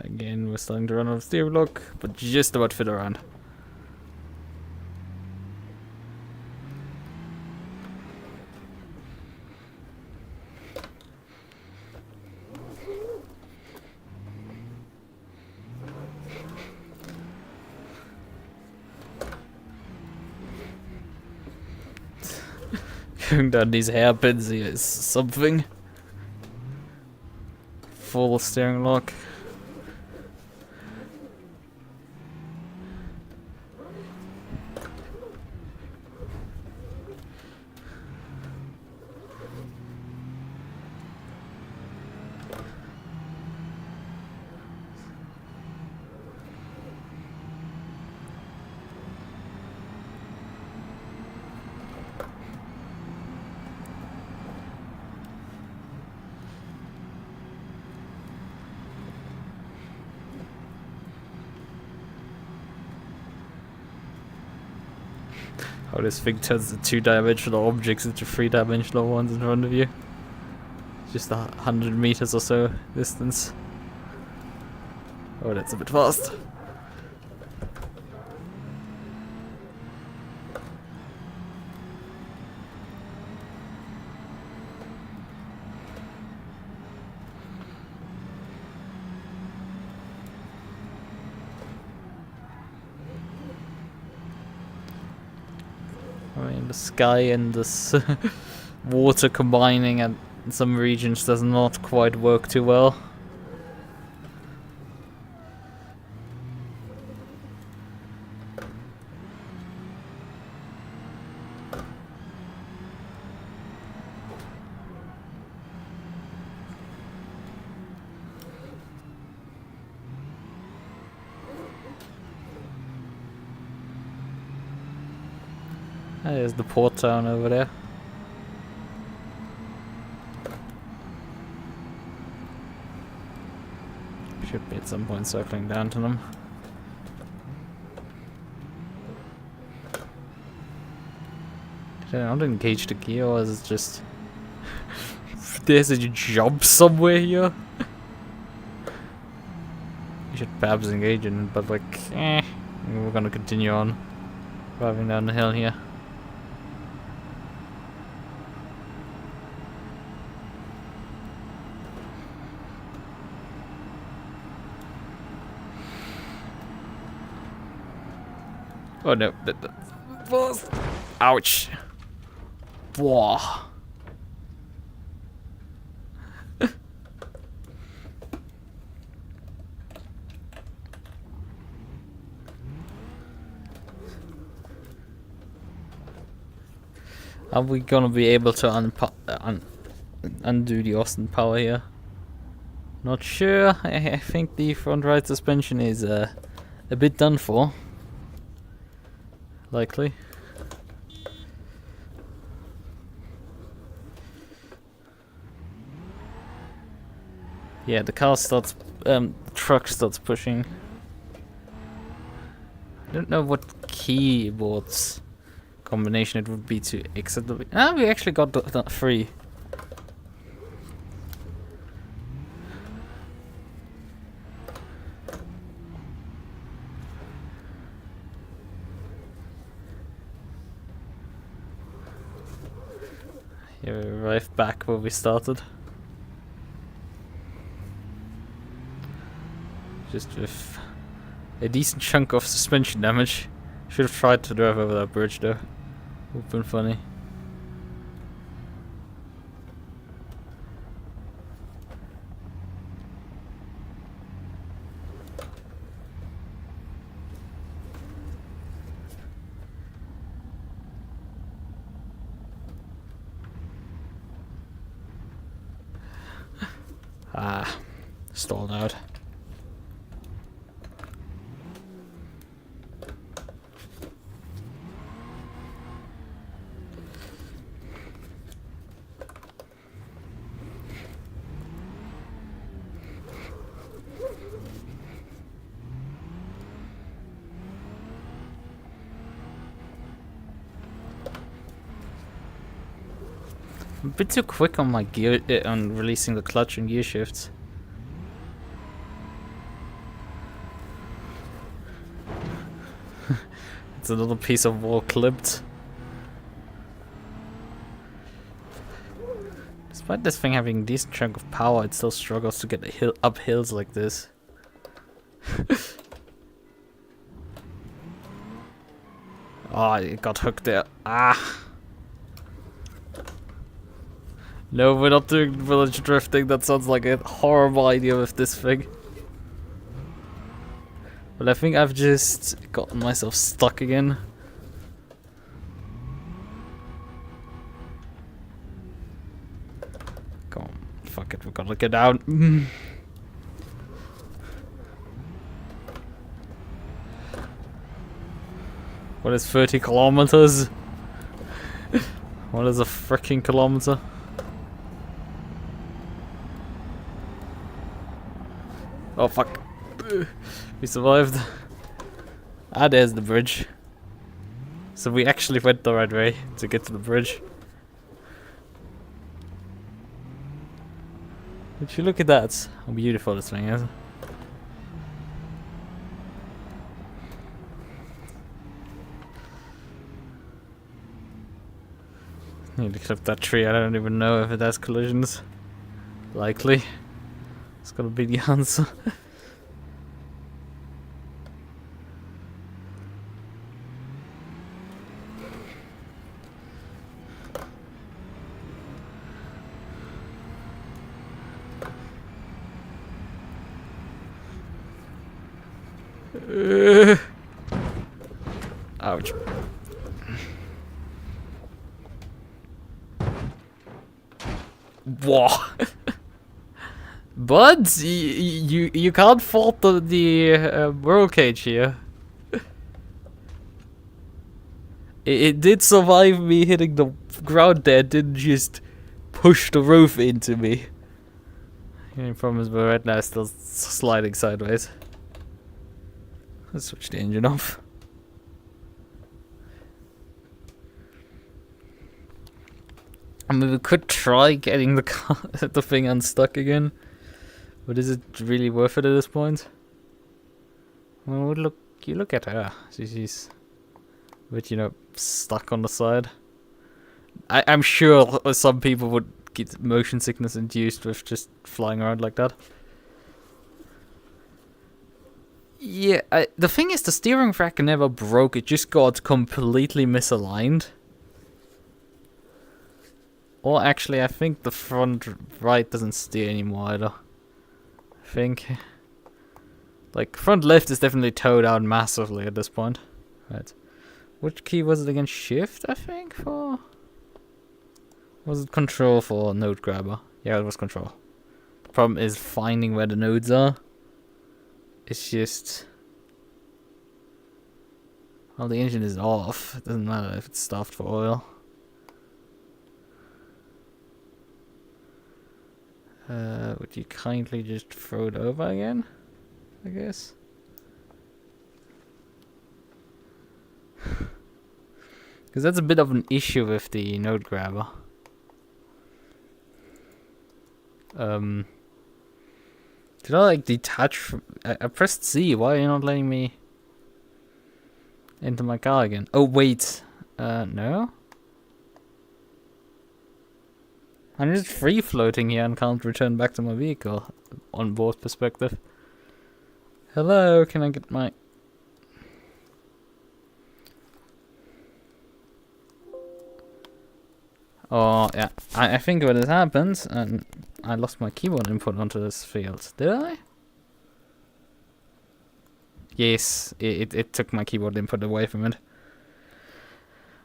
Again, we're starting to run out of steering lock, but just about fit around. Going down these hairpins here is something. Full steering lock. How this thing turns the two-dimensional objects into three-dimensional ones in front of you. Just 100 meters or so distance. Oh, that's a bit fast. I mean, the sky and this water combining in some regions does not quite work too well. There's the port town over there. Should be at some point circling down to them. Did I not engage the gear, or is it just... There's a job somewhere here? You should perhaps engage in it, but like, we're gonna continue on driving down the hill here. Oh no, that was... Ouch. Whoa. Are we gonna be able to undo the Austin power here? Not sure. I think the front right suspension is a bit done for. Likely. Yeah, the car starts, the truck starts pushing. I don't know what keyboards combination it would be to exit the... Ah, we actually got that free. Yeah, we arrived back where we started. Just with a decent chunk of suspension damage. Should have tried to drive over that bridge though. Would have been funny. Ah, stalled out. I'm a bit too quick on my gear, on releasing the clutch and gear shifts. It's a little piece of wall clipped. Despite this thing having a decent chunk of power, it still struggles to get up hills like this. Oh, it got hooked there. Ah! No, we're not doing village drifting. That sounds like a horrible idea with this thing. But I think I've just gotten myself stuck again. Come on, fuck it, we gotta get down. What is 30 kilometers? What is a freaking kilometer? Oh fuck. We survived. Ah, there's the bridge. So we actually went the right way to get to the bridge. Would you look at that? How beautiful this thing is. Need to clip that tree. I don't even know if it has collisions. Likely. It's gonna be the answer. Ouch. Whoa. But you can't fault the whirl cage here. It did survive me hitting the ground there, didn't just push the roof into me. The only problem is right now it's still sliding sideways. Let's switch the engine off. I mean, we could try getting the car, the thing unstuck again, but is it really worth it at this point? Well, you look at her. She's a bit, you know, stuck on the side. I'm sure some people would get motion sickness induced with just flying around like that. Yeah, the thing is, the steering rack never broke. It just got completely misaligned. Or actually, I think the front right doesn't steer anymore either. I think. Like, front left is definitely towed out massively at this point. Right. Which key was it again? Shift, I think, for... Was it control for node grabber? Yeah, it was control. The problem is finding where the nodes are. It's just... Well, the engine is off. It doesn't matter if it's stuffed for oil. Would you kindly just throw it over again? I guess. Because that's a bit of an issue with the node grabber. Did I like detach from... I pressed Z, why are you not letting me into my car again? Oh wait, no? I'm just free floating here and can't return back to my vehicle on board perspective. Hello, can I get my... Oh, yeah. I think what has happened, and I lost my keyboard input onto this field. Did I? Yes, it took my keyboard input away from it.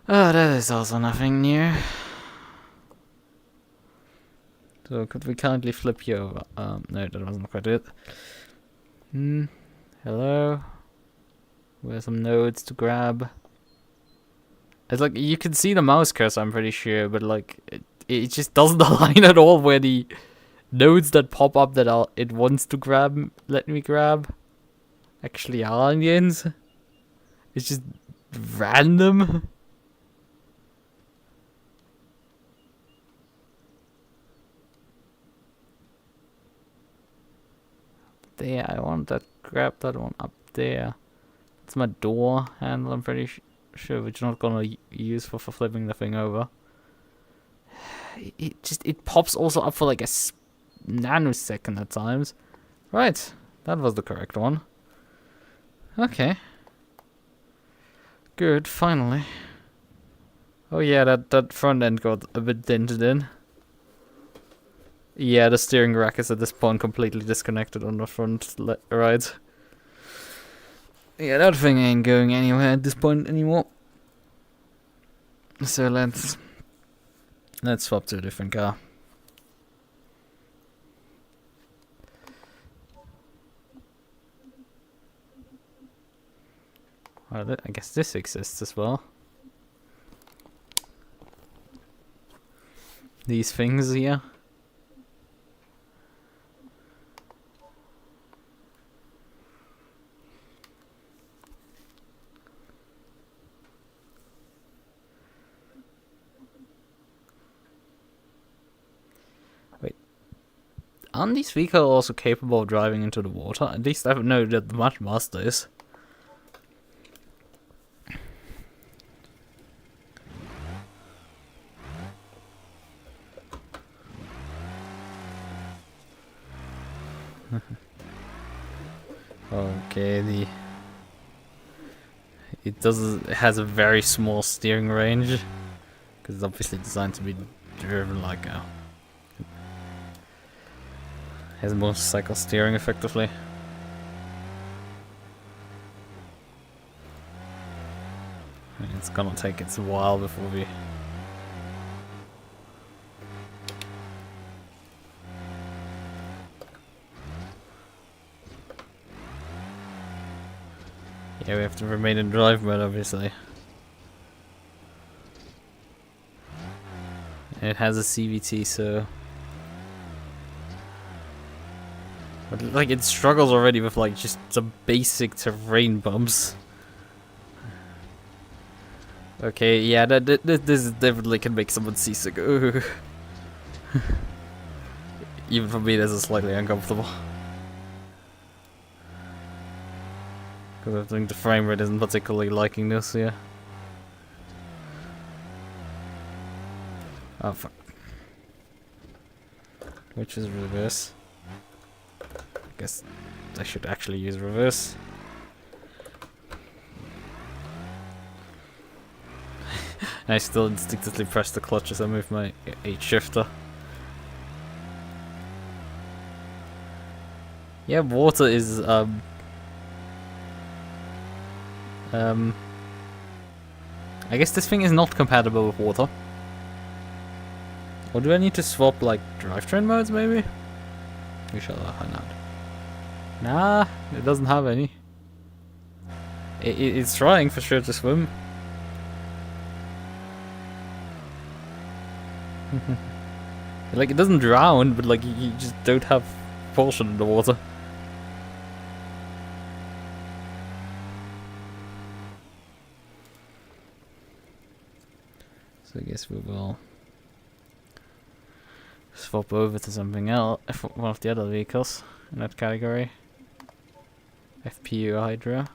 Oh, that is also nothing new. So, could we kindly flip you over? No, that wasn't quite it. Hello? Where's some nodes to grab? It's like, you can see the mouse cursor, I'm pretty sure, but like, it just doesn't align at all where the nodes that pop up that it wants to grab, let me grab, actually are in the end. It's just random. There, I want that, grab that one up there. It's my door handle, I'm pretty sure, which I'm not gonna use for flipping the thing over. It pops also up for like a nanosecond at times. Right, that was the correct one. Okay. Good, finally. Oh yeah, that front end got a bit dented in. Yeah, the steering rack is at this point completely disconnected on the front right. Yeah, that thing ain't going anywhere at this point anymore. So let's swap to a different car. Well, I guess this exists as well. These things here. Aren't these vehicles also capable of driving into the water? At least I know that the Thrustmaster is. Okay, it has a very small steering range because it's obviously designed to be driven like a... Has motorcycle steering effectively. it's gonna take a while before we... Yeah, we have to remain in drive mode, obviously. And it has a CVT, so... But, like, it struggles already with, like, just some basic terrain bumps. Okay, yeah, this definitely can make someone seasick. Ooh. Even for me, this is slightly uncomfortable. Because I think the frame rate isn't particularly liking this, yeah. Oh, fuck. Which is reverse. I guess I should actually use reverse. I still instinctively press the clutch as I move my H shifter. Yeah, water is I guess this thing is not compatible with water. Or do I need to swap like drivetrain modes maybe? We shall find out. Nah, it doesn't have any. It's trying for sure to swim. Like it doesn't drown, but like you just don't have propulsion in the water. So I guess we will swap over to something else, one of the other vehicles in that category. FPU Hydra.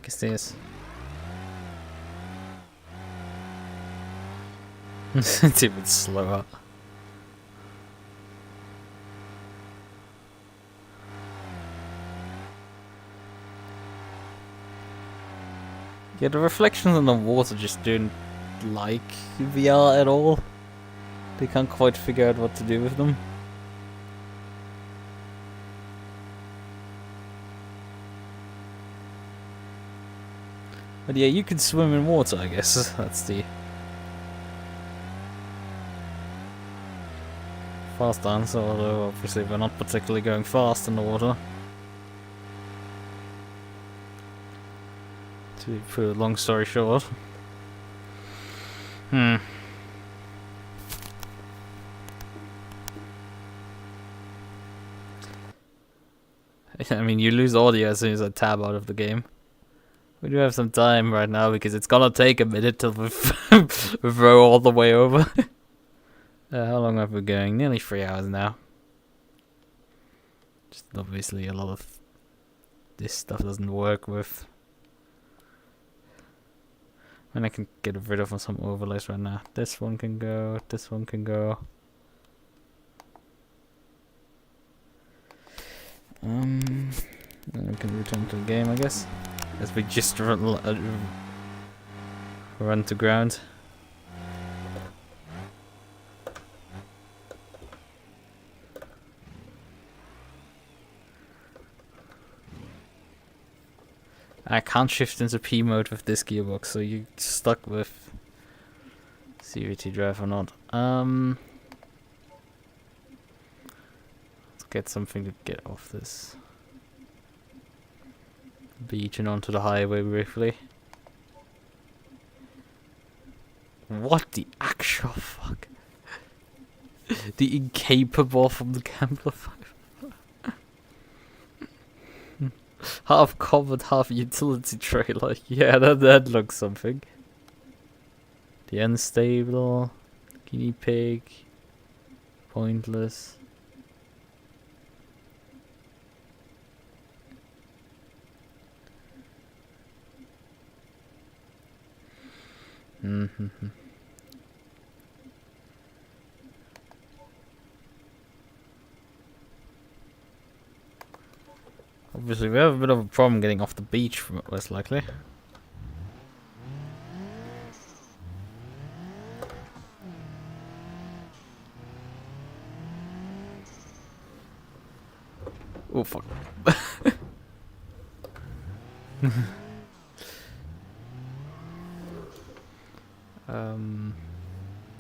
Guess this. It's even slower. Yeah, the reflections on the water just don't like VR at all. They can't quite figure out what to do with them. But yeah, you can swim in water, I guess. That's the fast answer, although obviously we're not particularly going fast in the water. To put a long story short. I mean, you lose audio as soon as I tab out of the game. We do have some time right now because it's gonna take a minute till we throw all the way over. How long have we been going? Nearly 3 hours now. Just obviously a lot of this stuff doesn't work with. And I can get rid of some overlays right now. This one can go, this one can go. Then we can return to the game, I guess. As we just run to ground. I can't shift into P mode with this gearbox, so you're stuck with CVT drive or not. Let's get something to get off this beach and onto the highway briefly. What the actual fuck? The incapable from the Gambler 5. Half covered, half utility trailer. Yeah, that looks something. The unstable, guinea pig, pointless. Obviously, we have a bit of a problem getting off the beach, most likely. Oh, fuck.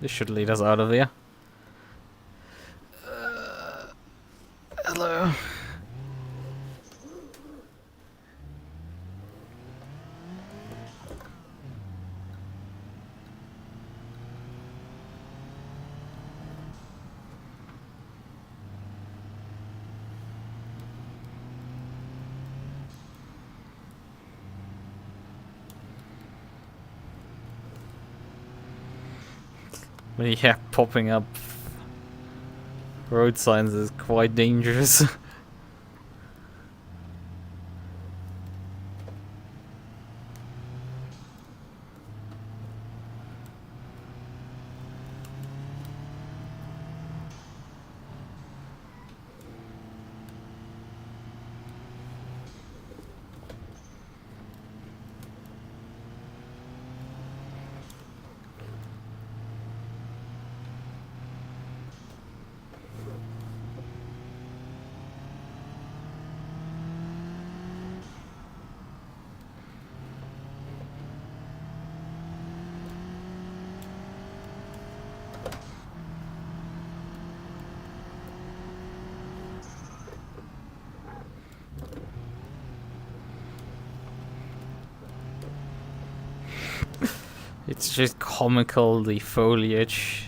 This should lead us out of here. Hello. But yeah, popping up road signs is quite dangerous. It's just comical, the foliage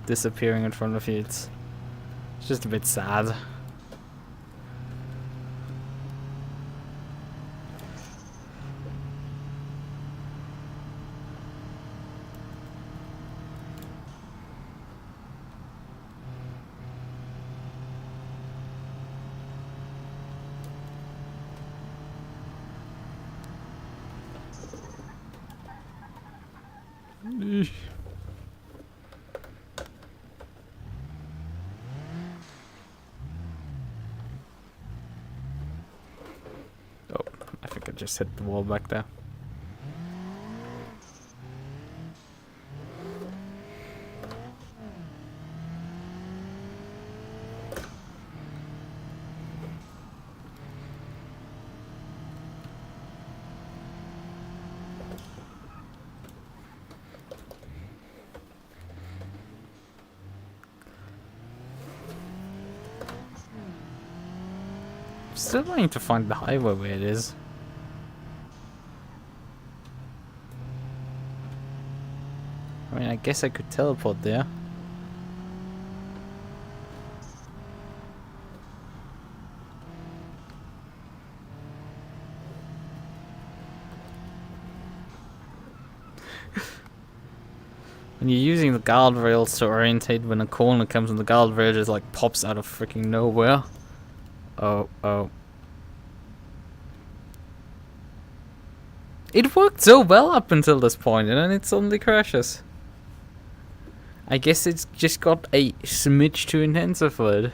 disappearing in front of you. It's just a bit sad. Oh, I think I just hit the wall back there. Still trying to find the highway where it is. I mean, I guess I could teleport there. When you're using the guardrails to orientate when a corner comes and the guardrail just like pops out of freaking nowhere. Oh. It worked so well up until this point, and then it suddenly crashes. I guess it's just got a smidge too intensified.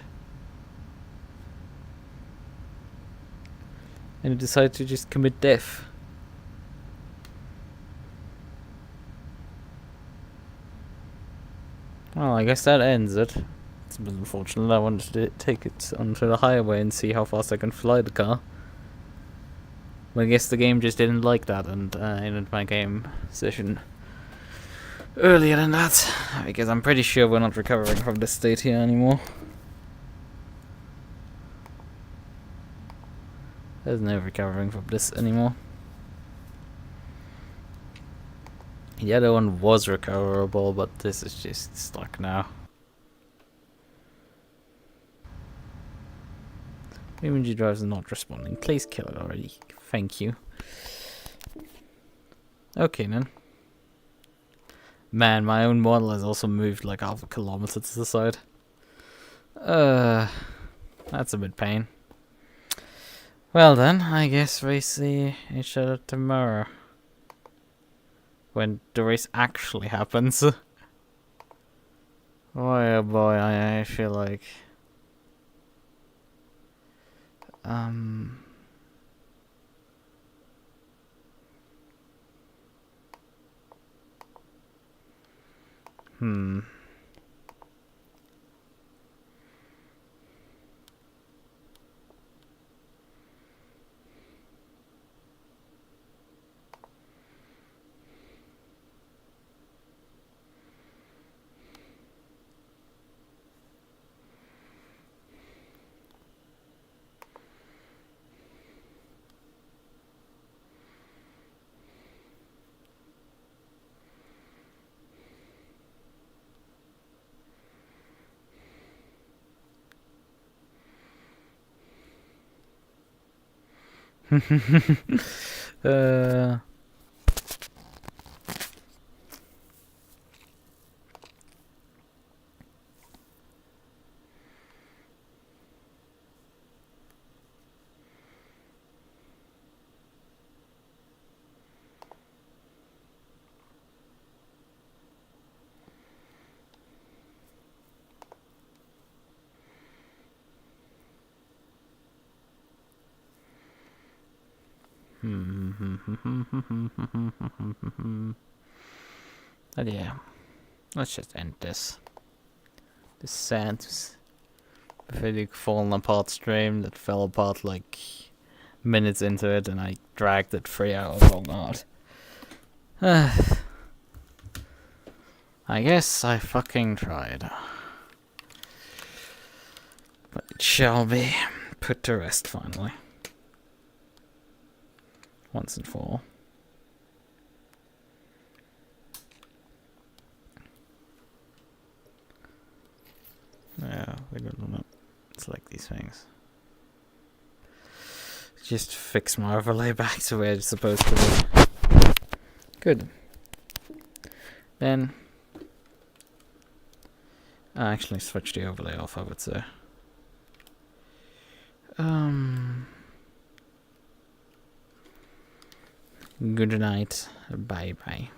And it decided to just commit death. Well, I guess that ends it. It's a bit unfortunate. I wanted to take it onto the highway and see how fast I can fly the car. But I guess the game just didn't like that and ended my game session earlier than that. Because I'm pretty sure we're not recovering from this state here anymore. There's no recovering from this anymore. The other one was recoverable, but this is just stuck now. Imagery drives are not responding. Please kill it already. Thank you. Okay then. Man, my own model has also moved like half a kilometer to the side. That's a bit pain. Well then, I guess we see each other tomorrow. When the race actually happens. Boy, oh boy, I feel like... Hmm. uh, but yeah, let's just end this. This sad, pathetic falling apart stream that fell apart like minutes into it, and I dragged it 3 hours. Oh god. I guess I fucking tried. But it shall be put to rest finally. Once and for all. Yeah, we don't want to select these things. Just fix my overlay back to where it's supposed to be. Good. Then I actually switch the overlay off, I would say. Good night. Bye bye.